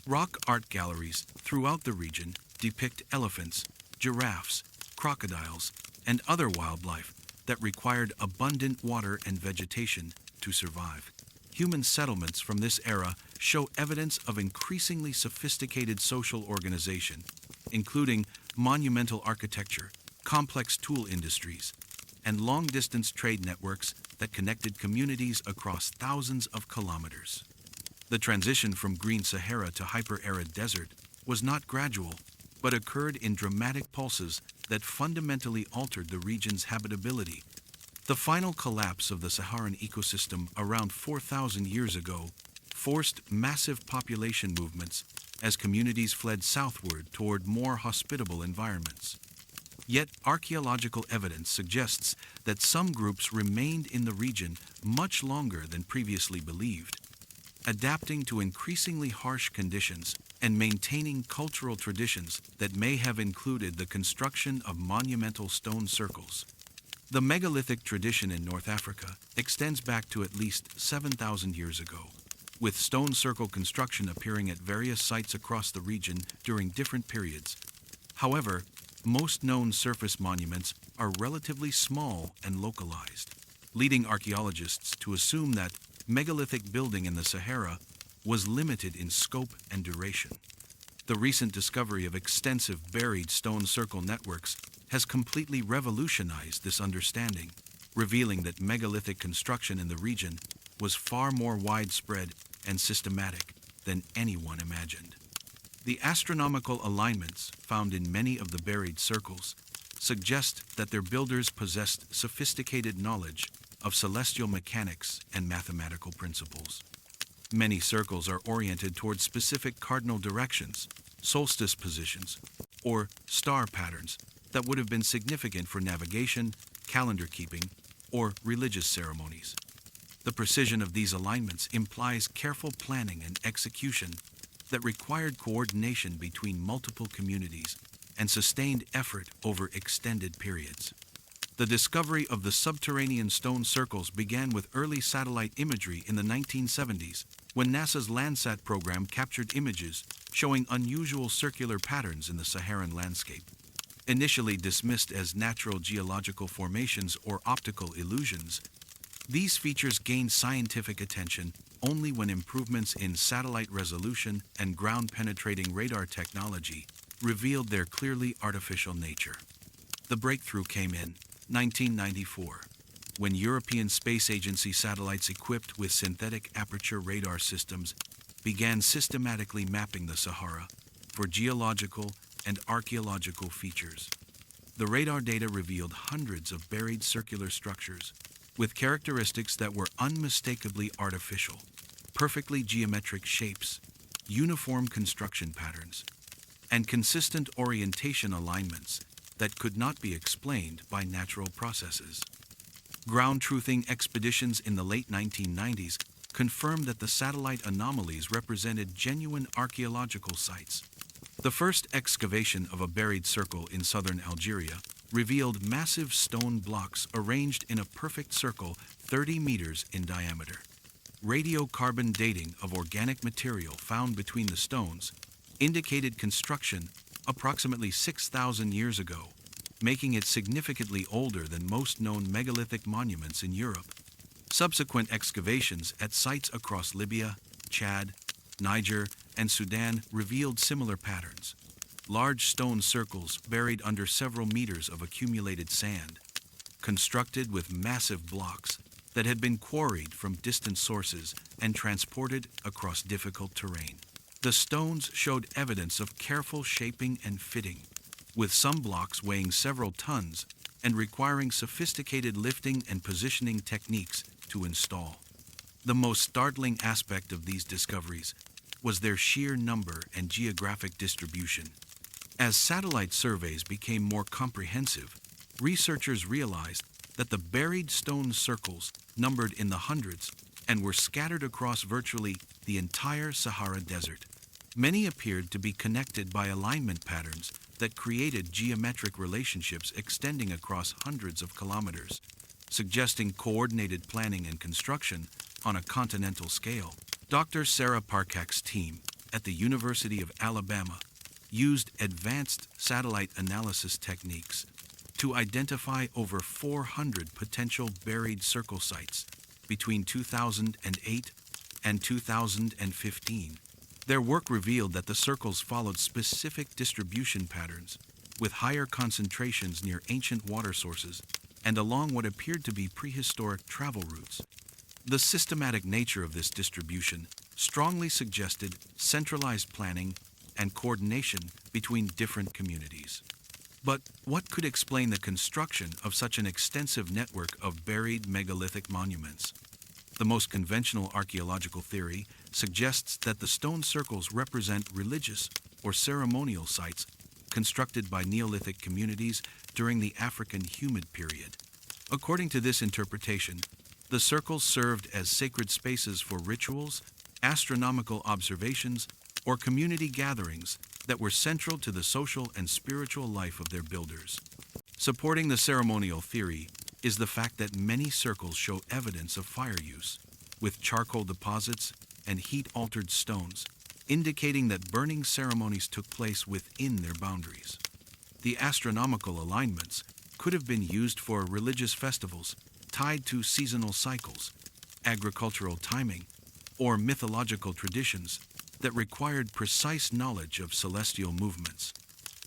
Rock art galleries throughout the region depict elephants, giraffes, crocodiles, and other wildlife that required abundant water and vegetation to survive. Human settlements from this era show evidence of increasingly sophisticated social organization, including monumental architecture, complex tool industries, and long-distance trade networks that connected communities across thousands of kilometers. The transition from green Sahara to hyper-arid desert was not gradual, but occurred in dramatic pulses that fundamentally altered the region's habitability. The final collapse of the Saharan ecosystem around 4,000 years ago forced massive population movements as communities fled southward toward more hospitable environments. Yet archaeological evidence suggests that some groups remained in the region much longer than previously believed, adapting to increasingly harsh conditions and maintaining cultural traditions that may have included the construction of monumental stone circles. The megalithic tradition in North Africa extends back to at least 7,000 years ago, with stone circle construction appearing at various sites across the region during different periods. However, most known surface monuments are relatively small and localized, leading archaeologists to assume that megalithic building in the Sahara was limited in scope and duration. The recent discovery of extensive buried stone circle networks has completely revolutionized this understanding, revealing that megalithic construction in the region was far more widespread and systematic than anyone imagined. The astronomical alignments found in many of the buried circles suggest that their builders possessed sophisticated knowledge of celestial mechanics and mathematical principles. Many circles are oriented toward specific cardinal directions, solstice positions, or star patterns that would have been significant for navigation, calendar keeping, or religious ceremonies. The precision of these alignments implies careful planning and execution that required coordination between multiple communities and sustained effort over extended periods. The discovery of the subterranean stone circles began with early satellite imagery in the 1970s, when NASA's Landsat program captured images showing unusual circular patterns in the Saharan landscape. Initially dismissed as natural geological formations or optical illusions, these features gained scientific attention only when improvements in satellite resolution and ground-penetrating radar technology revealed their clearly artificial nature. The breakthrough came in 1994, when European Space Agency satellites equipped with synthetic aperture radar systems began systematically mapping the Sahara for geological and archaeological features. The radar data revealed hundreds of buried circular structures with characteristics that were unmistakably artificial: perfectly geometric shapes, uniform construction patterns, and consistent orientation alignments that could not be explained by natural processes. Ground truthing expeditions in the late 1990s confirmed that the satellite anomalies represented genuine archaeological sites. The first excavation of a buried circle in southern Algeria revealed massive stone blocks arranged in a perfect circle 30 meters in diameter. Radiocarbon dating of organic material found between the stones indicated construction approximately 6,000 years ago, making it significantly older than most known megalithic monuments in Europe. Subsequent excavations at sites across Libya, Chad, Niger, and Sudan revealed similar patterns: large stone circles buried under several meters of accumulated sand, constructed with massive blocks that had been quarried from distant sources and transported across difficult terrain. The stones showed evidence of careful shaping and fitting, with some blocks weighing several tons and requiring sophisticated lifting and positioning techniques to install. The most startling aspect of these discoveries was their sheer number and geographic distribution. As satellite surveys became more comprehensive, researchers realized that the buried stone circles numbered in the hundreds and were scattered across virtually the entire Sahara Desert. Many appeared to be connected by alignment patterns that created geometric relationships extending across hundreds of kilometers, suggesting coordinated planning and construction on a continental scale. Dr. Sarah Parkak's team at the University of Alabama used advanced satellite analysis techniques to identify over 400 potential buried circle sites between 2008 and 2015. Their work revealed that the circles followed specific distribution patterns, with higher concentrations near ancient water sources and along what appeared to be prehistoric travel routes. The systematic nature of this distribution strongly suggested centralized planning, and coordination between different communities. But what could explain the construction of such an extensive network of buried megalithic monuments? The most conventional archaeological theory suggests that the stone circles represent religious or ceremonial sites constructed by Neolithic communities during the African humid period. According to this interpretation, the circles served as sacred spaces for rituals, astronomical observations, or community gatherings that were central to the social and spiritual life of their builders. Supporting the ceremonial theory is the fact that many circles show evidence of fire use, with charcoal deposits and heat-altered stones, indicating that burning ceremonies took place within their boundaries. The astronomical alignments could have been used for religious festivals tied to seasonal cycles, agricultural timing, or mythological traditions that required precise knowledge of celestial movements.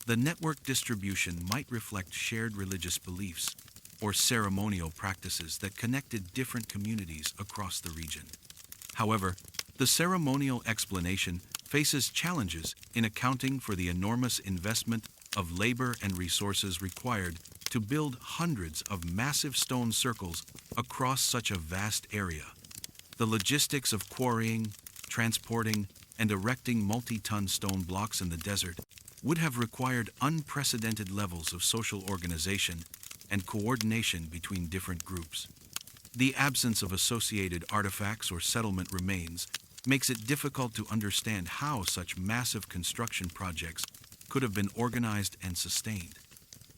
The network distribution might reflect shared religious beliefs or ceremonial practices that connected different communities across the region. However, the ceremonial explanation faces challenges in accounting for the enormous investment of labor and resources required to build hundreds of massive stone circles across such a vast area. The logistics of quarrying, transporting, and erecting multi-ton stone blocks in the desert would have required unprecedented levels of social organization and coordination between different groups. The absence of associated artifacts or settlement remains makes it difficult to understand how such massive construction projects could have been organized and sustained.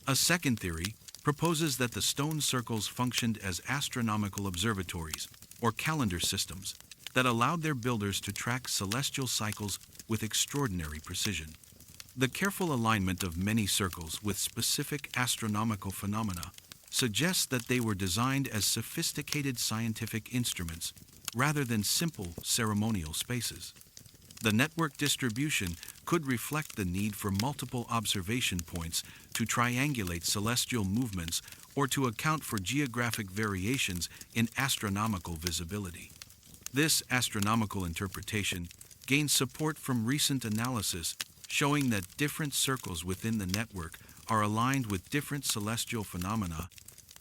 A second theory proposes that the stone circles functioned as astronomical observatories or calendar systems that allowed their builders to track celestial cycles with extraordinary precision. The careful alignment of many circles with specific astronomical phenomena suggests that they were designed as sophisticated scientific instruments rather than simple ceremonial spaces. The network distribution could reflect the need for multiple observation points to triangulate celestial movements or to account for geographic variations in astronomical visibility. This astronomical interpretation gains support from recent analysis showing that different circles within the network are aligned with different celestial phenomena,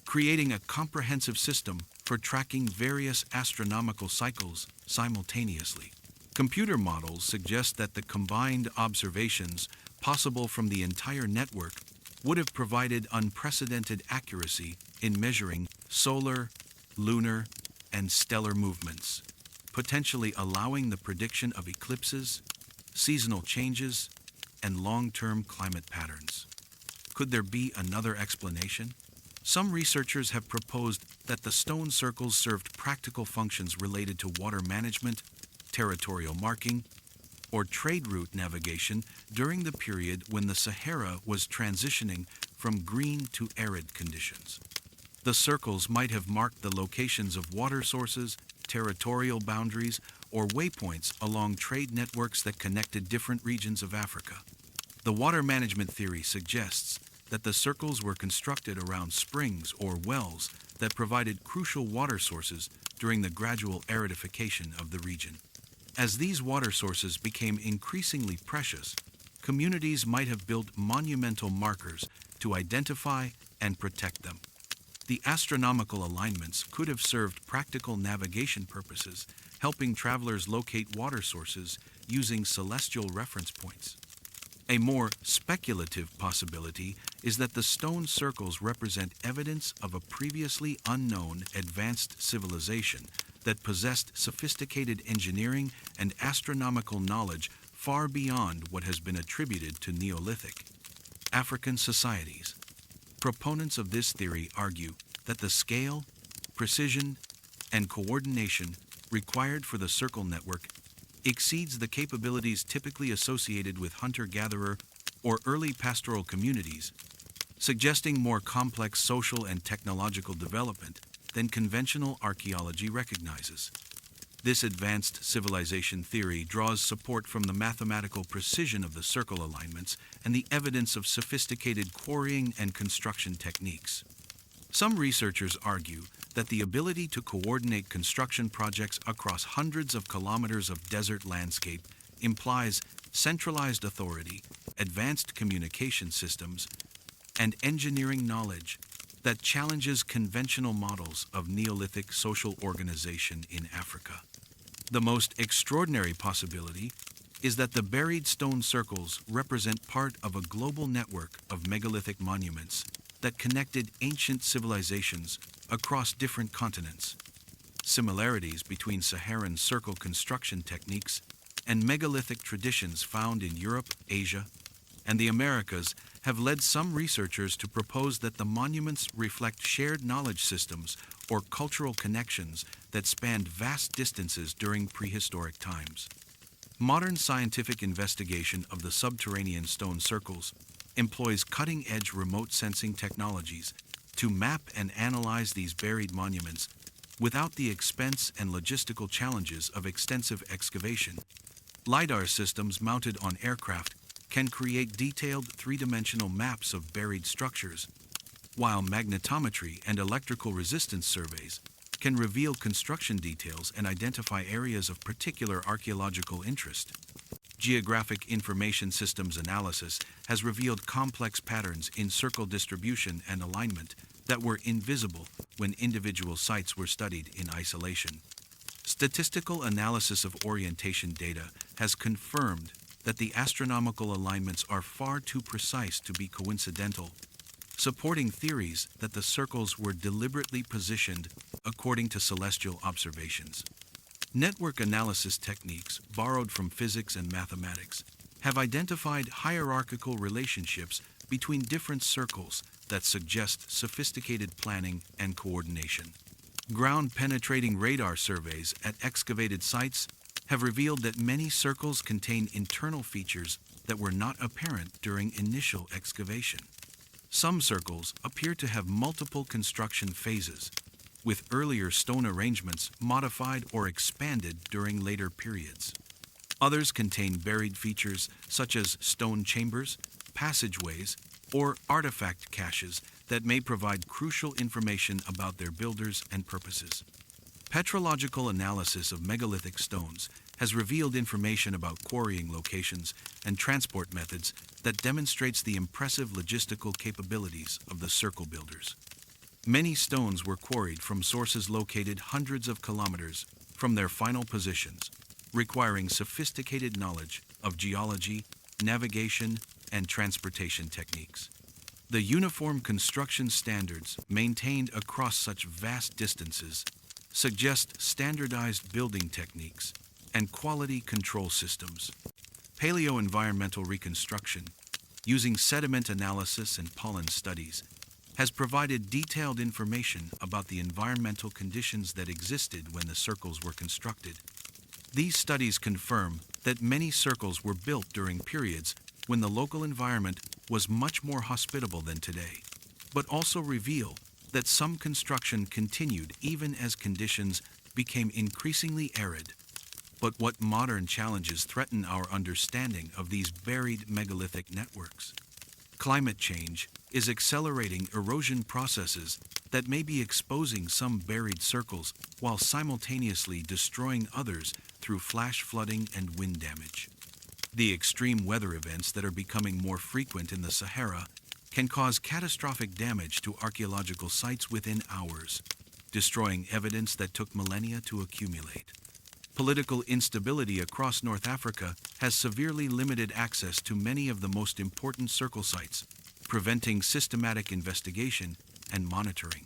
creating a comprehensive system for tracking various astronomical cycles simultaneously. Computer models suggest that the combined observations possible from the entire network would have provided unprecedented accuracy in measuring solar, lunar, and stellar movements, potentially allowing the prediction of eclipses, seasonal changes, and long-term climate patterns. Could there be another explanation? Some researchers have proposed that the stone circles served practical functions related to water management, territorial marking, or trade route navigation during the period when the Sahara was transitioning from green to arid conditions. The circles might have marked the locations of water sources, territorial boundaries, or waypoints along trade networks that connected different regions of Africa. The water management theory suggests that the circles were constructed around springs or wells that provided crucial water sources during the gradual aridification of the region. As these water sources became increasingly precious, communities might have built monumental markers to identify and protect them. The astronomical alignments could have served practical navigation purposes, helping travelers locate water sources using celestial reference points. A more speculative possibility is that the stone circles represent evidence of a previously unknown advanced civilization that possessed sophisticated engineering and astronomical knowledge far beyond what has been attributed to Neolithic African societies. Proponents of this theory argue that the scale, precision, and coordination required for the circle network exceeds the capabilities typically associated with hunter-gatherer or early pastoral communities, suggesting more complex social and technological development than conventional archaeology recognizes. This advanced civilization theory draws support from the mathematical precision of the circle alignments and the evidence of sophisticated quarrying and construction techniques. Some researchers argue that the ability to coordinate construction projects across hundreds of kilometers of desert landscape implies centralized authority, advanced communication systems, and engineering knowledge that challenges conventional models of Neolithic social organization in Africa. The most extraordinary possibility is that the buried stone circles represent part of a global network of megalithic monuments that connected ancient civilizations across different continents. Similarities between Saharan circle construction techniques and megalithic traditions found in Europe, Asia, and the Americas have led some researchers to propose that the monuments reflect shared knowledge systems or cultural connections that spanned vast distances during prehistoric times. Modern scientific investigation of the subterranean stone circles employs cutting-edge remote sensing technologies to map and analyze these buried monuments without the expense and logistical challenges of extensive excavation. LiDAR systems mounted on aircraft can create detailed three-dimensional maps of buried structures, while magnetometry and electrical resistance surveys can reveal construction details and identify areas of particular archaeological interest. Geographic Information Systems analysis has revealed complex patterns in circle distribution and alignment that were invisible when individual sites were studied in isolation. Statistical analysis of orientation data has confirmed that the astronomical alignments are far too precise to be coincidental, supporting theories that the circles were deliberately positioned according to celestial observations. Network analysis techniques borrowed from physics and mathematics have identified hierarchical relationships between different circles that suggest sophisticated planning and coordination. Ground-penetrating radar surveys at excavated sites have revealed that many circles contain internal features that were not apparent during initial excavation. Some circles appear to have multiple construction phases, with earlier stone arrangements modified or expanded during later periods. Others contain buried features such as stone chambers, passageways, or artifact caches that may provide crucial information about their builders and purposes. Petrological analysis of megalithic stones has revealed information about quarrying locations and transport methods that demonstrates the impressive logistical capabilities of the circle builders. Many stones were quarried from sources located hundreds of kilometers from their final positions, requiring sophisticated knowledge of geology, navigation, and transportation techniques. The uniform construction standards maintained across such vast distances suggest standardized building techniques and quality control systems. Paleoenvironmental reconstruction, using sediment analysis and pollen studies, has provided detailed information about the environmental conditions that existed when the circles were constructed. These studies confirm that many circles were built during periods when the local environment was much more hospitable than today, but also reveal that some construction continued even as conditions became increasingly arid. But what modern challenges threaten our understanding of these buried megalithic networks? Climate change is accelerating erosion processes that may be exposing some buried circles while simultaneously destroying others through flash flooding and wind damage. The extreme weather events that are becoming more frequent in the Sahara can cause catastrophic damage to archaeological sites within hours, destroying evidence that took millennia to accumulate. Political instability across North Africa has severely limited access to many of the most important circle sites, preventing systematic investigation and monitoring.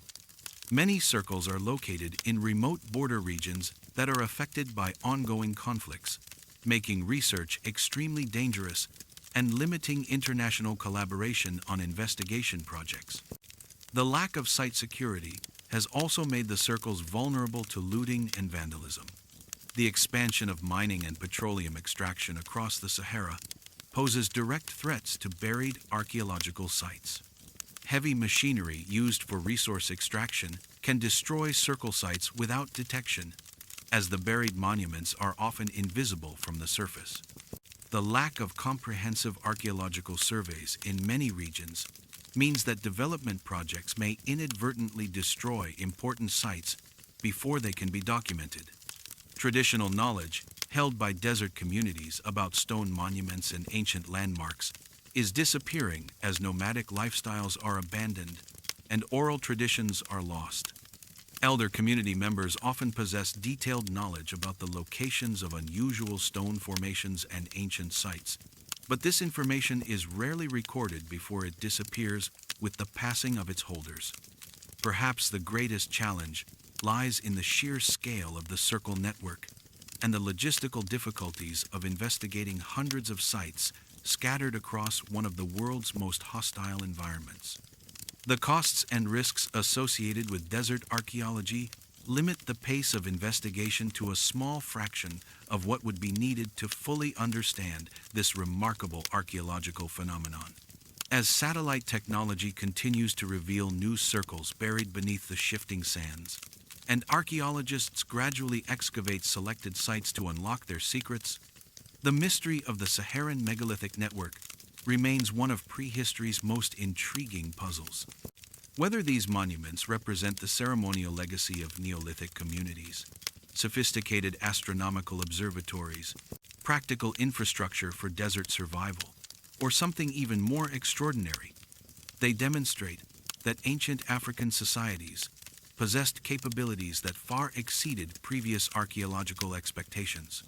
Many circles are located in remote border regions that are affected by ongoing conflicts, making research extremely dangerous and limiting international collaboration on investigation projects. The lack of site security has also made the circles vulnerable to looting and vandalism. The expansion of mining and petroleum extraction across the Sahara poses direct threats to buried archaeological sites. Heavy machinery used for resource extraction can destroy circle sites without detection, as the buried monuments are often invisible from the surface. The lack of comprehensive archaeological surveys in many regions means that development projects may inadvertently destroy important sites before they can be documented. Traditional knowledge held by desert communities about stone monuments and ancient landmarks, is disappearing as nomadic lifestyles are abandoned and oral traditions are lost. Elder community members often possess detailed knowledge about the locations of unusual stone formations and ancient sites, but this information is rarely recorded before it disappears with the passing of its holders. Perhaps the greatest challenge lies in the sheer scale of the circle network and the logistical difficulties of investigating hundreds of sites scattered across one of the world's most hostile environments. The costs and risks associated with desert archaeology limit the pace of investigation to a small fraction of what would be needed to fully understand this remarkable archaeological phenomenon. As satellite technology continues to reveal new circles buried beneath the shifting sands, and archaeologists gradually excavate selected sites to unlock their secrets, the mystery of the Saharan megalithic network remains one of prehistory's most intriguing puzzles. Whether these monuments represent the ceremonial legacy of Neolithic communities, sophisticated astronomical observatories, practical infrastructure for desert survival, or something even more extraordinary, they demonstrate that ancient African societies possessed capabilities that far exceeded previous archaeological expectations.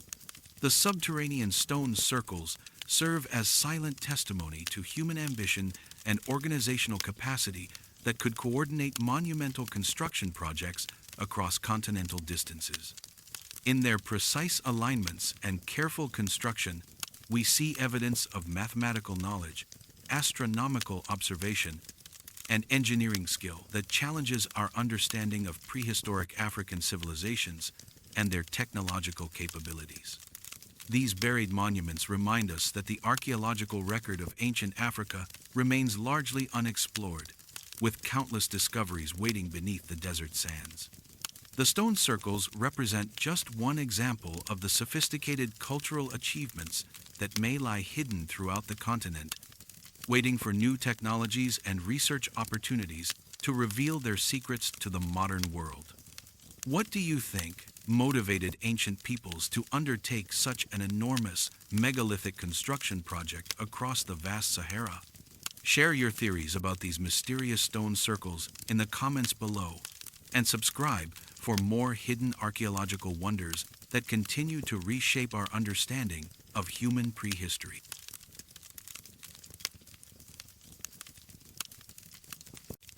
The subterranean stone circles serve as silent testimony to human ambition and organizational capacity that could coordinate monumental construction projects across continental distances. In their precise alignments and careful construction, we see evidence of mathematical knowledge, astronomical observation, and engineering skill that challenges our understanding of prehistoric African civilizations and their technological capabilities. These buried monuments remind us that the archaeological record of ancient Africa remains largely unexplored, with countless discoveries waiting beneath the desert sands. The stone circles represent just one example of the sophisticated cultural achievements that may lie hidden throughout the continent, waiting for new technologies and research opportunities to reveal their secrets to the modern world. What do you think motivated ancient peoples to undertake such an enormous megalithic construction project across the vast Sahara? Share your theories about these mysterious stone circles in the comments below, and subscribe for more hidden archaeological wonders that continue to reshape our understanding of human prehistory.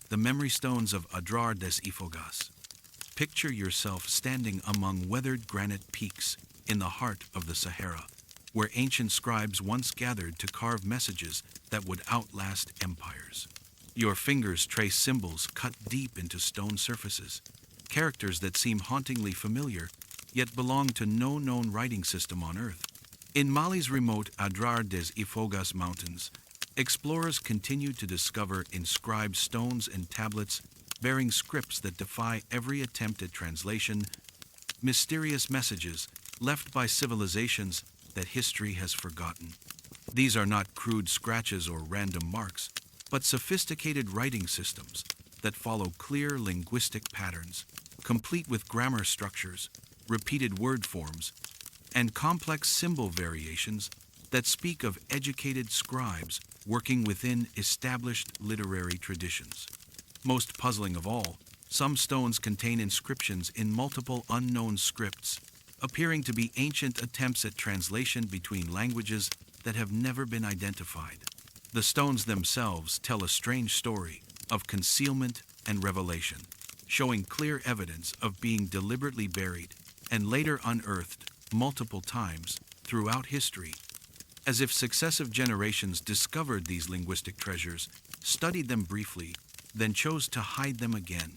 The memory stones of Adrar des Ifogas. Picture yourself standing among weathered granite peaks in the heart of the Sahara, where ancient scribes once gathered to carve messages that would outlast empires. Your fingers trace symbols cut deep into stone surfaces, characters that seem hauntingly familiar, yet belong to no known writing system on Earth. In Mali's remote Adrar des Ifogas mountains, explorers continue to discover inscribed stones and tablets bearing scripts that defy every attempt at translation, mysterious messages left by civilizations that history has forgotten. These are not crude scratches or random marks, but sophisticated writing systems that follow clear linguistic patterns, complete with grammar structures, repeated word forms, and complex symbol variations that speak of educated scribes working within established literary traditions. Most puzzling of all, some stones contain inscriptions in multiple unknown scripts, appearing to be ancient attempts at translation between languages that have never been identified. The stones themselves tell a strange story of concealment and revelation, showing clear evidence of being deliberately buried and later unearthed multiple times throughout history, as if successive generations discovered these linguistic treasures, studied them briefly, then chose to hide them again.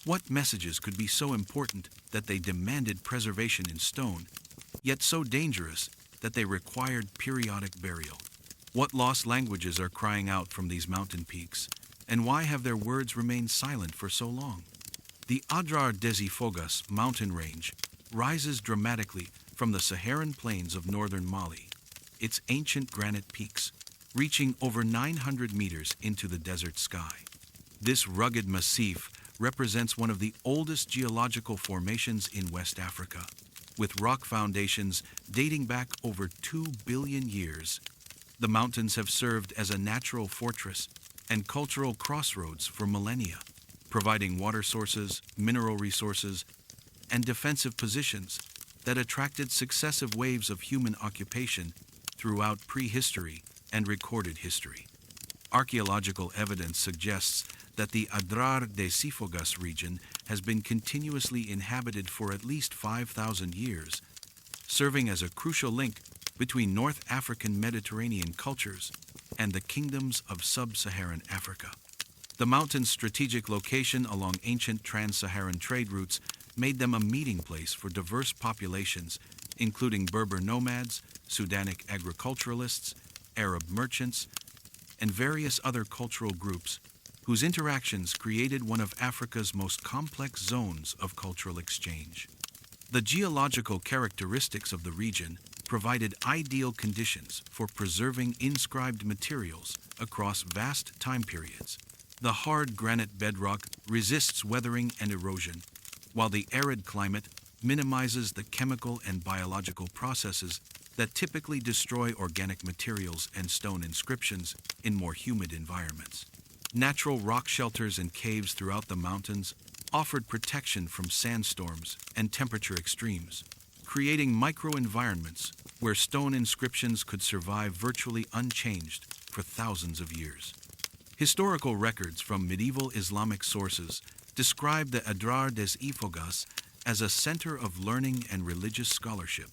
What messages could be so important that they demanded preservation in stone, yet so dangerous that they required periodic burial? What lost languages are crying out from these mountain peaks, and why have their words remained silent for so long? The Adrar des Ifogas mountain range rises dramatically from the Saharan plains of northern Mali, its ancient granite peaks reaching over 900 meters into the desert sky. This rugged massif represents one of the oldest geological formations in West Africa, with rock foundations dating back over 2 billion years. The mountains have served as a natural fortress and cultural crossroads for millennia, providing water sources, mineral resources, and defensive positions that attracted successive waves of human occupation throughout prehistory and recorded history. Archaeological evidence suggests that the Adrar de Sifogas region has been continuously inhabited for at least 5,000 years, serving as a crucial link between North African Mediterranean cultures and the kingdoms of sub-Saharan Africa. The mountain's strategic location along ancient trans-Saharan trade routes made them a meeting place for diverse populations, including Berber nomads, Sudanic agriculturalists, Arab merchants, and various other cultural groups whose interactions created one of Africa's most complex zones of cultural exchange. The geological characteristics of the region provided ideal conditions for preserving inscribed materials across vast time periods. The hard granite bedrock resists weathering and erosion, while the arid climate minimizes the chemical and biological processes that typically destroy organic materials and stone inscriptions in more humid environments. Natural rock shelters and caves throughout the mountains offered protection from sandstorms and temperature extremes, creating microenvironments where stone inscriptions could survive virtually unchanged for thousands of years. Historical records from medieval Islamic sources describe the Adrar des Ifogas as a center of learning and religious scholarship,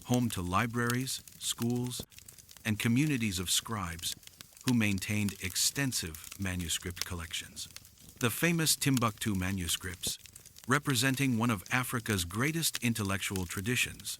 home to libraries, schools, and communities of scribes who maintained extensive manuscript collections. The famous Timbuktu manuscripts, representing one of Africa's greatest intellectual traditions,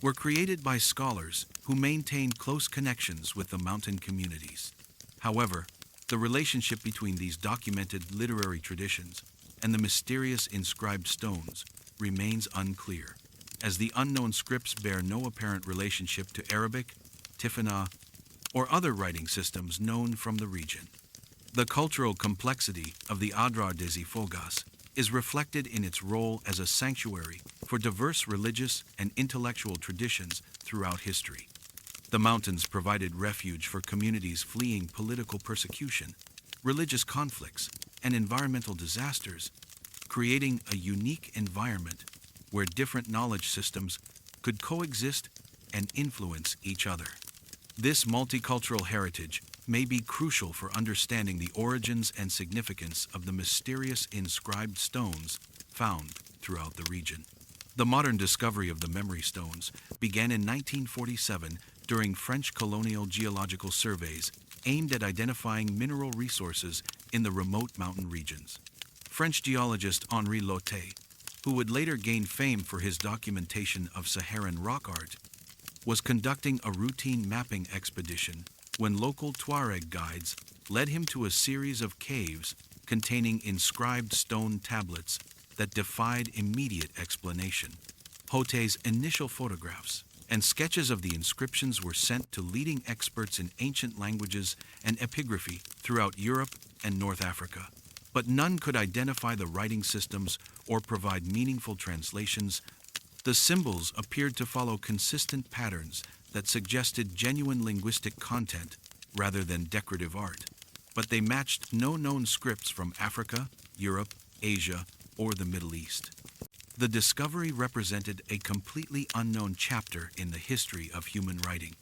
were created by scholars who maintained close connections with the mountain communities. However, the relationship between these documented literary traditions and the mysterious inscribed stones remains unclear, as the unknown scripts bear no apparent relationship to Arabic, Tifinagh, or other writing systems known from the region. The cultural complexity of the Adrar des Ifogas is reflected in its role as a sanctuary for diverse religious and intellectual traditions throughout history. The mountains provided refuge for communities fleeing political persecution, religious conflicts, and environmental disasters, creating a unique environment where different knowledge systems could coexist and influence each other. This multicultural heritage may be crucial for understanding the origins and significance of the mysterious inscribed stones found throughout the region. The modern discovery of the memory stones began in 1947 during French colonial geological surveys aimed at identifying mineral resources in the remote mountain regions. French geologist Henri Lotte, who would later gain fame for his documentation of Saharan rock art, was conducting a routine mapping expedition when local Tuareg guides led him to a series of caves containing inscribed stone tablets that defied immediate explanation. Lotte's initial photographs and sketches of the inscriptions were sent to leading experts in ancient languages and epigraphy throughout Europe and North Africa, but none could identify the writing systems or provide meaningful translations. The symbols appeared to follow consistent patterns that suggested genuine linguistic content rather than decorative art, but they matched no known scripts from Africa, Europe, Asia, or the Middle East. The discovery represented a completely unknown chapter in the history of human writing.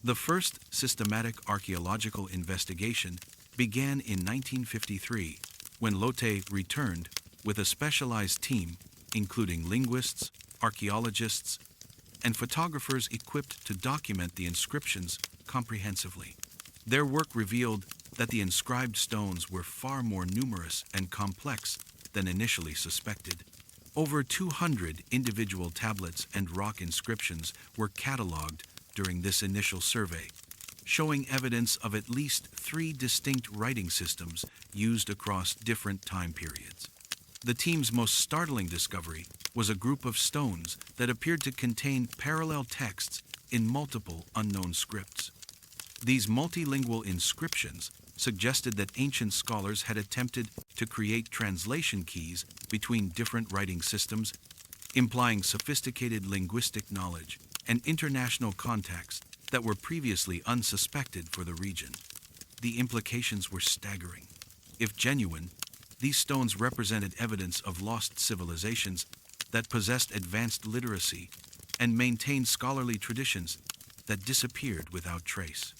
The first systematic archaeological investigation began in 1953 when Lotte returned with a specialized team including linguists, archaeologists, and photographers equipped to document the inscriptions comprehensively. Their work revealed that the inscribed stones were far more numerous and complex than initially suspected. Over 200 individual tablets and rock inscriptions were cataloged during this initial survey, showing evidence of at least 3 distinct writing systems used across different time periods. The team's most startling discovery was a group of stones that appeared to contain parallel texts in multiple unknown scripts. These multilingual inscriptions suggested that ancient scholars had attempted to create translation keys between different writing systems implying sophisticated linguistic knowledge and international contacts that were previously unsuspected for the region. The implications were staggering. If genuine, these stones represented evidence of lost civilizations that possessed advanced literacy and maintained scholarly traditions that disappeared without trace.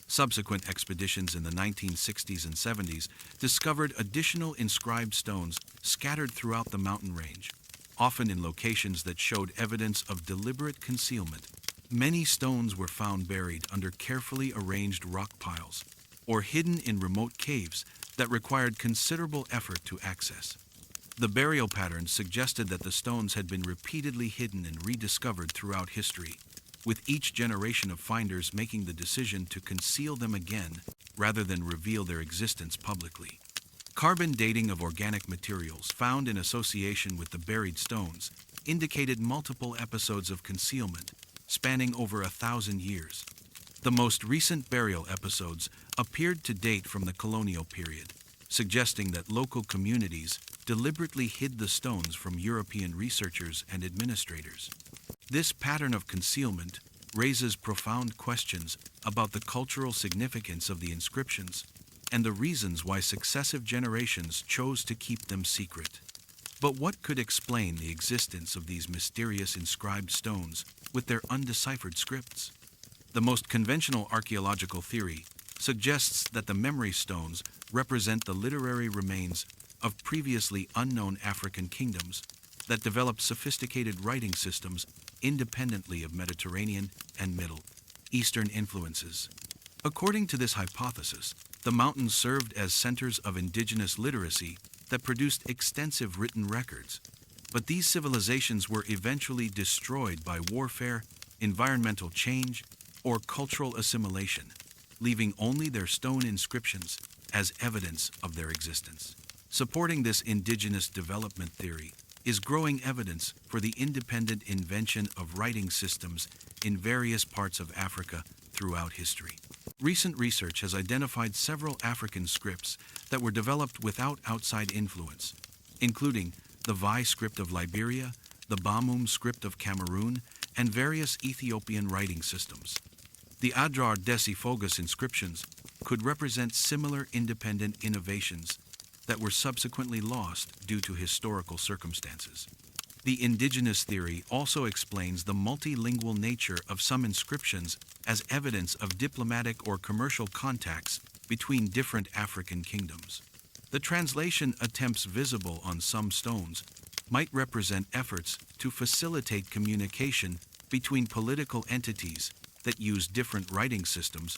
Subsequent expeditions in the 1960s and 70s discovered additional inscribed stones scattered throughout the mountain range, often in locations that showed evidence of deliberate concealment. Many stones were found buried under carefully arranged rock piles or hidden in remote caves that required considerable effort to access. The burial patterns suggested that the stones had been repeatedly hidden and rediscovered throughout history, with each generation of finders making the decision to conceal them again rather than reveal their existence publicly. Carbon dating of organic materials found in association with the buried stones indicated multiple episodes of concealment spanning over 1,000 years. The most recent burial episodes appeared to date from the colonial period, suggesting that local communities deliberately hid the stones from European researchers and administrators. This pattern of concealment raises profound questions about the cultural significance of the inscriptions and the reasons why successive generations chose to keep them secret. But what could explain the existence of these mysterious inscribed stones with their undeciphered scripts? The most conventional archaeological theory suggests that the memory stones represent the literary remains of previously unknown African kingdoms that developed sophisticated writing systems independently of Mediterranean and Middle Eastern influences. According to this hypothesis, the mountains served as centers of indigenous literacy that produced extensive written records. But these civilizations were eventually destroyed by warfare, environmental change, or cultural assimilation, leaving only their stone inscriptions as evidence of their existence. Supporting this indigenous development theory is growing evidence for the independent invention of writing systems in various parts of Africa throughout history. Recent research has identified several African scripts that were developed without outside influence, including the Vai script of Liberia, the Bamum script of Cameroon, and various Ethiopian writing systems. The Adrar Desifogus inscriptions could represent similar independent innovations that were subsequently lost due to historical circumstances. The indigenous theory also explains the multilingual nature of some inscriptions as evidence of diplomatic or commercial contacts between different African kingdoms. The translation attempts visible on some stones might represent efforts to facilitate communication between political entities that use different writing systems,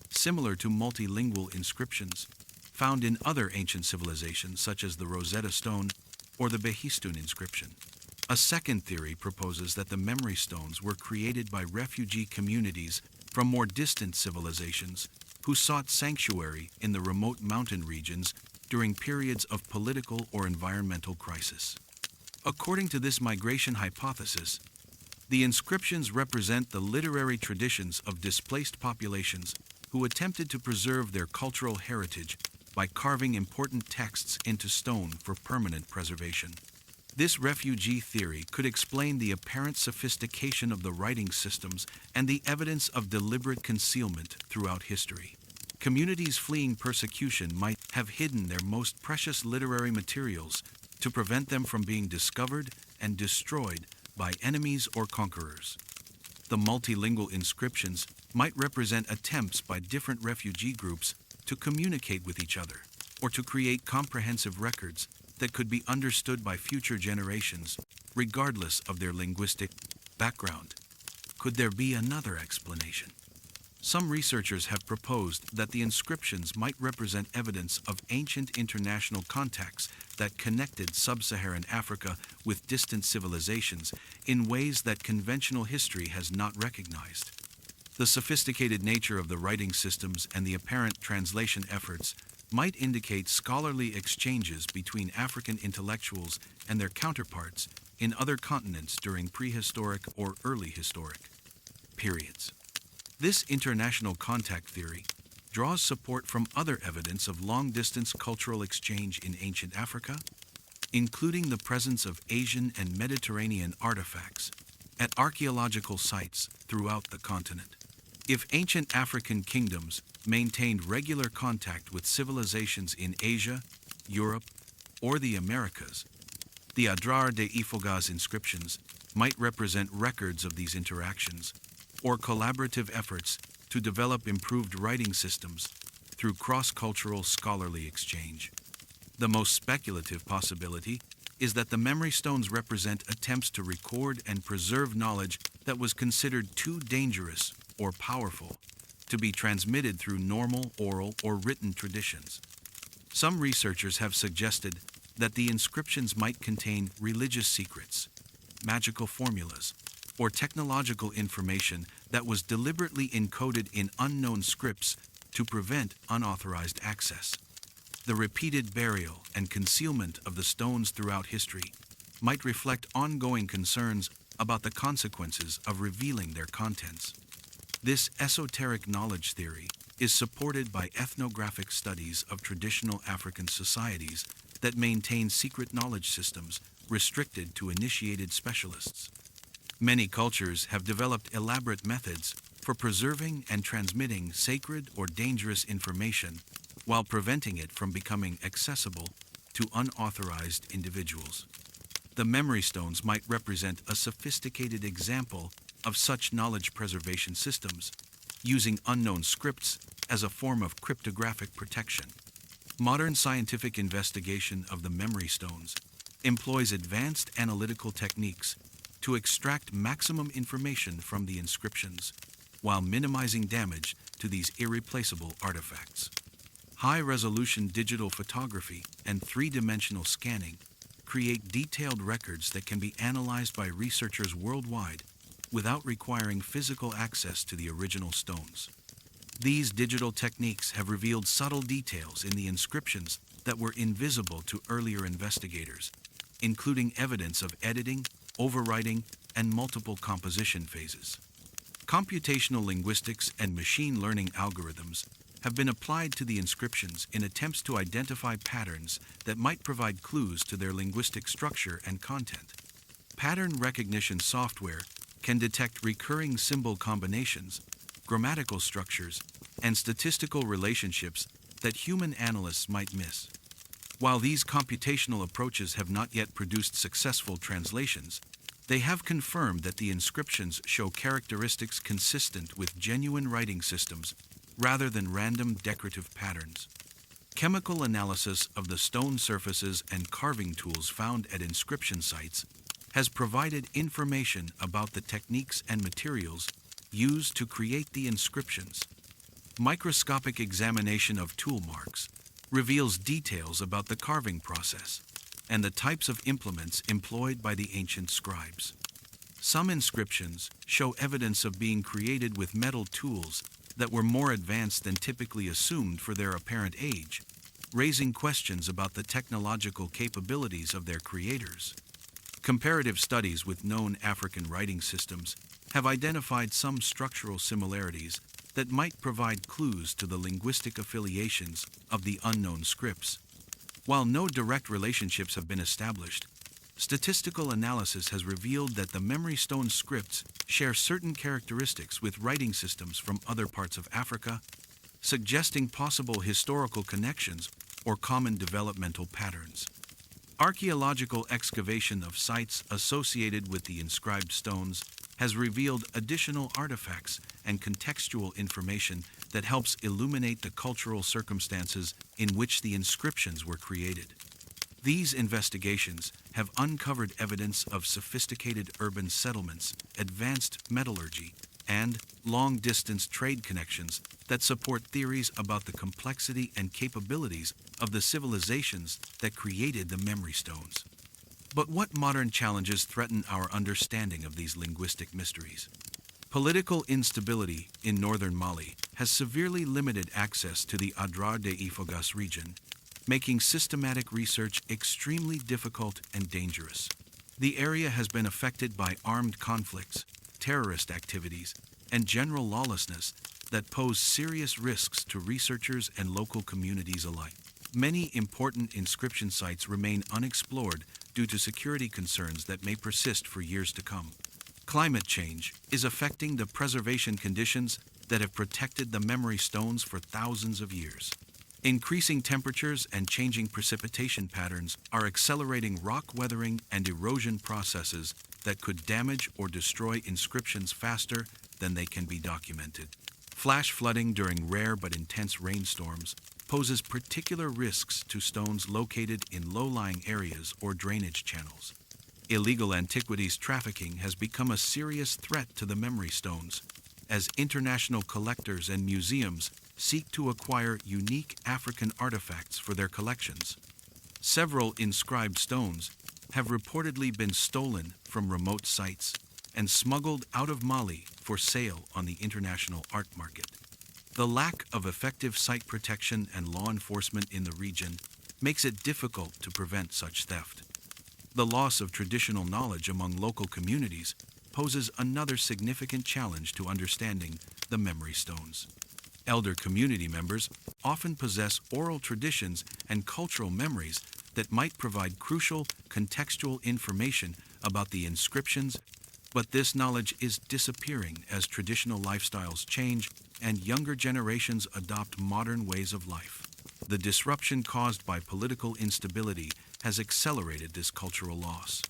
similar to multilingual inscriptions found in other ancient civilizations such as the Rosetta Stone or the Behistun inscription. A second theory proposes that the memory stones were created by refugee communities from more distant civilizations who sought sanctuary in the remote mountain regions during periods of political or environmental crisis. According to this migration hypothesis, the inscriptions represent the literary traditions of displaced populations who attempted to preserve their cultural heritage by carving important texts into stone for permanent preservation. This refugee theory could explain the apparent sophistication of the writing systems and the evidence of deliberate concealment throughout history. Communities fleeing persecution might have hidden their most precious literary materials to prevent them from being discovered and destroyed by enemies or conquerors. The multilingual inscriptions might represent attempts by different refugee groups to communicate with each other or to create comprehensive records that could be understood by future generations, regardless of their linguistic background. Could there be another explanation? Some researchers have proposed that the inscriptions might represent evidence of ancient international contacts that connected sub-Saharan Africa with distant civilizations in ways that conventional history has not recognized. The sophisticated nature of the writing systems and the apparent translation efforts might indicate scholarly exchanges between African intellectuals and their counterparts in other continents during prehistoric or early historic periods. This international contact theory draws support from other evidence of long-distance cultural exchange in ancient Africa, including the presence of Asian and Mediterranean artifacts at archaeological sites throughout the continent. If ancient African kingdoms maintained regular contact with civilizations in Asia, Europe, or the Americas, the Adrar de Ifoghas inscriptions might represent records of these interactions or collaborative efforts to develop improved writing systems through cross-cultural scholarly exchange. The most speculative possibility is that the memory stones represent attempts to record and preserve knowledge that was considered too dangerous or powerful to be transmitted through normal oral or written traditions. Some researchers have suggested that the inscriptions might contain religious secrets, magical formulas, or technological information that was deliberately encoded in unknown scripts to prevent unauthorized access. The repeated burial and concealment of the stones throughout history might reflect ongoing concerns about the consequences of revealing their contents. This esoteric knowledge theory is supported by ethnographic studies of traditional African societies that maintain secret knowledge systems restricted to initiated specialists. Many cultures have developed elaborate methods for preserving and transmitting sacred or dangerous information while preventing it from becoming accessible to unauthorized individuals. The memory stones might represent a sophisticated example of such knowledge preservation systems, using unknown scripts as a form of cryptographic protection. Modern scientific investigation of the memory stones employs advanced analytical techniques to extract maximum information from the inscriptions, while minimizing damage to these irreplaceable artifacts. High-resolution digital photography and three-dimensional scanning create detailed records that can be analyzed by researchers worldwide without requiring physical access to the original stones. These digital techniques have revealed subtle details in the inscriptions that were invisible to earlier investigators, including evidence of editing, overwriting, and multiple composition phases. Computational linguistics and machine learning algorithms have been applied to the inscriptions in attempts to identify patterns that might provide clues to their linguistic structure and content. Pattern recognition software can detect recurring symbol combinations, grammatical structures, and statistical relationships that human analysts might miss. While these computational approaches have not yet produced successful translations, they have confirmed that the inscriptions show characteristics consistent with genuine writing systems rather than random decorative patterns. Chemical analysis of the stone surfaces and carving tools found at inscription sites has provided information about the techniques and materials used to create the inscriptions. Microscopic examination of tool marks reveals details about the carving process and the types of implements employed by the ancient scribes. Some inscriptions show evidence of being created with metal tools that were more advanced than typically assumed for their apparent age, raising questions about the technological capabilities of their creators. Comparative studies with known African writing systems have identified some structural similarities that might provide clues to the linguistic affiliations of the unknown scripts. While no direct relationships have been established, statistical analysis has revealed that the memory stone scripts share certain characteristics with writing systems from other parts of Africa, suggesting possible historical connections or common developmental patterns. Archaeological excavation of sites associated with the inscribed stones has revealed additional artifacts and contextual information that helps illuminate the cultural circumstances in which the inscriptions were created. These investigations have uncovered evidence of sophisticated urban settlements, advanced metallurgy, and long-distance trade connections that support theories about the complexity and capabilities of the civilizations that created the memory stones. But what modern challenges threaten our understanding of these linguistic mysteries? Political instability in northern Mali has severely limited access to the Adrar de Ifoghas region, making systematic research extremely difficult and dangerous. The area has been affected by armed conflicts, terrorist activities, and general lawlessness that pose serious risks to researchers and local communities alike. Many important inscription sites remain unexplored due to security concerns that may persist for years to come. Climate change is affecting the preservation conditions that have protected the memory stones for thousands of years. Increasing temperatures and changing precipitation patterns are accelerating rock weathering and erosion processes that could damage or destroy inscriptions faster than they can be documented. Flash flooding during rare but intense rainstorms poses particular risks to stones located in low-lying areas or drainage channels. Illegal antiquities trafficking has become a serious threat to the memory stones, as international collectors and museums seek to acquire unique African artifacts for their collections. Several inscribed stones have reportedly been stolen from remote sites and smuggled out of Mali for sale on the international art market. The lack of effective site protection and law enforcement in the region makes it difficult to prevent such theft. The loss of traditional knowledge among local communities poses another significant challenge to understanding the memory stones. Elder community members often possess oral traditions and cultural memories that might provide crucial contextual information about the inscriptions, but this knowledge is disappearing as traditional lifestyles change and younger generations adopt modern ways of life. The disruption caused by political instability has accelerated this cultural loss.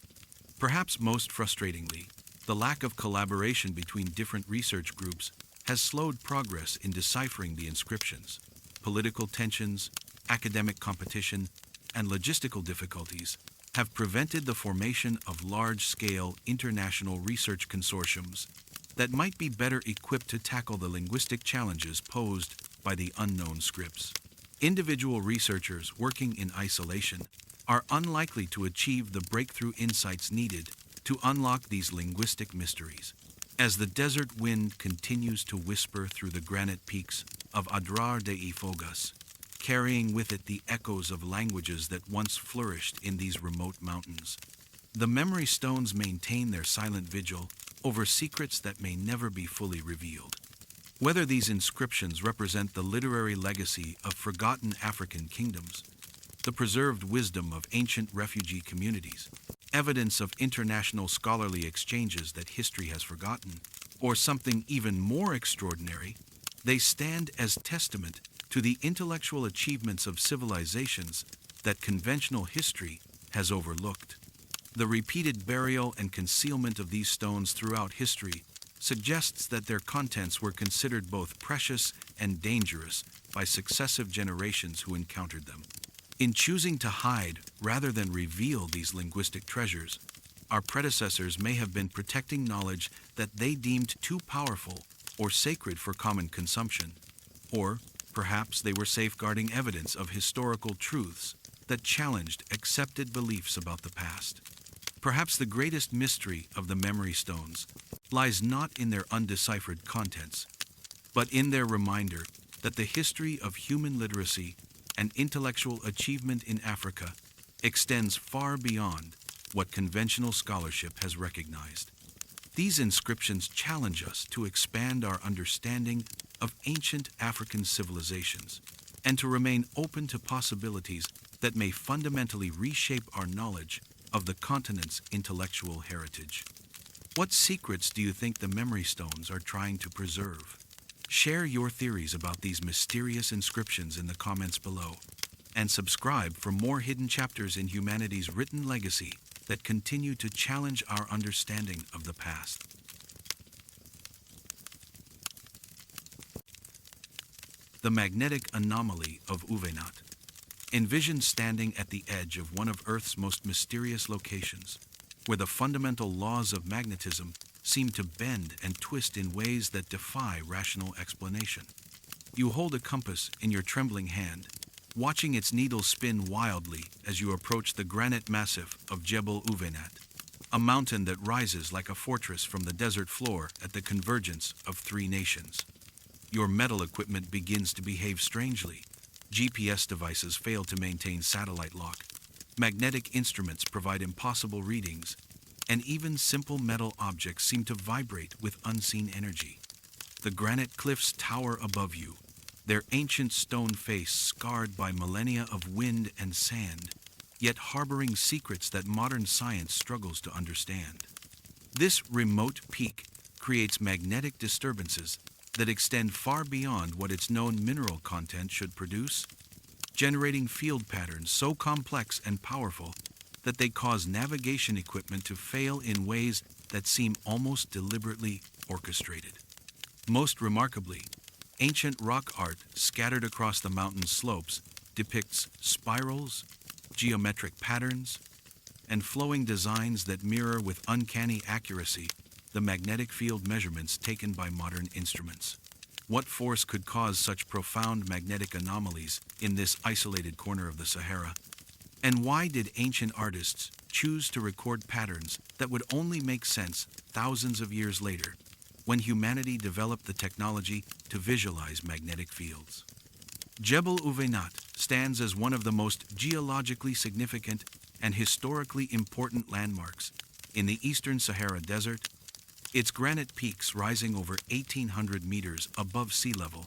Perhaps most frustratingly, the lack of collaboration between different research groups has slowed progress in deciphering the inscriptions. Political tensions, academic competition, and logistical difficulties have prevented the formation of large-scale international research consortiums that might be better equipped to tackle the linguistic challenges posed by the unknown scripts. Individual researchers working in isolation are unlikely to achieve the breakthrough insights needed to unlock these linguistic mysteries. As the desert wind continues to whisper through the granite peaks of Adrar de Ifogas, carrying with it the echoes of languages that once flourished in these remote mountains, the memory stones maintain their silent vigil over secrets that may never be fully revealed. Whether these inscriptions represent the literary legacy of forgotten African kingdoms, the preserved wisdom of ancient refugee communities, evidence of international scholarly exchanges that history has forgotten, or something even more extraordinary, they stand as testament to the intellectual achievements of civilizations that conventional history has overlooked. The repeated burial and concealment of these stones throughout history suggests that their contents were considered both precious and dangerous by successive generations who encountered them. In choosing to hide rather than reveal these linguistic treasures, our predecessors may have been protecting knowledge that they deemed too powerful or sacred for common consumption, or perhaps they were safeguarding evidence of historical truths that challenged accepted beliefs about the past. Perhaps the greatest mystery of the memory stones lies not in their undeciphered contents, but in their reminder that the history of human literacy and intellectual achievement in Africa extends far beyond what conventional scholarship has recognized. These inscriptions challenge us to expand our understanding of ancient African civilizations and to remain open to possibilities that may fundamentally reshape our knowledge of the continent's intellectual heritage. What secrets do you think the memory stones are trying to preserve? Share your theories about these mysterious inscriptions in the comments below, and subscribe for more hidden chapters in humanity's written legacy that continue to challenge our understanding of the past. The magnetic anomaly of Uvenat. Envision standing at the edge of one of Earth's most mysterious locations, where the fundamental laws of magnetism seem to bend and twist in ways that defy rational explanation. You hold a compass in your trembling hand, watching its needle spin wildly as you approach the granite massif of Jebel Uvenat, a mountain that rises like a fortress from the desert floor at the convergence of three nations. Your metal equipment begins to behave strangely. GPS devices fail to maintain satellite lock. Magnetic instruments provide impossible readings, and even simple metal objects seem to vibrate with unseen energy. The granite cliffs tower above you, their ancient stone face scarred by millennia of wind and sand, yet harboring secrets that modern science struggles to understand. This remote peak creates magnetic disturbances that extend far beyond what its known mineral content should produce, generating field patterns so complex and powerful that they cause navigation equipment to fail in ways that seem almost deliberately orchestrated. Most remarkably, ancient rock art scattered across the mountain slopes depicts spirals, geometric patterns, and flowing designs that mirror with uncanny accuracy the magnetic field measurements taken by modern instruments. What force could cause such profound magnetic anomalies in this isolated corner of the Sahara? And why did ancient artists choose to record patterns that would only make sense thousands of years later, when humanity developed the technology to visualize magnetic fields? Jebel Uweinat stands as one of the most geologically significant and historically important landmarks in the eastern Sahara Desert, its granite peaks rising over 1,800 meters above sea level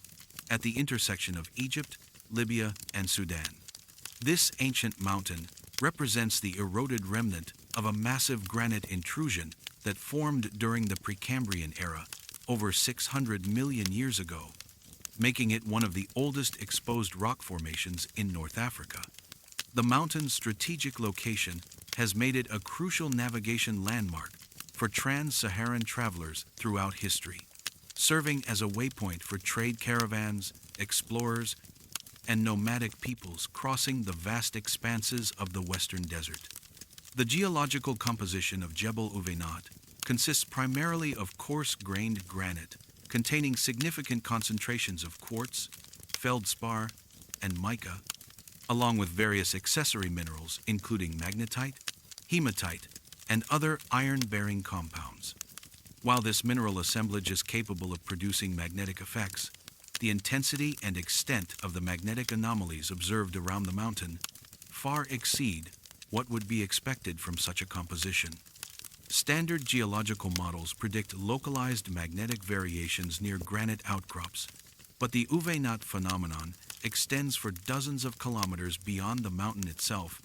at the intersection of Egypt, Libya, and Sudan. This ancient mountain represents the eroded remnant of a massive granite intrusion that formed during the Precambrian era over 600 million years ago, making it one of the oldest exposed rock formations in North Africa. The mountain's strategic location has made it a crucial navigation landmark for trans-Saharan travelers throughout history, serving as a waypoint for trade caravans, explorers, and nomadic peoples crossing the vast expanses of the Western Desert. The geological composition of Jebel Uweinat consists primarily of coarse-grained granite, containing significant concentrations of quartz, feldspar, and mica, along with various accessory minerals including magnetite, hematite, and other iron-bearing compounds. While this mineral assemblage is capable of producing magnetic effects, the intensity and extent of the magnetic anomalies observed around the mountain far exceed what would be expected from such a composition. Standard geological models predict localized magnetic variations near granite outcrops, but the Uweinat phenomenon extends for dozens of kilometers beyond the mountain itself,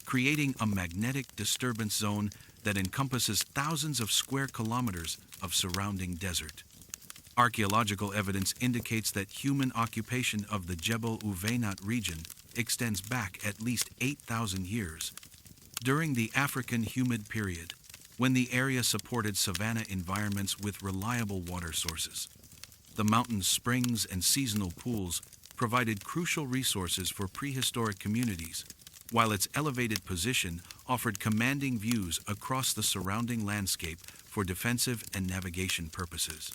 creating a magnetic disturbance zone that encompasses thousands of square kilometers of surrounding desert. Archaeological evidence indicates that human occupation of the Jebel Uweinat region extends back at least 8,000 years. During the African humid period, when the area supported savanna environments with reliable water sources, the mountain's springs and seasonal pools provided crucial resources for prehistoric communities, while its elevated position offered commanding views across the surrounding landscape for defensive and navigation purposes.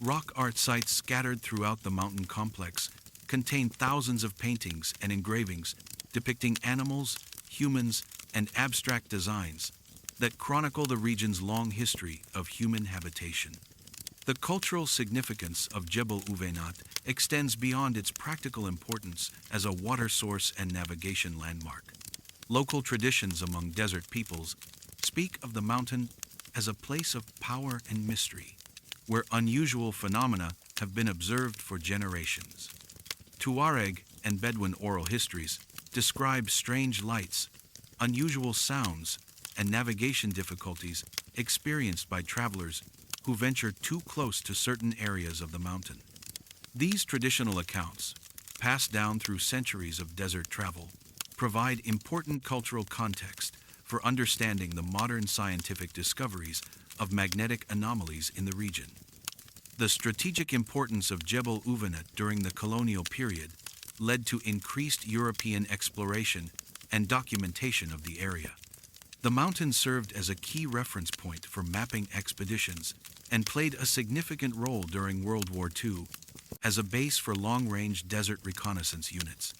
Rock art sites scattered throughout the mountain complex contain thousands of paintings and engravings depicting animals, humans, and abstract designs that chronicle the region's long history of human habitation. The cultural significance of Jebel Uweinat extends beyond its practical importance as a water source and navigation landmark. Local traditions among desert peoples speak of the mountain as a place of power and mystery, where unusual phenomena have been observed for generations. Tuareg and Bedouin oral histories describe strange lights, unusual sounds, and navigation difficulties experienced by travelers who venture too close to certain areas of the mountain. These traditional accounts, passed down through centuries of desert travel, provide important cultural context for understanding the modern scientific discoveries of magnetic anomalies in the region. The strategic importance of Jebel Uweinat during the colonial period led to increased European exploration and documentation of the area. The mountain served as a key reference point for mapping expeditions and played a significant role during World War II as a base for long-range desert reconnaissance units.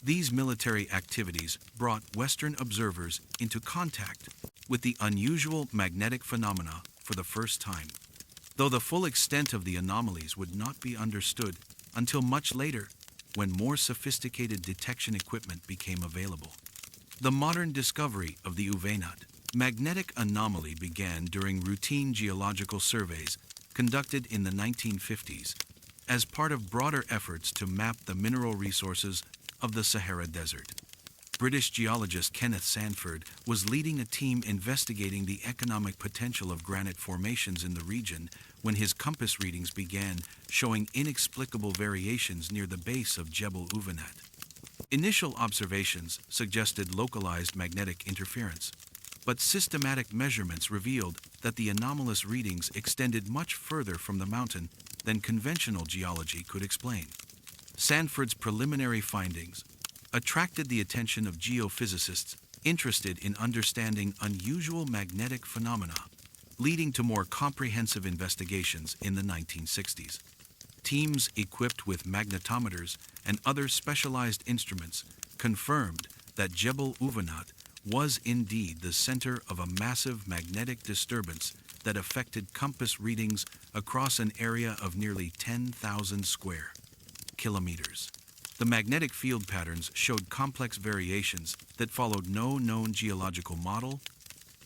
These military activities brought Western observers into contact with the unusual magnetic phenomena for the first time, though the full extent of the anomalies would not be understood until much later, when more sophisticated detection equipment became available. The modern discovery of the Uweinat magnetic anomaly began during routine geological surveys conducted in the 1950s, as part of broader efforts to map the mineral resources of the Sahara Desert. British geologist Kenneth Sandford was leading a team investigating the economic potential of granite formations in the region when his compass readings began showing inexplicable variations near the base of Jebel Uvenat. Initial observations suggested localized magnetic interference, but systematic measurements revealed that the anomalous readings extended much further from the mountain than conventional geology could explain. Sandford's preliminary findings attracted the attention of geophysicists interested in understanding unusual magnetic phenomena, leading to more comprehensive investigations in the 1960s. Teams equipped with magnetometers and other specialized instruments confirmed that Jebel Uvenat was indeed the center of a massive magnetic disturbance that affected compass readings across an area of nearly 10,000 square kilometers. The magnetic field patterns showed complex variations that followed no known geological model,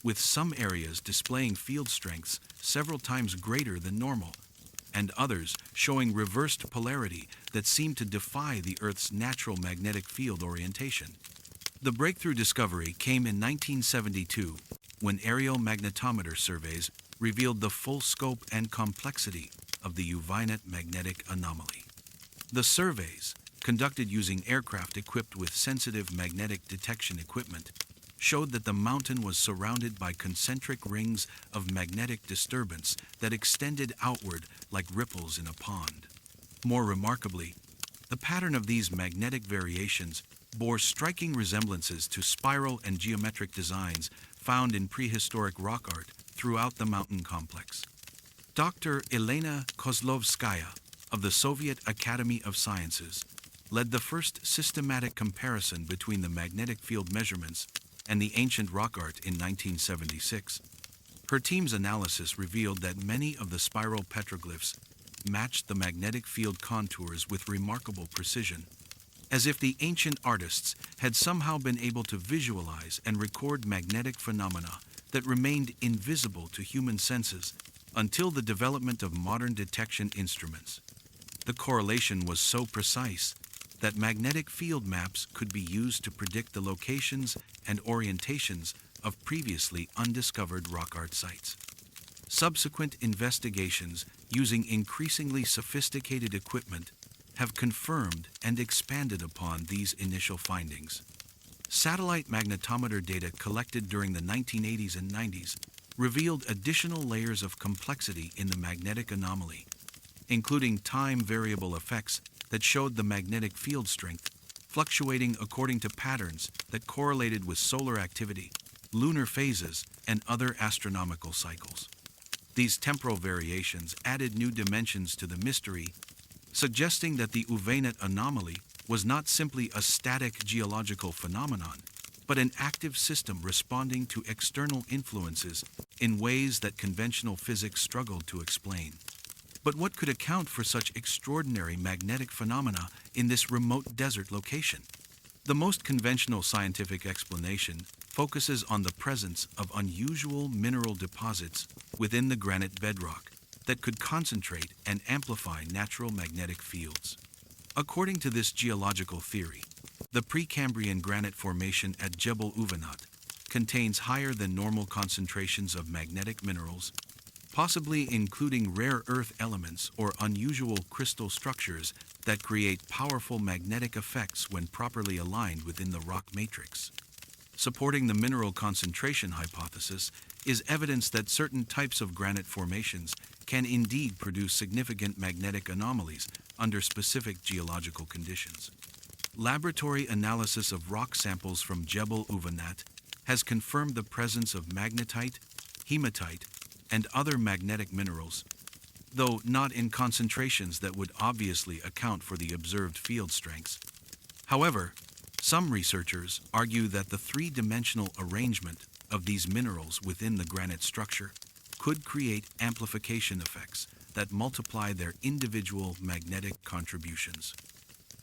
with some areas displaying field strengths several times greater than normal, and others showing reversed polarity that seemed to defy the Earth's natural magnetic field orientation. The breakthrough discovery came in 1972 when aerial magnetometer surveys revealed the full scope and complexity of the Uvenat magnetic anomaly. The surveys, conducted using aircraft equipped with sensitive magnetic detection equipment, showed that the mountain was surrounded by concentric rings of magnetic disturbance that extended outward like ripples in a pond. More remarkably, the pattern of these magnetic variations bore striking resemblances to spiral and geometric designs found in prehistoric rock art throughout the mountain complex. Dr. Elena Kozlovskaya of the Soviet Academy of Sciences led the first systematic comparison between the magnetic field measurements and the ancient rock art in 1976. Her team's analysis revealed that many of the spiral petroglyphs matched the magnetic field contours with remarkable precision, as if the ancient artists had somehow been able to visualize and record magnetic phenomena that remained invisible to human senses until the development of modern detection instruments. The correlation was so precise that magnetic field maps could be used to predict the locations and orientations of previously undiscovered rock art sites. Subsequent investigations using increasingly sophisticated equipment have confirmed and expanded upon these initial findings. Satellite magnetometer data collected during the 1980s and 90s revealed additional layers of complexity in the magnetic anomaly, including time-variable effects that showed the magnetic field strength fluctuating according to patterns that correlated with solar activity, lunar phases, and other astronomical cycles. These temporal variations added new dimensions to the mystery, suggesting that the Uvenat anomaly was not simply a static geological phenomenon, but an active system responding to external influences in ways that conventional physics struggled to explain. But what could account for such extraordinary magnetic phenomena in this remote desert location? The most conventional scientific explanation focuses on the presence of unusual mineral deposits within the granite bedrock that could concentrate and amplify natural magnetic fields. According to this geological theory, the Precambrian granite formation at Jebel Uvenat contains higher than normal concentrations of magnetic minerals, possibly including rare earth elements or unusual crystal structures that create powerful magnetic effects when properly aligned within the rock matrix. Supporting the mineral concentration hypothesis is evidence that certain types of granite formations can indeed produce significant magnetic anomalies under specific geological conditions. Laboratory analysis of rock samples from Jebel Uvenat has confirmed the presence of magnetite, hematite, and other magnetic minerals, though not in concentrations that would obviously account for the observed field strengths. However, some researchers argue that the three-dimensional arrangement of these minerals within the granite structure could create amplification effects that multiply their individual magnetic contributions.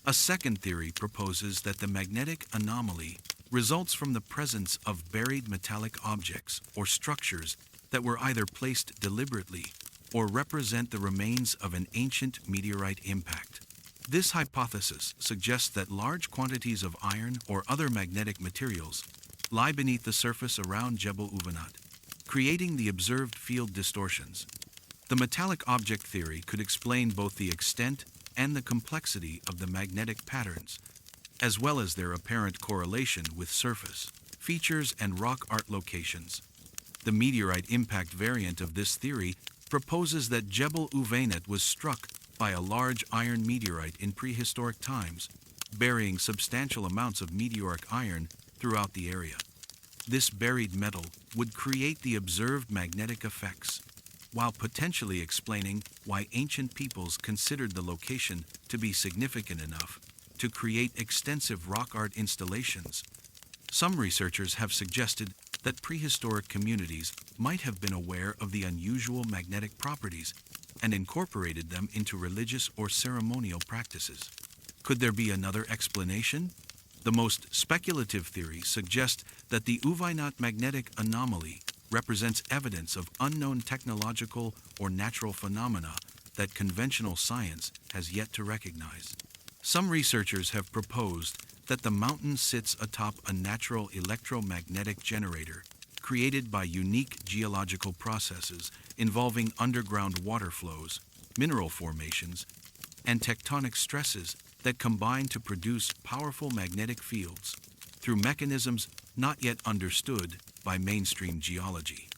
A second theory proposes that the magnetic anomaly results from the presence of buried metallic objects or structures that were either placed deliberately or represent the remains of an ancient meteorite impact. This hypothesis suggests that large quantities of iron or other magnetic materials lie beneath the surface around Jebel Uweinat, creating the observed field distortions. The metallic object theory could explain both the extent and the complexity of the magnetic patterns, as well as their apparent correlation with surface, features, and rock art locations. The meteorite impact variant of this theory proposes that Jebel Uweinat was struck by a large iron meteorite in prehistoric times, burying substantial amounts of meteoric iron throughout the area. This buried metal would create the observed magnetic effects, while potentially explaining why ancient peoples considered the location to be significant enough to create extensive rock art installations. Some researchers have suggested that prehistoric communities might have been aware of the unusual magnetic properties and incorporated them into religious or ceremonial practices. Could there be another explanation? The most speculative theory suggests that the Uweinat magnetic anomaly represents evidence of unknown technological or natural phenomena that conventional science has yet to recognize. Some researchers have proposed that the mountain sits atop a natural electromagnetic generator created by unique geological processes involving underground water flows, mineral formations, and tectonic stresses that combine to produce powerful magnetic fields through mechanisms not yet understood by mainstream geology.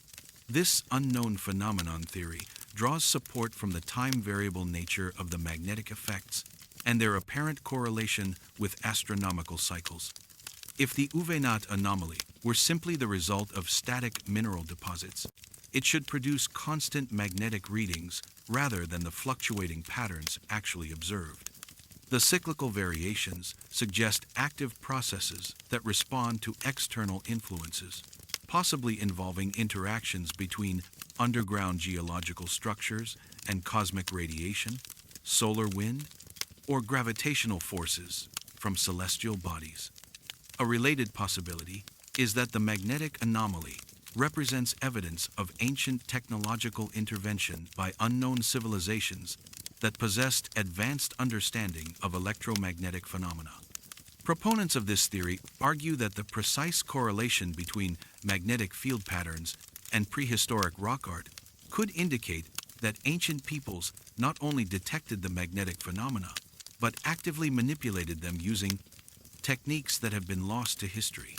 This unknown phenomenon theory draws support from the time-variable nature of the magnetic effects and their apparent correlation with astronomical cycles. If the Uweinat anomaly were simply the result of static mineral deposits, it should produce constant magnetic readings rather than the fluctuating patterns actually observed. The cyclical variations suggest active processes that respond to external influences, possibly involving interactions between underground geological structures and cosmic radiation, solar wind, or gravitational forces from celestial bodies. A related possibility is that the magnetic anomaly represents evidence of ancient technological intervention by unknown civilizations that possessed advanced understanding of electromagnetic phenomena. Proponents of this theory argue that the precise correlation between magnetic field patterns and prehistoric rock art could indicate that ancient peoples not only detected the magnetic phenomena, but actively manipulated them using techniques that have been lost to history.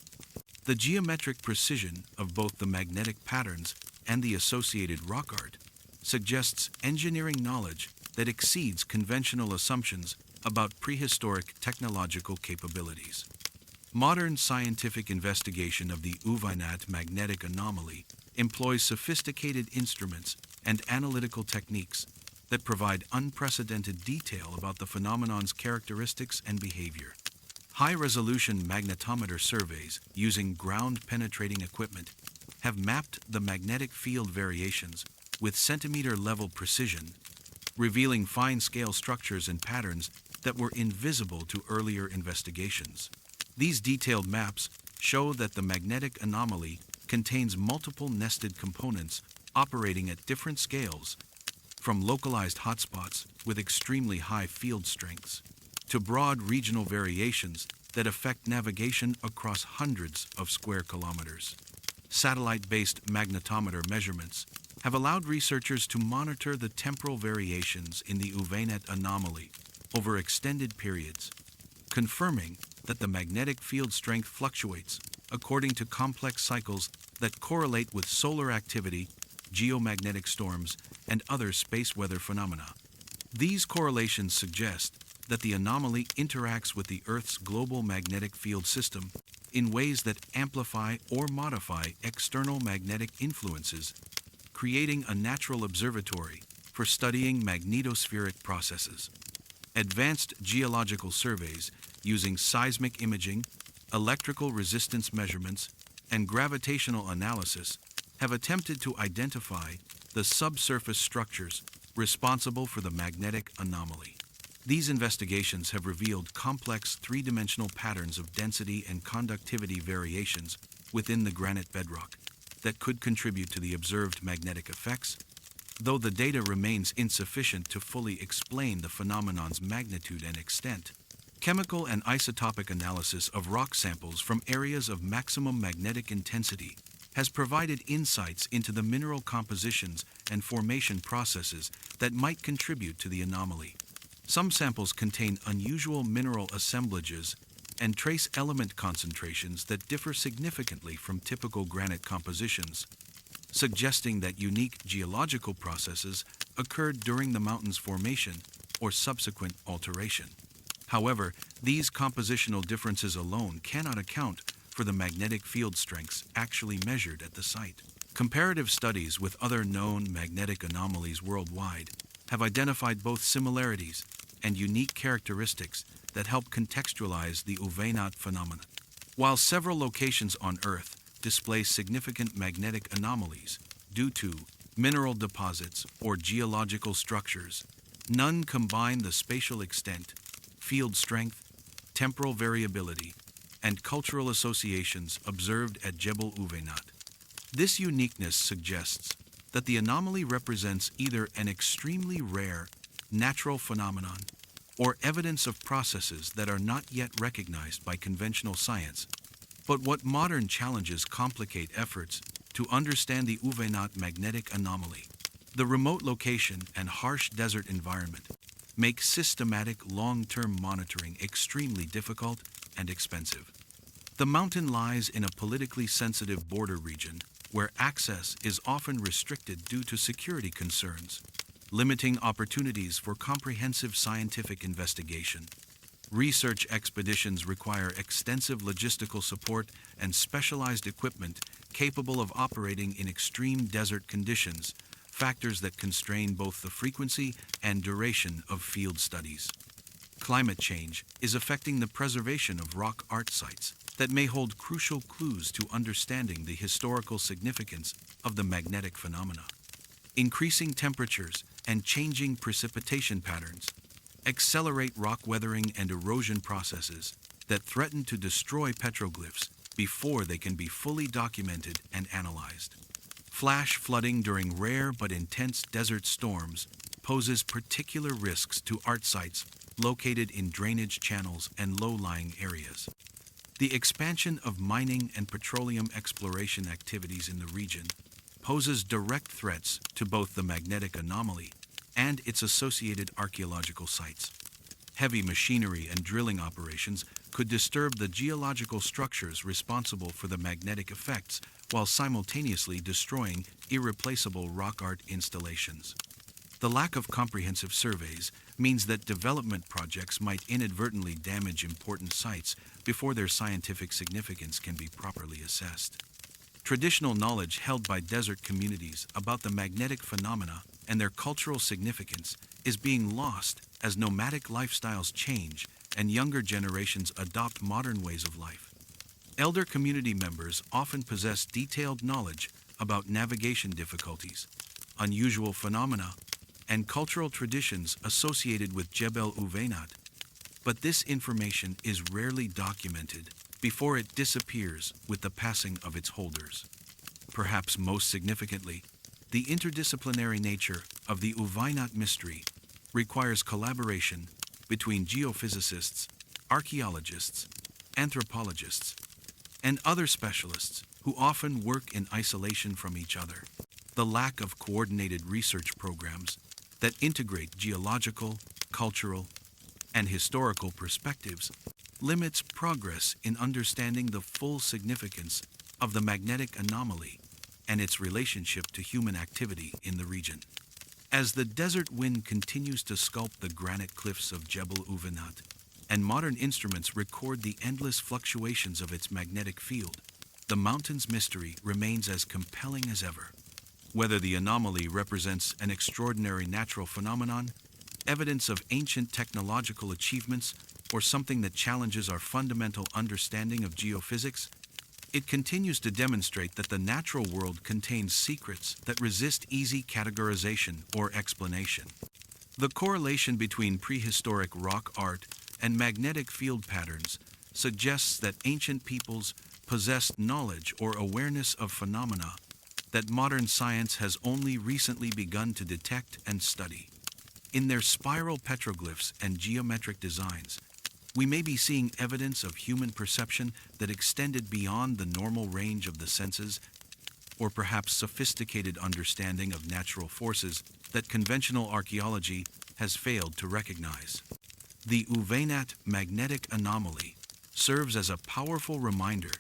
The geometric precision of both the magnetic patterns and the associated rock art suggests engineering knowledge that exceeds conventional assumptions about prehistoric technological capabilities. Modern scientific investigation of the Uweinat magnetic anomaly employs sophisticated instruments and analytical techniques that provide unprecedented detail about the phenomenon's characteristics and behavior. High-resolution magnetometer surveys using ground-penetrating equipment have mapped the magnetic field variations with centimeter-level precision, revealing fine-scale structures and patterns that were invisible to earlier investigations. These detailed maps show that the magnetic anomaly contains multiple nested components operating at different scales, from localized hotspots with extremely high field strengths to broad regional variations that affect navigation across hundreds of square kilometers. Satellite-based magnetometer measurements have allowed researchers to monitor the temporal variations in the Uweinat anomaly over extended periods, confirming that the magnetic field strength fluctuates according to complex cycles that correlate with solar activity, geomagnetic storms, and other space weather phenomena. These correlations suggest that the anomaly interacts with the Earth's global magnetic field system in ways that amplify or modify external magnetic influences, creating a natural observatory for studying magnetospheric processes. Advanced geological surveys using seismic imaging, electrical resistance measurements, and gravitational analysis have attempted to identify the subsurface structures responsible for the magnetic anomaly. These investigations have revealed complex three-dimensional patterns of density and conductivity variations within the granite bedrock that could contribute to the observed magnetic effects. though the data remains insufficient to fully explain the phenomenon's magnitude and extent. Chemical and isotopic analysis of rock samples from areas of maximum magnetic intensity has provided insights into the mineral compositions and formation processes that might contribute to the anomaly. Some samples contain unusual mineral assemblages and trace element concentrations that differ significantly from typical granite compositions, suggesting that unique geological processes occurred during the mountain's formation or subsequent alteration. However, these compositional differences alone cannot account for the magnetic field strengths actually measured at the site. Comparative studies with other known magnetic anomalies worldwide have identified both similarities and unique characteristics that help contextualize the Uvenat phenomenon. While several locations on Earth display significant magnetic anomalies due to mineral deposits or geological structures, none combine the spatial extent, field strength, temporal variability, and cultural associations observed at Jebel Uvenat. This uniqueness suggests that the anomaly represents either an extremely rare natural phenomenon or evidence of processes that are not yet recognized by conventional science. But what modern challenges complicate efforts to understand the Uvenat magnetic anomaly? The remote location and harsh desert environment make systematic long-term monitoring extremely difficult and expensive. The mountain lies in a politically sensitive border region where access is often restricted due to security concerns, limiting opportunities for comprehensive scientific investigation. Research expeditions require extensive logistical support and specialized equipment capable of operating in extreme desert conditions, factors that constrain both the frequency and duration of field studies. Climate change is affecting the preservation of rock art sites that may hold crucial clues to understanding the historical significance of the magnetic phenomena. Increasing temperatures and changing precipitation patterns accelerate rock weathering and erosion processes that threaten to destroy petroglyphs before they can be fully documented and analyzed. Flash flooding during rare but intense desert storms poses particular risks to art sites located in drainage channels and low-lying areas. The expansion of mining and petroleum exploration activities in the region poses direct threats to both the magnetic anomaly and its associated archaeological sites. Heavy machinery and drilling operations could disturb the geological structures responsible for the magnetic effects while simultaneously destroying irreplaceable rock art installations. The lack of comprehensive surveys means that development projects might inadvertently damage important sites before their scientific significance can be properly assessed. Traditional knowledge held by desert communities about the magnetic phenomena and their cultural significance is being lost as nomadic lifestyles change and younger generations adopt modern ways of life. Elder community members often possess detailed knowledge about navigation difficulties, unusual phenomena, and cultural traditions associated with Jebel Uvenat, but this information is rarely documented before it disappears with the passing of its holders. Perhaps most significantly, the interdisciplinary nature of the Uvenat mystery requires collaboration between geophysicists, archaeologists, anthropologists, and other specialists who often work in isolation from each other. The lack of coordinated research programs that integrate geological, cultural, and historical perspectives limits progress in understanding the full significance of the magnetic anomaly and its relationship to human activity in the region. As the desert wind continues to sculpt the granite cliffs of Jebel Uvenat, and modern instruments record the endless fluctuations of its magnetic field, the mountain's mystery remains as compelling as ever. Whether the anomaly represents an extraordinary natural phenomenon, evidence of ancient technological achievements, or something that challenges our fundamental understanding of geophysics, it continues to demonstrate that the natural world contains secrets that resist easy categorization or explanation. The correlation between prehistoric rock art and magnetic field patterns suggests that ancient peoples possessed knowledge or awareness of phenomena that modern science has only recently begun to detect and study. In their spiral petroglyphs and geometric designs, we may be seeing evidence of human perception that extended beyond the normal range of the senses, or perhaps sophisticated understanding of natural forces that conventional archaeology has failed to recognize. The Uvenat magnetic anomaly serves as a powerful reminder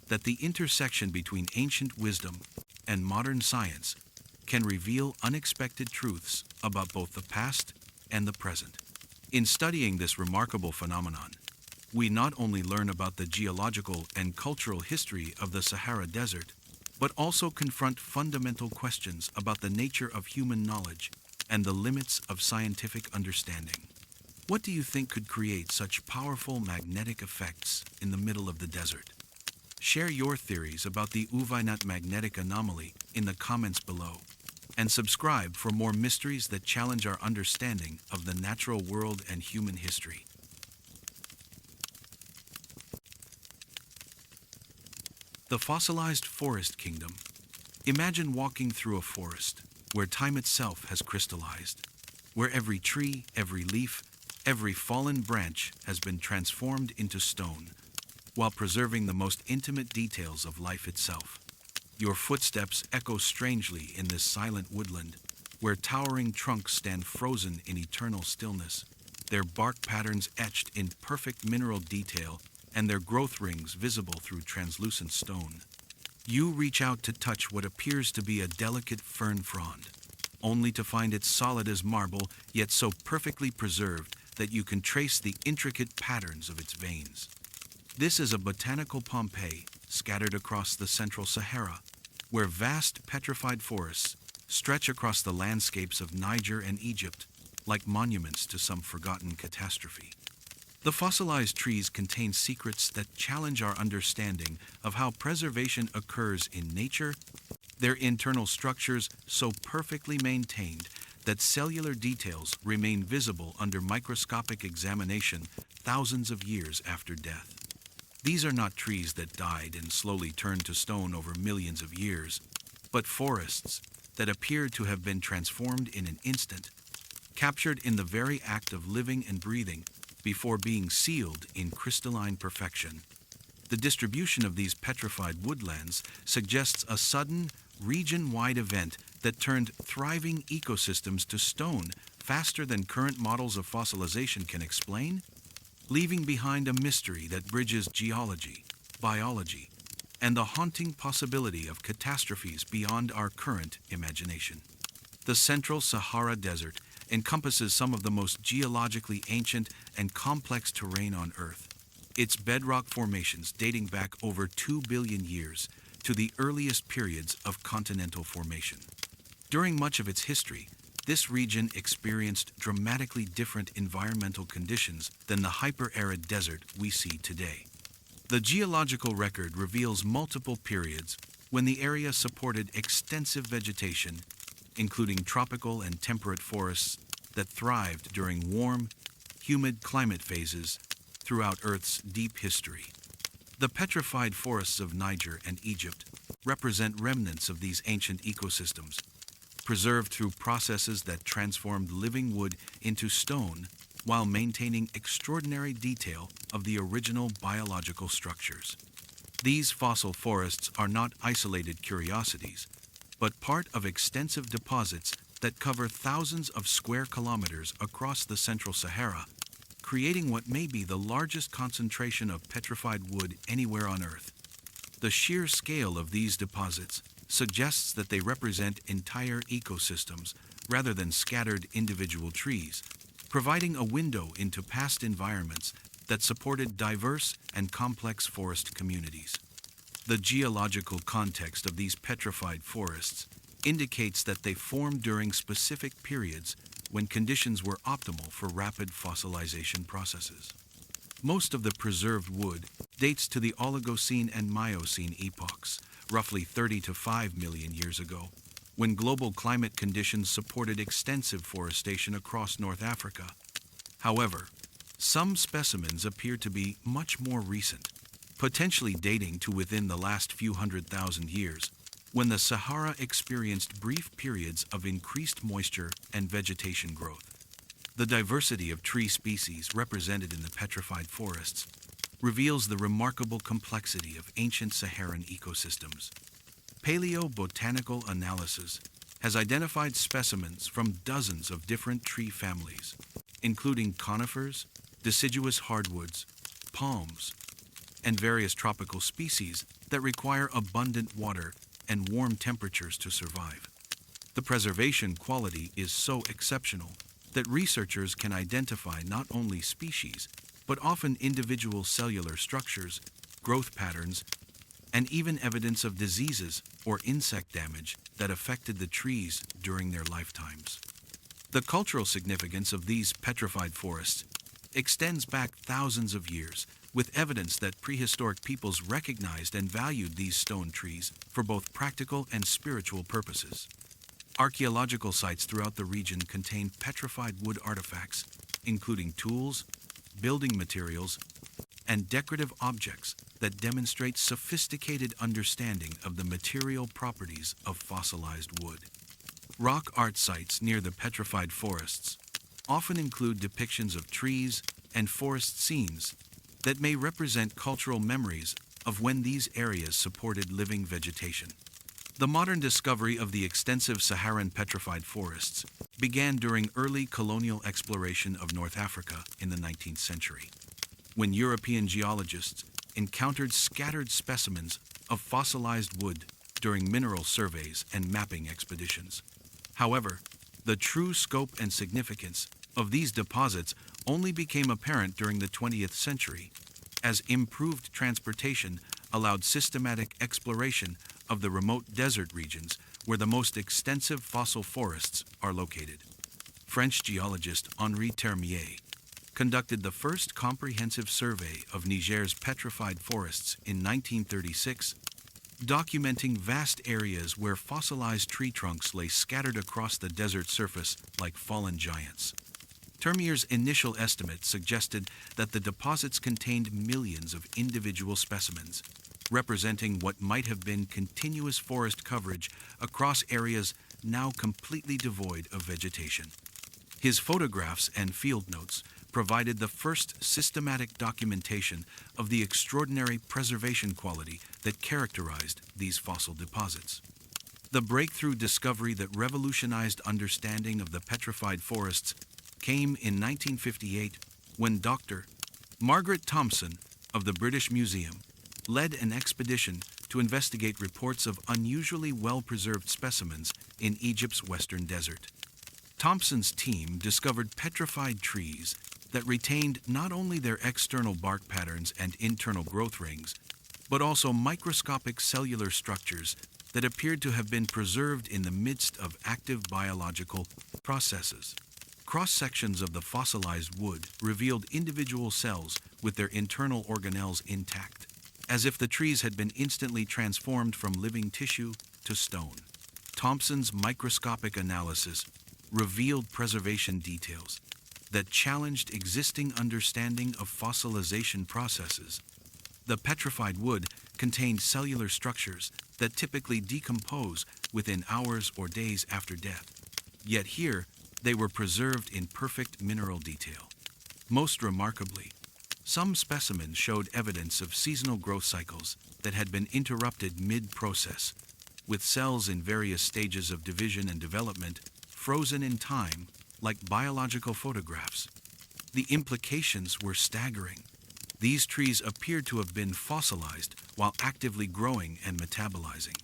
that the intersection between ancient wisdom and modern science can reveal unexpected truths about both the past and the present. In studying this remarkable phenomenon, we not only learn about the geological and cultural history of the Sahara Desert, but also confront fundamental questions about the nature of human knowledge and the limits of scientific understanding. What do you think could create such powerful magnetic effects in the middle of the desert? Share your theories about the Uvenat magnetic anomaly in the comments below, and subscribe for more mysteries that challenge our understanding of the natural world and human history. The fossilized forest kingdom. Imagine walking through a forest where time itself has crystallized, where every tree, every leaf, every fallen branch has been transformed into stone, while preserving the most intimate details of life itself. Your footsteps echo strangely in this silent woodland, where towering trunks stand frozen in eternal stillness, their bark patterns etched in perfect mineral detail and their growth rings visible through translucent stone. You reach out to touch what appears to be a delicate fern frond, only to find it solid as marble, yet so perfectly preserved that you can trace the intricate patterns of its veins. This is a botanical Pompeii scattered across the central Sahara, where vast petrified forests stretch across the landscapes of Niger and Egypt like monuments to some forgotten catastrophe. The fossilized trees contain secrets that challenge our understanding of how preservation occurs in nature, their internal structures so perfectly maintained that cellular details remain visible under microscopic examination thousands of years after death. These are not trees that died and slowly turned to stone over millions of years, but forests that appear to have been transformed in an instant, captured in the very act of living and breathing, before being sealed in crystalline perfection. The distribution of these petrified woodlands suggests a sudden, region-wide event that turned thriving ecosystems to stone faster than current models of fossilization can explain, leaving behind a mystery that bridges geology, biology, and the haunting possibility of catastrophes beyond our current imagination. The central Sahara Desert encompasses some of the most geologically ancient and complex terrain on Earth. Its bedrock formations dating back over 2 billion years to the earliest periods of continental formation. During much of its history, this region experienced dramatically different environmental conditions than the hyper-arid desert we see today. The geological record reveals multiple periods when the area supported extensive vegetation, including tropical and temperate forests that thrived during warm, humid climate phases throughout Earth's deep history. The petrified forests of Niger and Egypt represent remnants of these ancient ecosystems, preserved through processes that transformed living wood into stone while maintaining extraordinary detail of the original biological structures. These fossil forests are not isolated curiosities, but part of extensive deposits that cover thousands of square kilometers across the central Sahara, creating what may be the largest concentration of petrified wood anywhere on Earth. The sheer scale of these deposits suggests that they represent entire ecosystems rather than scattered individual trees, providing a window into past environments that supported diverse and complex forest communities. The geological context of these petrified forests indicates that they formed during specific periods when conditions were optimal for rapid fossilization processes. Most of the preserved wood dates to the Oligocene and Miocene epochs, roughly 30 to 5 million years ago, when global climate conditions supported extensive forestation across North Africa. However, some specimens appear to be much more recent, potentially dating to within the last few 100,000 years, when the Sahara experienced brief periods of increased moisture and vegetation growth. The diversity of tree species represented in the petrified forests reveals the remarkable complexity of ancient Saharan ecosystems. Paleobotanical analysis has identified specimens from dozens of different tree families, including conifers, deciduous hardwoods, palms, and various tropical species that require abundant water and warm temperatures to survive. The preservation quality is so exceptional that researchers can identify not only species, but often individual cellular structures, growth patterns, and even evidence of diseases or insect damage that affected the trees during their lifetimes. The cultural significance of these petrified forests extends back thousands of years, with evidence that prehistoric peoples recognized and valued these stone trees for both practical and spiritual purposes. Archaeological sites throughout the region contain petrified wood artifacts, including tools, building materials, and decorative objects that demonstrate sophisticated understanding of the material properties of fossilized wood. Rock art sites near the petrified forests often include depictions of trees and forest scenes that may represent cultural memories of when these areas supported living vegetation. The modern discovery of the extensive Saharan petrified forests began during early colonial exploration of North Africa in the 19th century, when European geologists encountered scattered specimens of fossilized wood during mineral surveys and mapping expeditions. However, the true scope and significance of these deposits only became apparent during the 20th century, as improved transportation allowed systematic exploration of the remote desert regions where the most extensive fossil forests are located. French geologist Henri Termier conducted the first comprehensive survey of Niger's petrified forests in 1936, documenting vast areas where fossilized tree trunks lay scattered across the desert surface like fallen giants. Termier's initial estimate suggested that the deposits contained millions of individual specimens, representing what might have been continuous forest coverage across areas now completely devoid of vegetation. His photographs and field notes provided the first systematic documentation of the extraordinary preservation quality that characterized these fossil deposits. The breakthrough discovery that revolutionized understanding of the petrified forests came in 1958 when Dr. Margaret Thompson of the British Museum led an expedition to investigate reports of unusually well-preserved specimens in Egypt's western desert. Thompson's team discovered petrified trees that retained not only their external bark patterns and internal growth rings, but also microscopic cellular structures that appeared to have been preserved in the midst of active biological processes. Cross-sections of the fossilized wood revealed individual cells with their internal organelles intact, as if the trees had been instantly transformed from living tissue to stone. Thompson's microscopic analysis revealed preservation details that challenged existing understanding of fossilization processes. The petrified wood contained cellular structures that typically decompose within hours or days after death. Yet here, they were preserved in perfect mineral detail. Most remarkably, some specimens showed evidence of seasonal growth cycles that had been interrupted mid-process, with cells in various stages of division and development frozen in time like biological photographs. The implications were staggering. These trees appeared to have been fossilized while actively growing and metabolizing.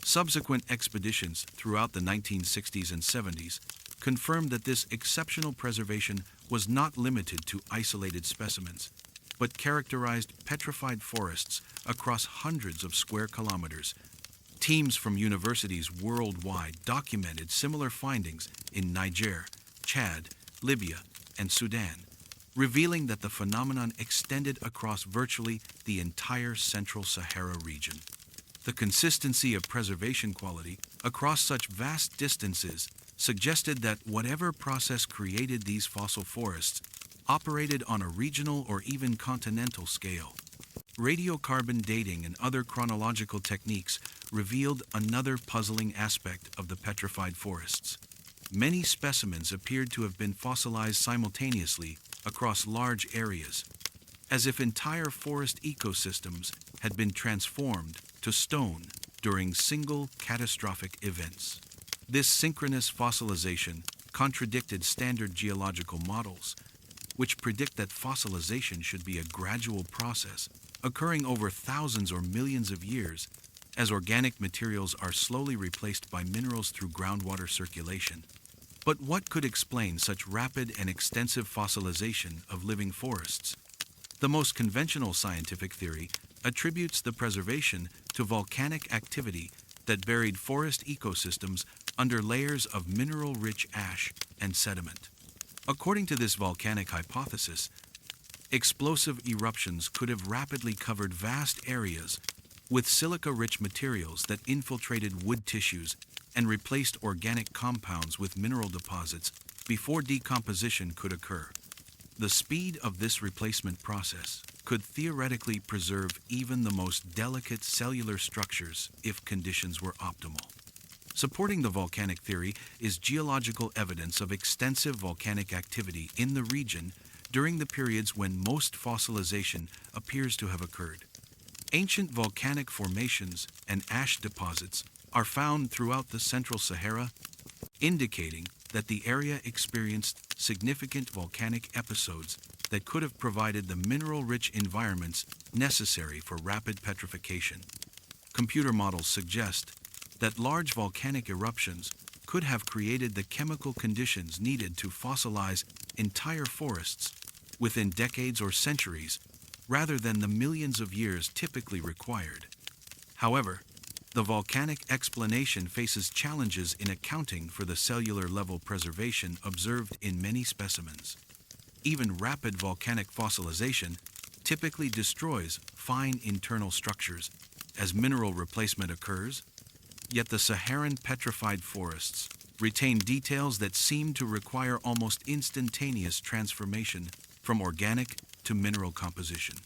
Subsequent expeditions throughout the 1960s and 70s confirmed that this exceptional preservation was not limited to isolated specimens, but characterized petrified forests across hundreds of square kilometers. Teams from universities worldwide documented similar findings in Niger, Chad, Libya, and Sudan, revealing that the phenomenon extended across virtually the entire Central Sahara region. The consistency of preservation quality across such vast distances suggested that whatever process created these fossil forests operated on a regional or even continental scale. Radiocarbon dating and other chronological techniques revealed another puzzling aspect of the petrified forests. Many specimens appeared to have been fossilized simultaneously across large areas, as if entire forest ecosystems had been transformed to stone during single catastrophic events. This synchronous fossilization contradicted standard geological models, which predict that fossilization should be a gradual process occurring over thousands or millions of years as organic materials are slowly replaced by minerals through groundwater circulation. But what could explain such rapid and extensive fossilization of living forests? The most conventional scientific theory attributes the preservation to volcanic activity that buried forest ecosystems under layers of mineral-rich ash and sediment. According to this volcanic hypothesis, explosive eruptions could have rapidly covered vast areas with silica-rich materials that infiltrated wood tissues and replaced organic compounds with mineral deposits before decomposition could occur. The speed of this replacement process could theoretically preserve even the most delicate cellular structures if conditions were optimal. Supporting the volcanic theory is geological evidence of extensive volcanic activity in the region during the periods when most fossilization appears to have occurred. Ancient volcanic formations and ash deposits are found throughout the central Sahara, indicating that the area experienced significant volcanic episodes that could have provided the mineral-rich environments necessary for rapid petrification. Computer models suggest that large volcanic eruptions could have created the chemical conditions needed to fossilize entire forests within decades or centuries, rather than the millions of years typically required. However, the volcanic explanation faces challenges in accounting for the cellular level preservation observed in many specimens. Even rapid volcanic fossilization typically destroys fine internal structures as mineral replacement occurs, yet the Saharan petrified forests retain details that seem to require almost instantaneous transformation from organic to mineral composition.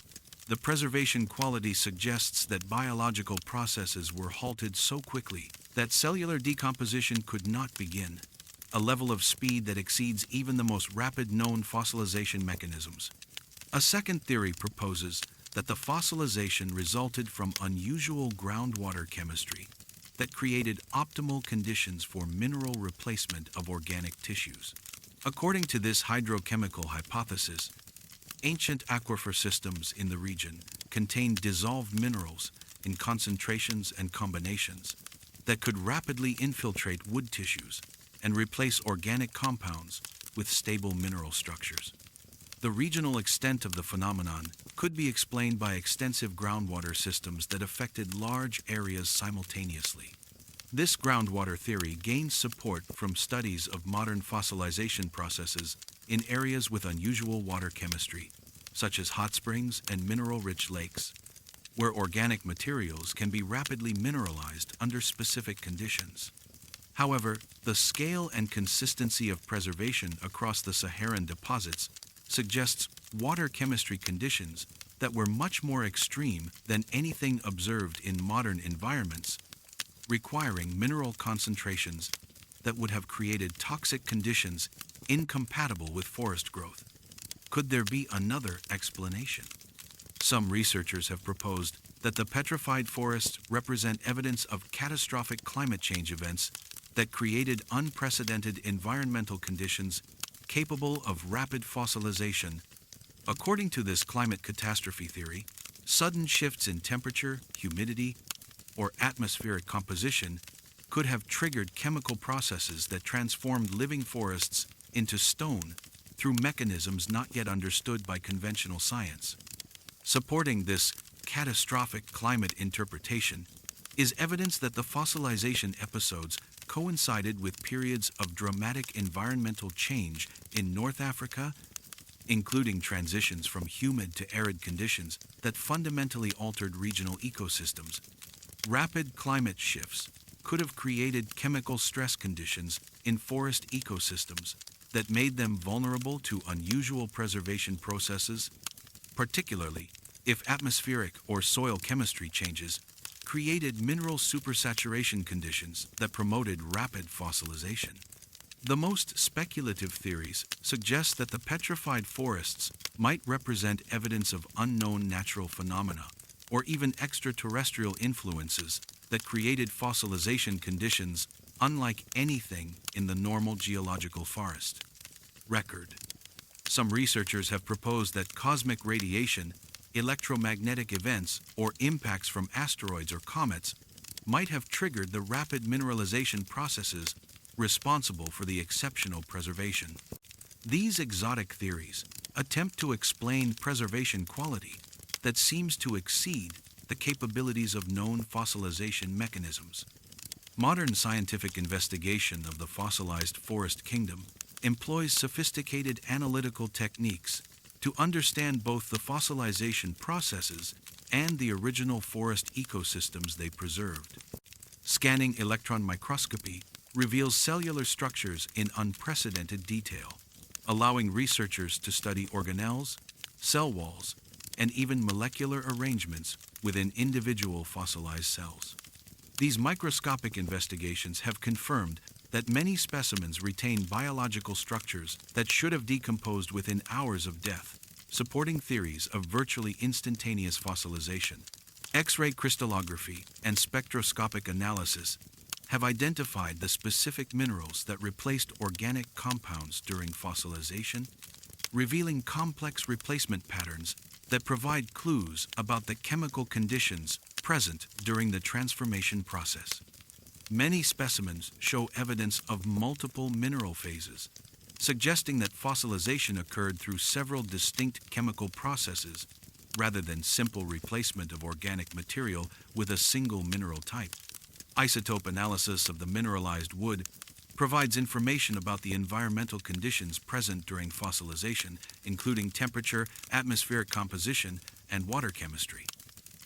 The preservation quality suggests that biological processes were halted so quickly that cellular decomposition could not begin, a level of speed that exceeds even the most rapid known fossilization mechanisms. A second theory proposes that the fossilization resulted from unusual groundwater chemistry that created optimal conditions for mineral replacement of organic tissues. According to this hydrochemical hypothesis, ancient aquifer systems in the region contained dissolved minerals in concentrations and combinations that could rapidly infiltrate wood tissues and replace organic compounds with stable mineral structures. The regional extent of the phenomenon could be explained by extensive groundwater systems that affected large areas simultaneously. This groundwater theory gains support from studies of modern fossilization processes in areas with unusual water chemistry, such as hot springs and mineral-rich lakes, where organic materials can be rapidly mineralized under specific conditions. However, the scale and consistency of preservation across the Saharan deposits suggests water chemistry conditions that were much more extreme than anything observed in modern environments, requiring mineral concentrations that would have created toxic conditions incompatible with forest growth. Could there be another explanation? Some researchers have proposed that the petrified forests represent evidence of catastrophic climate change events that created unprecedented environmental conditions capable of rapid fossilization. According to this climate catastrophe theory, sudden shifts in temperature, humidity, or atmospheric composition could have triggered chemical processes that transformed living forests into stone through mechanisms not yet understood by conventional science. Supporting this catastrophic climate interpretation is evidence that the fossilization episodes coincided with periods of dramatic environmental change in North Africa, including transitions from humid to arid conditions that fundamentally altered regional ecosystems. Rapid climate shifts could have created chemical stress conditions in forest ecosystems that made them vulnerable to unusual preservation processes, particularly if atmospheric or soil chemistry changes created mineral supersaturation conditions that promoted rapid fossilization. The most speculative theories suggest that the petrified forests might represent evidence of unknown natural phenomena or even extraterrestrial influences that created fossilization conditions unlike anything in the normal geological forest record. Some researchers have proposed that cosmic radiation, electromagnetic events, or impacts from asteroids or comets might have triggered the rapid mineralization processes responsible for the exceptional preservation. These exotic theories attempt to explain preservation quality that seems to exceed the capabilities of known fossilization mechanisms. Modern scientific investigation of the fossilized forest kingdom employs sophisticated analytical techniques to understand both the fossilization processes and the original forest ecosystems they preserved. Scanning electron microscopy reveals cellular structures in unprecedented detail, allowing researchers to study organelles, cell walls, and even molecular arrangements within individual fossilized cells. These microscopic investigations have confirmed that many specimens retain biological structures that should have decomposed within hours of death, supporting theories of virtually instantaneous fossilization. X-ray crystallography and spectroscopic analysis have identified the specific minerals that replaced organic compounds during fossilization, revealing complex replacement patterns that provide clues about the chemical conditions present during the transformation process. Many specimens show evidence of multiple mineral phases, suggesting that fossilization occurred through several distinct chemical processes rather than simple replacement of organic material with a single mineral type. Isotope analysis of the mineralized wood provides information about the environmental conditions present during fossilization, including temperature, atmospheric composition, and water chemistry.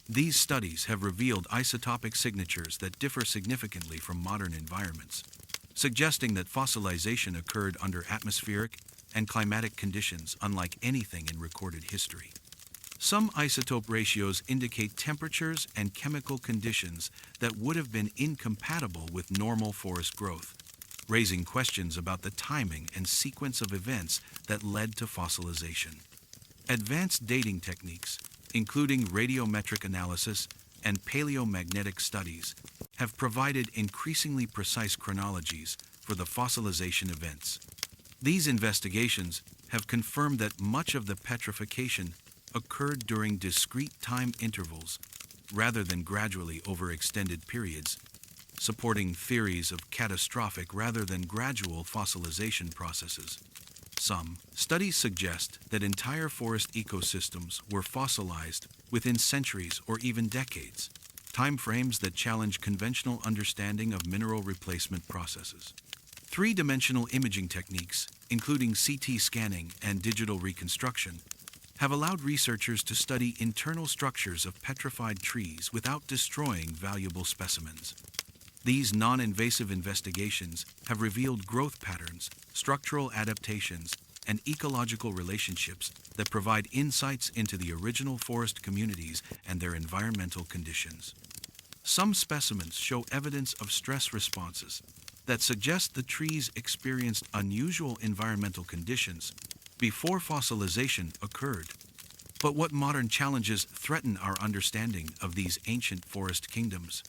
These studies have revealed isotopic signatures that differ significantly from modern environments, suggesting that fossilization occurred under atmospheric and climatic conditions unlike anything in recorded history. Some isotope ratios indicate temperatures and chemical conditions that would have been incompatible with normal forest growth, raising questions about the timing and sequence of events that led to fossilization. Advanced dating techniques, including radiometric analysis and paleomagnetic studies, have provided increasingly precise chronologies for the fossilization events. These investigations have confirmed that much of the petrification occurred during discrete time intervals rather than gradually over extended periods, supporting theories of catastrophic rather than gradual fossilization processes. Some studies suggest that entire forest ecosystems were fossilized within centuries or even decades, timeframes that challenge conventional understanding of mineral replacement processes. Three-dimensional imaging techniques, including CT scanning and digital reconstruction, have allowed researchers to study internal structures of petrified trees without destroying valuable specimens. These non-invasive investigations have revealed growth patterns, structural adaptations, and ecological relationships that provide insights into the original forest communities and their environmental conditions. Some specimens show evidence of stress responses that suggest the trees experienced unusual environmental conditions before fossilization occurred. But what modern challenges threaten our understanding of these ancient forest kingdoms?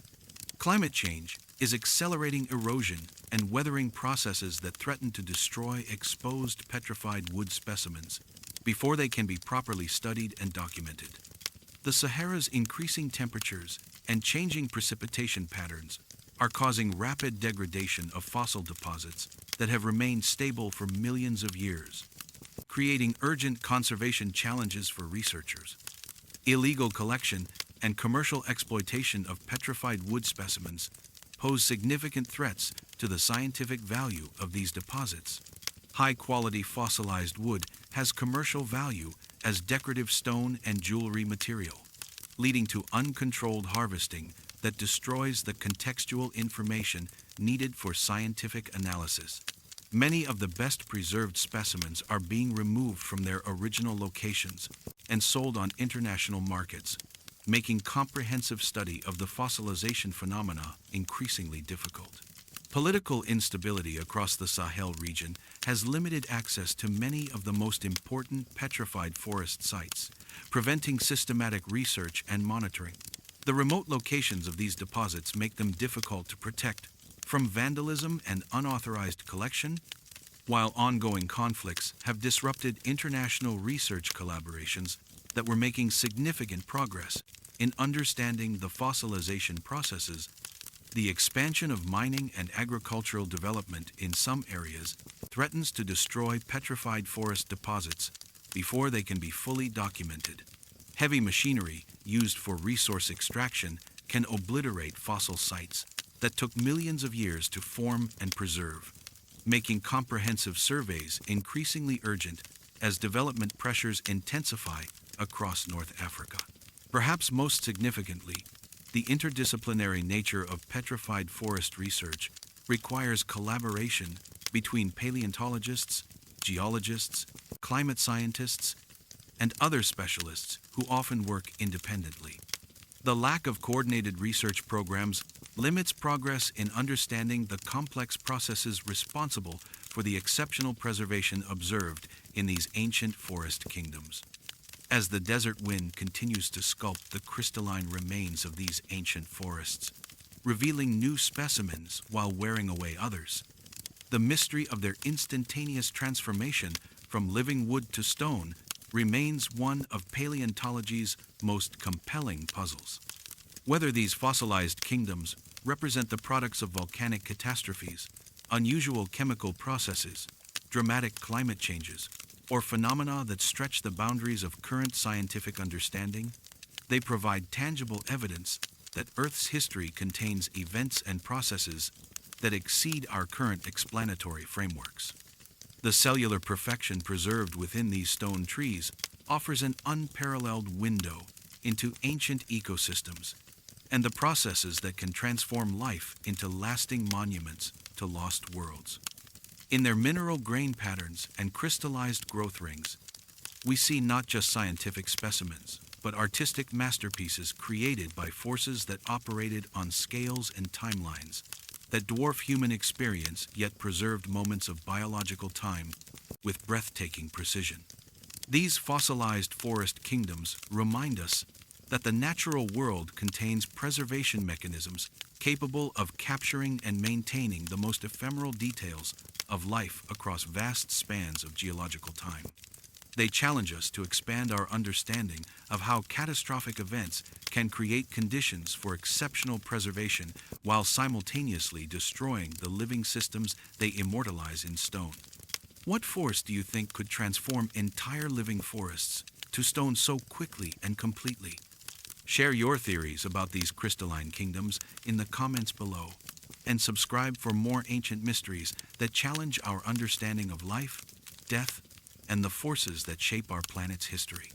Climate change is accelerating erosion and weathering processes that threaten to destroy exposed petrified wood specimens before they can be properly studied and documented. The Sahara's increasing temperatures and changing precipitation patterns are causing rapid degradation of fossil deposits that have remained stable for millions of years, creating urgent conservation challenges for researchers. Illegal collection and commercial exploitation of petrified wood specimens pose significant threats to the scientific value of these deposits. High-quality fossilized wood has commercial value as decorative stone and jewelry material, leading to uncontrolled harvesting that destroys the contextual information needed for scientific analysis. Many of the best preserved specimens are being removed from their original locations and sold on international markets, making comprehensive study of the fossilization phenomena increasingly difficult. Political instability across the Sahel region has limited access to many of the most important petrified forest sites, preventing systematic research and monitoring. The remote locations of these deposits make them difficult to protect from vandalism and unauthorized collection, while ongoing conflicts have disrupted international research collaborations that were making significant progress in understanding the fossilization processes. The expansion of mining and agricultural development in some areas threatens to destroy petrified forest deposits before they can be fully documented. Heavy machinery used for resource extraction can obliterate fossil sites that took millions of years to form and preserve, making comprehensive surveys increasingly urgent as development pressures intensify across North Africa. Perhaps most significantly, the interdisciplinary nature of petrified forest research requires collaboration between paleontologists, geologists, climate scientists, and other specialists who often work independently. The lack of coordinated research programs limits progress in understanding the complex processes responsible for the exceptional preservation observed in these ancient forest kingdoms. As the desert wind continues to sculpt the crystalline remains of these ancient forests, revealing new specimens while wearing away others, the mystery of their instantaneous transformation from living wood to stone remains one of paleontology's most compelling puzzles. Whether these fossilized kingdoms represent the products of volcanic catastrophes, unusual chemical processes, dramatic climate changes, or phenomena that stretch the boundaries of current scientific understanding, they provide tangible evidence that Earth's history contains events and processes that exceed our current explanatory frameworks. The cellular perfection preserved within these stone trees offers an unparalleled window into ancient ecosystems and the processes that can transform life into lasting monuments to lost worlds. In their mineral grain patterns and crystallized growth rings, we see not just scientific specimens, but artistic masterpieces created by forces that operated on scales and timelines that dwarf human experience yet preserved moments of biological time with breathtaking precision. These fossilized forest kingdoms remind us that the natural world contains preservation mechanisms capable of capturing and maintaining the most ephemeral details of life across vast spans of geological time. They challenge us to expand our understanding of how catastrophic events can create conditions for exceptional preservation while simultaneously destroying the living systems they immortalize in stone. What force do you think could transform entire living forests to stone so quickly and completely? Share your theories about these crystalline kingdoms in the comments below, and subscribe for more ancient mysteries that challenge our understanding of life, death, and the forces that shape our planet's history.